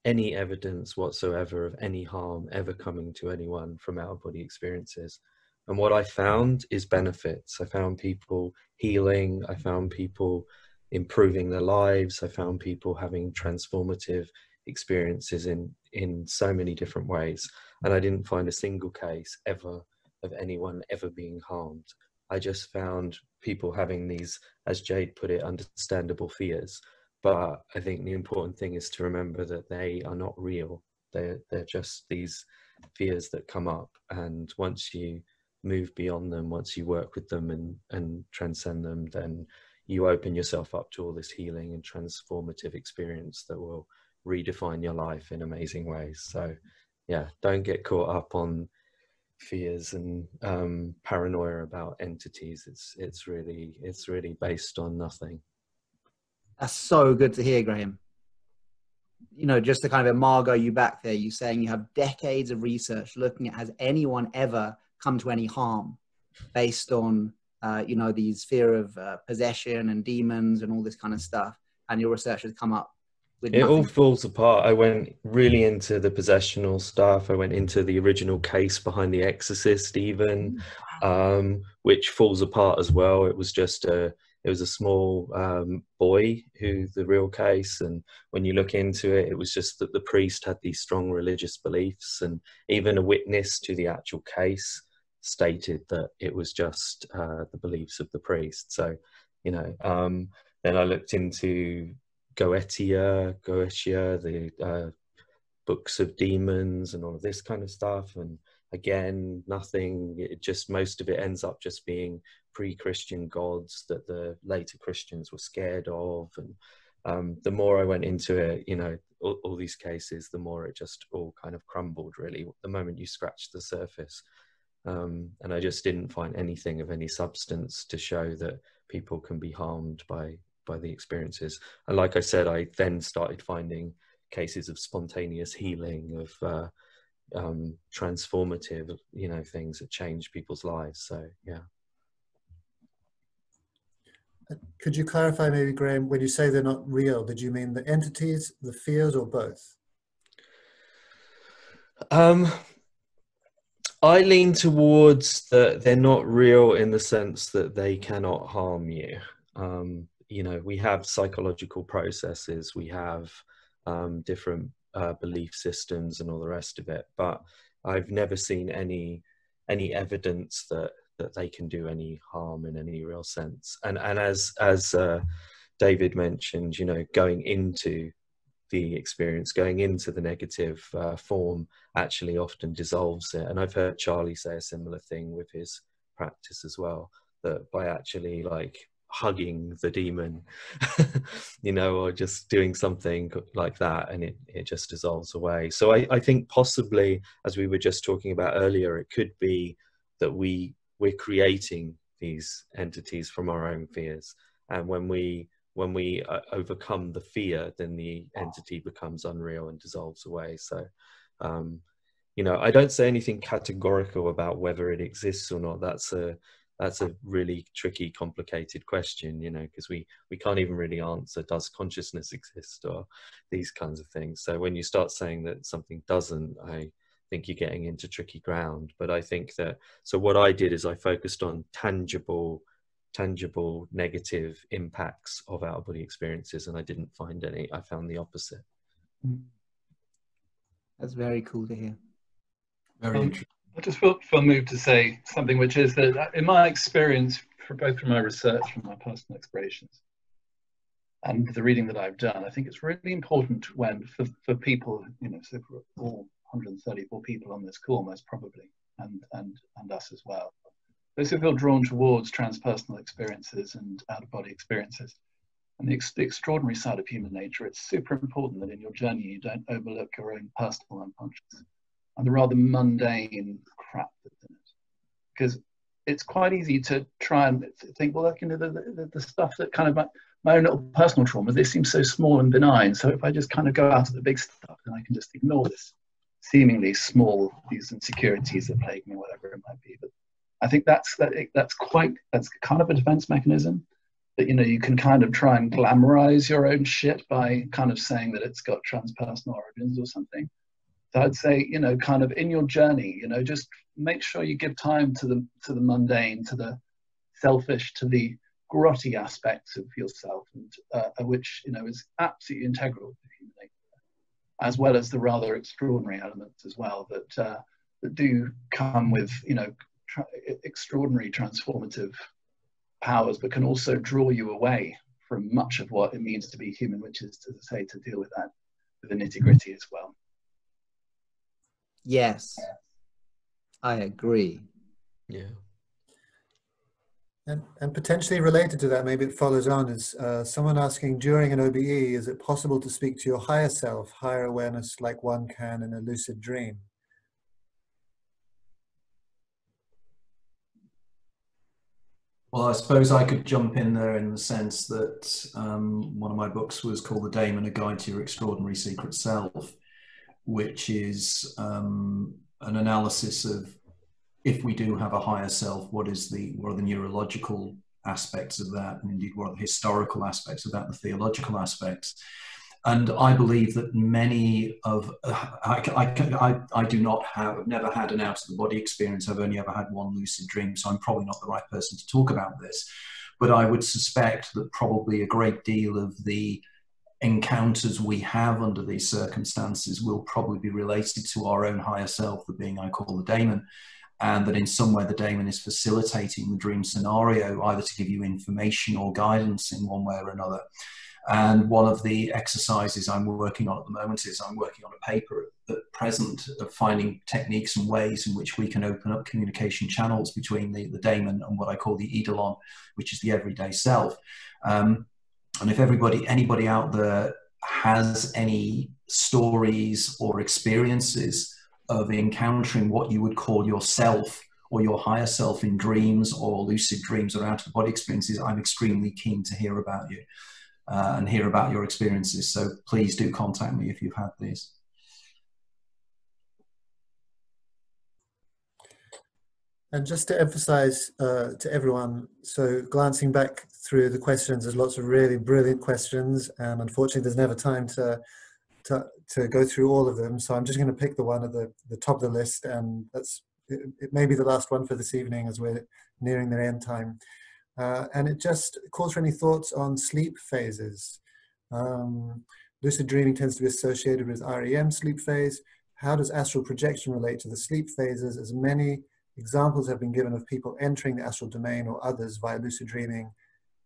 any evidence whatsoever of any harm ever coming to anyone from out-of-body experiences. And what I found is benefits. I found people healing, I found people improving their lives, I found people having transformative experiences in so many different ways. And I didn't find a single case ever of anyone ever being harmed. I just found people having these, as Jade put it, understandable fears. But I think the important thing is to remember that they are not real. They're just these fears that come up. And once you move beyond them, once you work with them and transcend them, then you open yourself up to all this healing and transformative experience that will redefine your life in amazing ways. So yeah, don't get caught up on fears and paranoia about entities. It's really based on nothing. That's so good to hear, Graham. You know, just to kind of embargo you back there, you saying you have decades of research looking at, has anyone ever come to any harm based on, you know, these fear of possession and demons and all this kind of stuff. And your research has come up with it nothing. all falls apart. I went really into the possessional stuff. I went into the original case behind The Exorcist even, which falls apart as well. It was just it was a small boy who the real case, and when you look into it, it was just that the priest had these strong religious beliefs, and even a witness to the actual case stated that it was just the beliefs of the priest. So, you know, then I looked into Goetia, the books of demons and all of this kind of stuff, and again, nothing. It just, most of it ends up just being pre-Christian gods that the later Christians were scared of. And the more I went into it, you know, all these cases, the more it just all kind of crumbled, really, the moment you scratched the surface. And I just didn't find anything of any substance to show that people can be harmed by the experiences. And like I said, I then started finding cases of spontaneous healing, of transformative, you know, things that change people's lives. So yeah. Could you clarify maybe, Graham, when you say they're not real, did you mean the entities, the fears, or both? I lean towards that they're not real in the sense that they cannot harm you. You know, we have psychological processes, we have different belief systems and all the rest of it, but I've never seen any evidence that they can do any harm in any real sense. And as David mentioned, you know, going into the experience, going into the negative form actually often dissolves it. And I've heard Charlie say a similar thing with his practice as well, that by actually like hugging the demon, you know, or just doing something like that, and it just dissolves away. So I think possibly, as we were just talking about earlier, it could be that we're creating these entities from our own fears, and when we overcome the fear, then the entity becomes unreal and dissolves away. So you know, I don't say anything categorical about whether it exists or not. That's a really tricky, complicated question, you know, because we can't even really answer, does consciousness exist, or these kinds of things. So when you start saying that something doesn't, I think you're getting into tricky ground. But I think that, so what I did is I focused on tangible negative impacts of out-of-body experiences, and I didn't find any. I found the opposite. That's very cool to hear. Very interesting. I just feel moved to say something, which is that in my experience, both from my research, from my personal explorations, and the reading that I've done, I think it's really important when, for people, you know, so for all 134 people on this call, most probably, and us as well, those who feel drawn towards transpersonal experiences and out-of-body experiences, and the extraordinary side of human nature, it's super important that in your journey you don't overlook your own personal unconscious and the rather mundane crap that's in it. Because it's quite easy to try and think, well, you know, the stuff that kind of my own little personal trauma, they seem so small and benign. So if I just kind of go out to the big stuff, then I can just ignore this seemingly small, these insecurities that plague me, whatever it might be. But I think that's kind of a defense mechanism, that, you know, you can kind of try and glamorize your own shit by kind of saying that it's got transpersonal origins or something. So I'd say, you know, kind of in your journey, you know, just make sure you give time to the mundane, to the selfish, to the grotty aspects of yourself, and which, you know, is absolutely integral to human nature, as well as the rather extraordinary elements as well that do come with, you know, extraordinary transformative powers, but can also draw you away from much of what it means to be human, which is, as I say, to deal with that, with the nitty-gritty as well. Yes, I agree. Yeah. And potentially related to that, maybe it follows on, is someone asking, during an OBE, is it possible to speak to your higher self, higher awareness, like one can in a lucid dream? Well, I suppose I could jump in there in the sense that one of my books was called The Daemon, A Guide to Your Extraordinary Secret Self, which is an analysis of, if we do have a higher self, what are the neurological aspects of that, and indeed what are the historical aspects of that, the theological aspects. And I believe that many of, I do not have, I've never had an out-of-the-body experience. I've only ever had one lucid dream, so I'm probably not the right person to talk about this. But I would suspect that probably a great deal of the encounters we have under these circumstances will probably be related to our own higher self, the being I call the daemon, and that in some way the daemon is facilitating the dream scenario, either to give you information or guidance in one way or another. And one of the exercises I'm working on at the moment is I'm working on a paper at present of finding techniques and ways in which we can open up communication channels between the daemon and what I call the eidolon, which is the everyday self. And if anybody out there has any stories or experiences of encountering what you would call yourself or your higher self in dreams or lucid dreams or out-of-body experiences, I'm extremely keen to hear about you. And hear about your experiences. So please do contact me if you've had these. And just to emphasize to everyone, so glancing back through the questions, there's lots of really brilliant questions, and unfortunately there's never time to go through all of them. So I'm just going to pick the one at the top of the list, and it may be the last one for this evening as we're nearing the end time. And it just calls for any thoughts on sleep phases. Lucid dreaming tends to be associated with REM sleep phase. How does astral projection relate to the sleep phases, as many examples have been given of people entering the astral domain or others via lucid dreaming,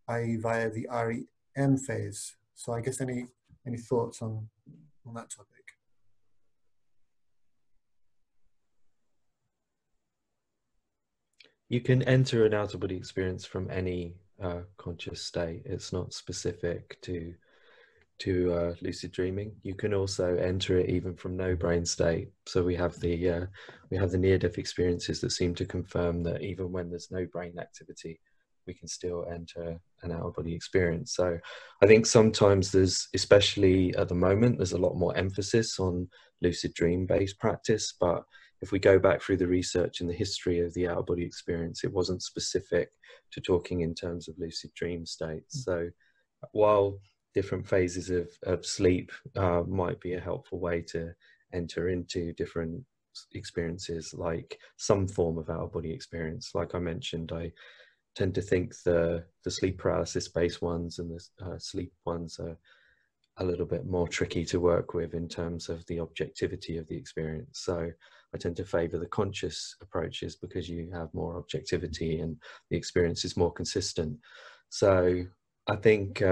i.e. via the REM phase? So I guess any thoughts on that topic? You can enter an out-of-body experience from any conscious state. It's not specific to lucid dreaming. You can also enter it even from no brain state. So we have the near-death experiences that seem to confirm that even when there's no brain activity, we can still enter an out-of-body experience. So I think sometimes there's, especially at the moment, there's a lot more emphasis on lucid dream-based practice, but if we go back through the research and the history of the out-of-body experience, it wasn't specific to talking in terms of lucid dream states. So while different phases of sleep might be a helpful way to enter into different experiences, like some form of out-of-body experience, like I mentioned, I tend to think the sleep paralysis based ones and the sleep ones are a little bit more tricky to work with in terms of the objectivity of the experience. So I tend to favor the conscious approaches because you have more objectivity and the experience is more consistent. So I think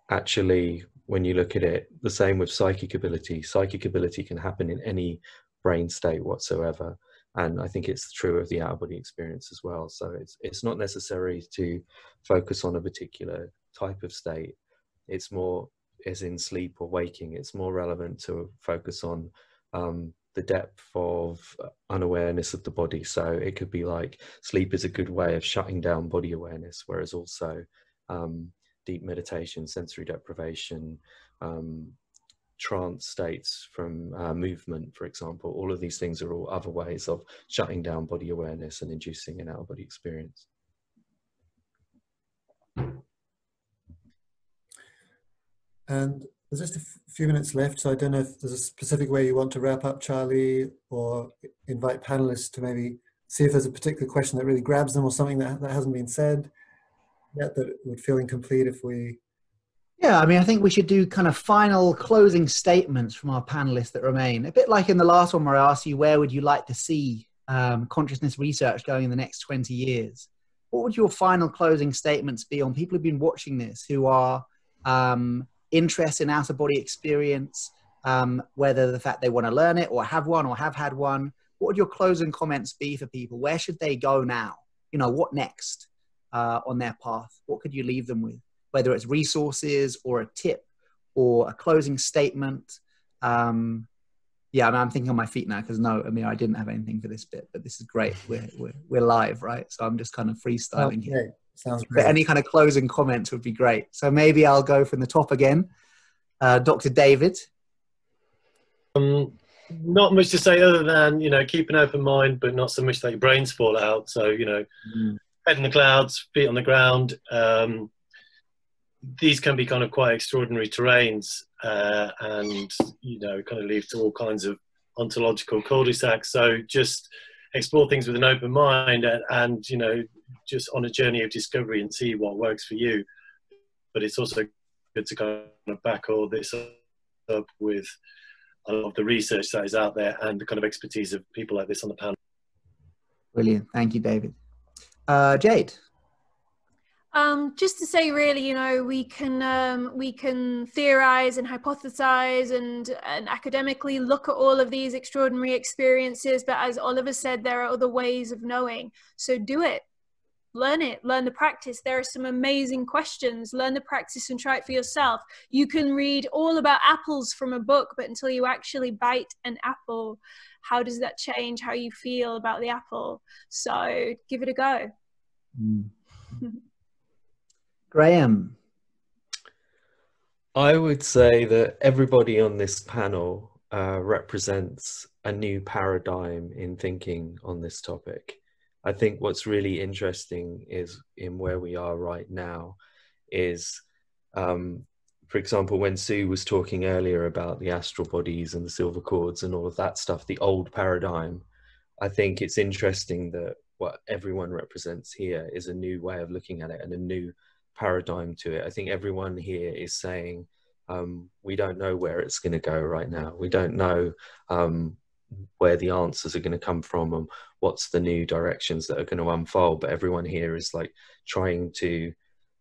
actually when you look at it, the same with psychic ability can happen in any brain state whatsoever. And I think it's true of the out-of-body experience as well. So it's not necessary to focus on a particular type of state. It's more, as in sleep or waking, it's more relevant to focus on the depth of unawareness of the body. So it could be like sleep is a good way of shutting down body awareness, whereas also deep meditation, sensory deprivation, trance states from movement, for example, all of these things are all other ways of shutting down body awareness and inducing an out-of-body experience. And there's just a few minutes left, so I don't know if there's a specific way you want to wrap up, Charlie, or invite panelists to maybe see if there's a particular question that really grabs them or something that hasn't been said yet that would feel incomplete if we... Yeah, I mean, I think we should do kind of final closing statements from our panelists that remain. A bit like in the last one where I asked you, where would you like to see consciousness research going in the next 20 years? What would your final closing statements be on people who've been watching this, who are interested in out-of-body experience, whether the fact they want to learn it or have one or have had one? What would your closing comments be for people? Where should they go now? You know, what next on their path? What could you leave them with? Whether it's resources or a tip or a closing statement. Yeah, I mean, I'm thinking on my feet now because no, I mean, I didn't have anything for this bit, but this is great. We're live, right? So I'm just kind of freestyling here. Sounds great. But any kind of closing comments would be great. So maybe I'll go from the top again. Dr. David. Not much to say other than, you know, keep an open mind, but not so much that your brains fall out. So, you know, head in the clouds, feet on the ground. These can be kind of quite extraordinary terrains and, you know, kind of lead to all kinds of ontological cul-de-sacs. So just explore things with an open mind and, you know, just on a journey of discovery and see what works for you. But it's also good to kind of back all this up with a lot of the research that is out there and the kind of expertise of people like this on the panel. Brilliant. Thank you, David. Jade. Just to say, really, you know, we can theorize and hypothesize and academically look at all of these extraordinary experiences, but as Oliver said, there are other ways of knowing. So do it, learn the practice. There are some amazing questions. Learn the practice and try it for yourself. You can read all about apples from a book, but until you actually bite an apple, how does that change how you feel about the apple? So give it a go. Graham. I would say that everybody on this panel represents a new paradigm in thinking on this topic. I think what's really interesting is in where we are right now is, for example, when Sue was talking earlier about the astral bodies and the silver cords and all of that stuff, the old paradigm, I think it's interesting that what everyone represents here is a new way of looking at it and a new paradigm to it. I think everyone here is saying we don't know where it's going to go right now. We don't know where the answers are going to come from and what's the new directions that are going to unfold, but everyone here is like trying to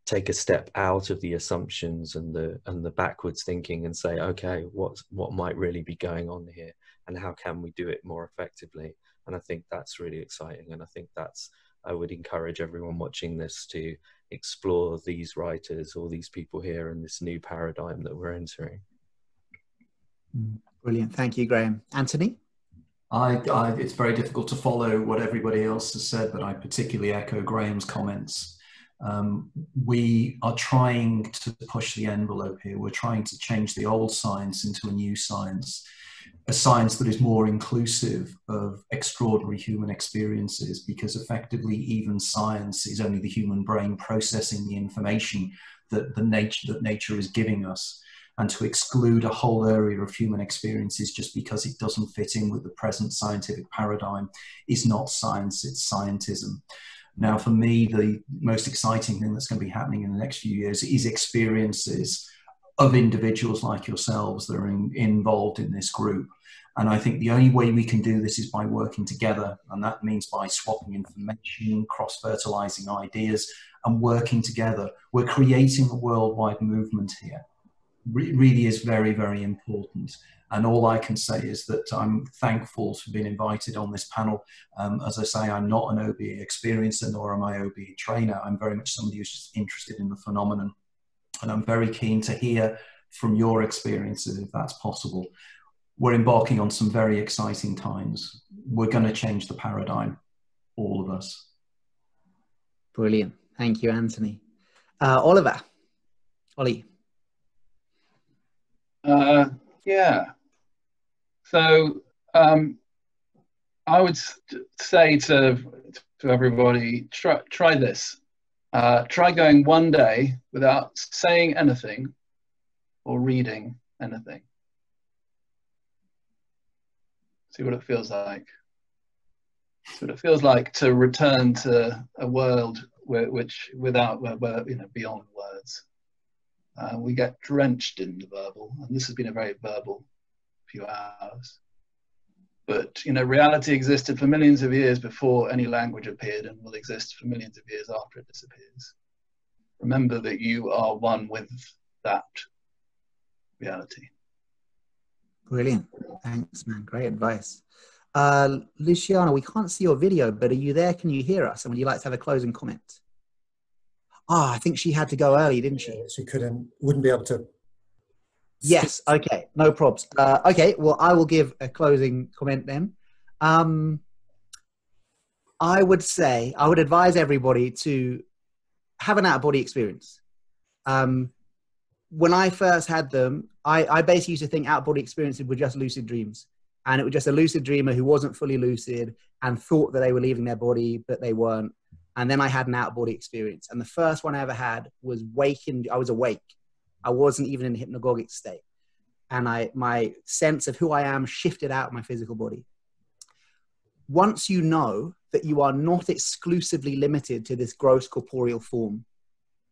take a step out of the assumptions and the backwards thinking and say, okay, what might really be going on here and how can we do it more effectively? And I think that's really exciting, and I think I would encourage everyone watching this to explore these writers, all these people here, and this new paradigm that we're entering. Brilliant. Thank you, Graham. Anthony? It's very difficult to follow what everybody else has said, but I particularly echo Graham's comments. We are trying to push the envelope here. We're trying to change the old science into a new science, a science that is more inclusive of extraordinary human experiences, because effectively even science is only the human brain processing the information that nature is giving us. And to exclude a whole area of human experiences just because it doesn't fit in with the present scientific paradigm is not science, it's scientism. Now, for me, the most exciting thing that's going to be happening in the next few years is experiences of individuals like yourselves that are involved in this group. And I think the only way we can do this is by working together. And that means by swapping information, cross-fertilizing ideas, and working together. We're creating a worldwide movement here. It really is very, very important. And all I can say is that I'm thankful to being invited on this panel. As I say, I'm not an OBE experiencer, nor am I an OBE trainer. I'm very much somebody who's just interested in the phenomenon. And I'm very keen to hear from your experiences, if that's possible. We're embarking on some very exciting times. We're going to change the paradigm, all of us. Brilliant. Thank you, Anthony. Oliver. Ollie. Yeah. So I would say to everybody, try this. Try going one day without saying anything or reading anything. See what it feels like. See what it feels like to return to a world where beyond words. We get drenched in the verbal, and this has been a very verbal few hours. But reality existed for millions of years before any language appeared, and will exist for millions of years after it disappears. Remember that you are one with that reality. Brilliant. Thanks, man. Great advice. Luciana, we can't see your video, but are you there? Can you hear us? And would you like to have a closing comment? I think she had to go early, didn't she? She wouldn't be able to. Yes, okay, no probs. Okay, well, I will give a closing comment then. I would advise everybody to have an out-of-body experience. When I first had them, I basically used to think out-of-body experiences were just lucid dreams. And it was just a lucid dreamer who wasn't fully lucid and thought that they were leaving their body, but they weren't. And then I had an out-of-body experience. And the first one I ever had was I was awake. I wasn't even in a hypnagogic state. And my sense of who I am shifted out of my physical body. Once you know that you are not exclusively limited to this gross corporeal form,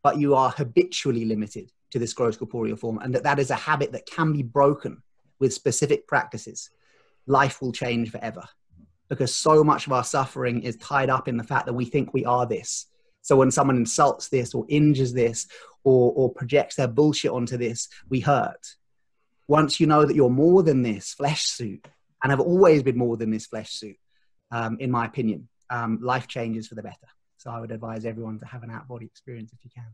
but you are habitually limited to this gross corporeal form, and that is a habit that can be broken with specific practices, life will change forever. Because so much of our suffering is tied up in the fact that we think we are this. So when someone insults this or injures this or projects their bullshit onto this, we hurt. Once you know that you're more than this flesh suit, and have always been more than this flesh suit, in my opinion, life changes for the better. So I would advise everyone to have an out-of-body experience if you can.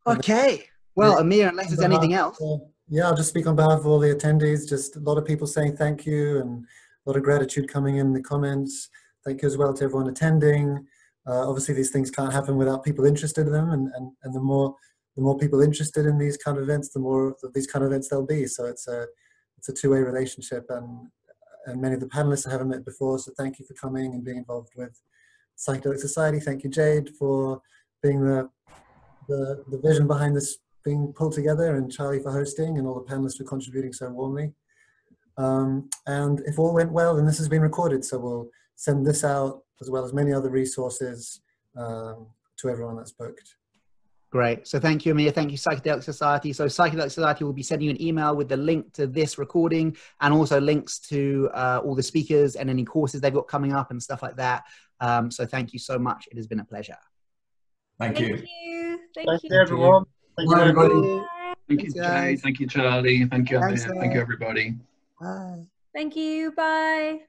Okay. Well, Amir, unless there's anything else. Yeah, I'll just speak on behalf of all the attendees. Just a lot of people saying thank you and a lot of gratitude coming in the comments. Thank you as well to everyone attending. Obviously, these things can't happen without people interested in them, and the more people interested in these kind of events, the more of these kind of events there'll be. So it's a two-way relationship, and many of the panelists I haven't met before. So thank you for coming and being involved with Psychedelic Society. Thank you, Jade, for being the vision behind this being pulled together, and Charlie for hosting, and all the panelists for contributing so warmly. And if all went well, then this has been recorded, so we'll send this out as well as many other resources to everyone that's booked. Great. So thank you, Amir. Thank you, Psychedelic Society. So Psychedelic Society will be sending you an email with the link to this recording, and also links to all the speakers and any courses they've got coming up and stuff like that. So thank you so much. It has been a pleasure. Thank you. Thank you, everyone. Thank you, everybody. Thank you, Jay. Thank you, Charlie. Thank you, Thanks, Amir. Thank you, everybody. Bye. Thank you. Bye.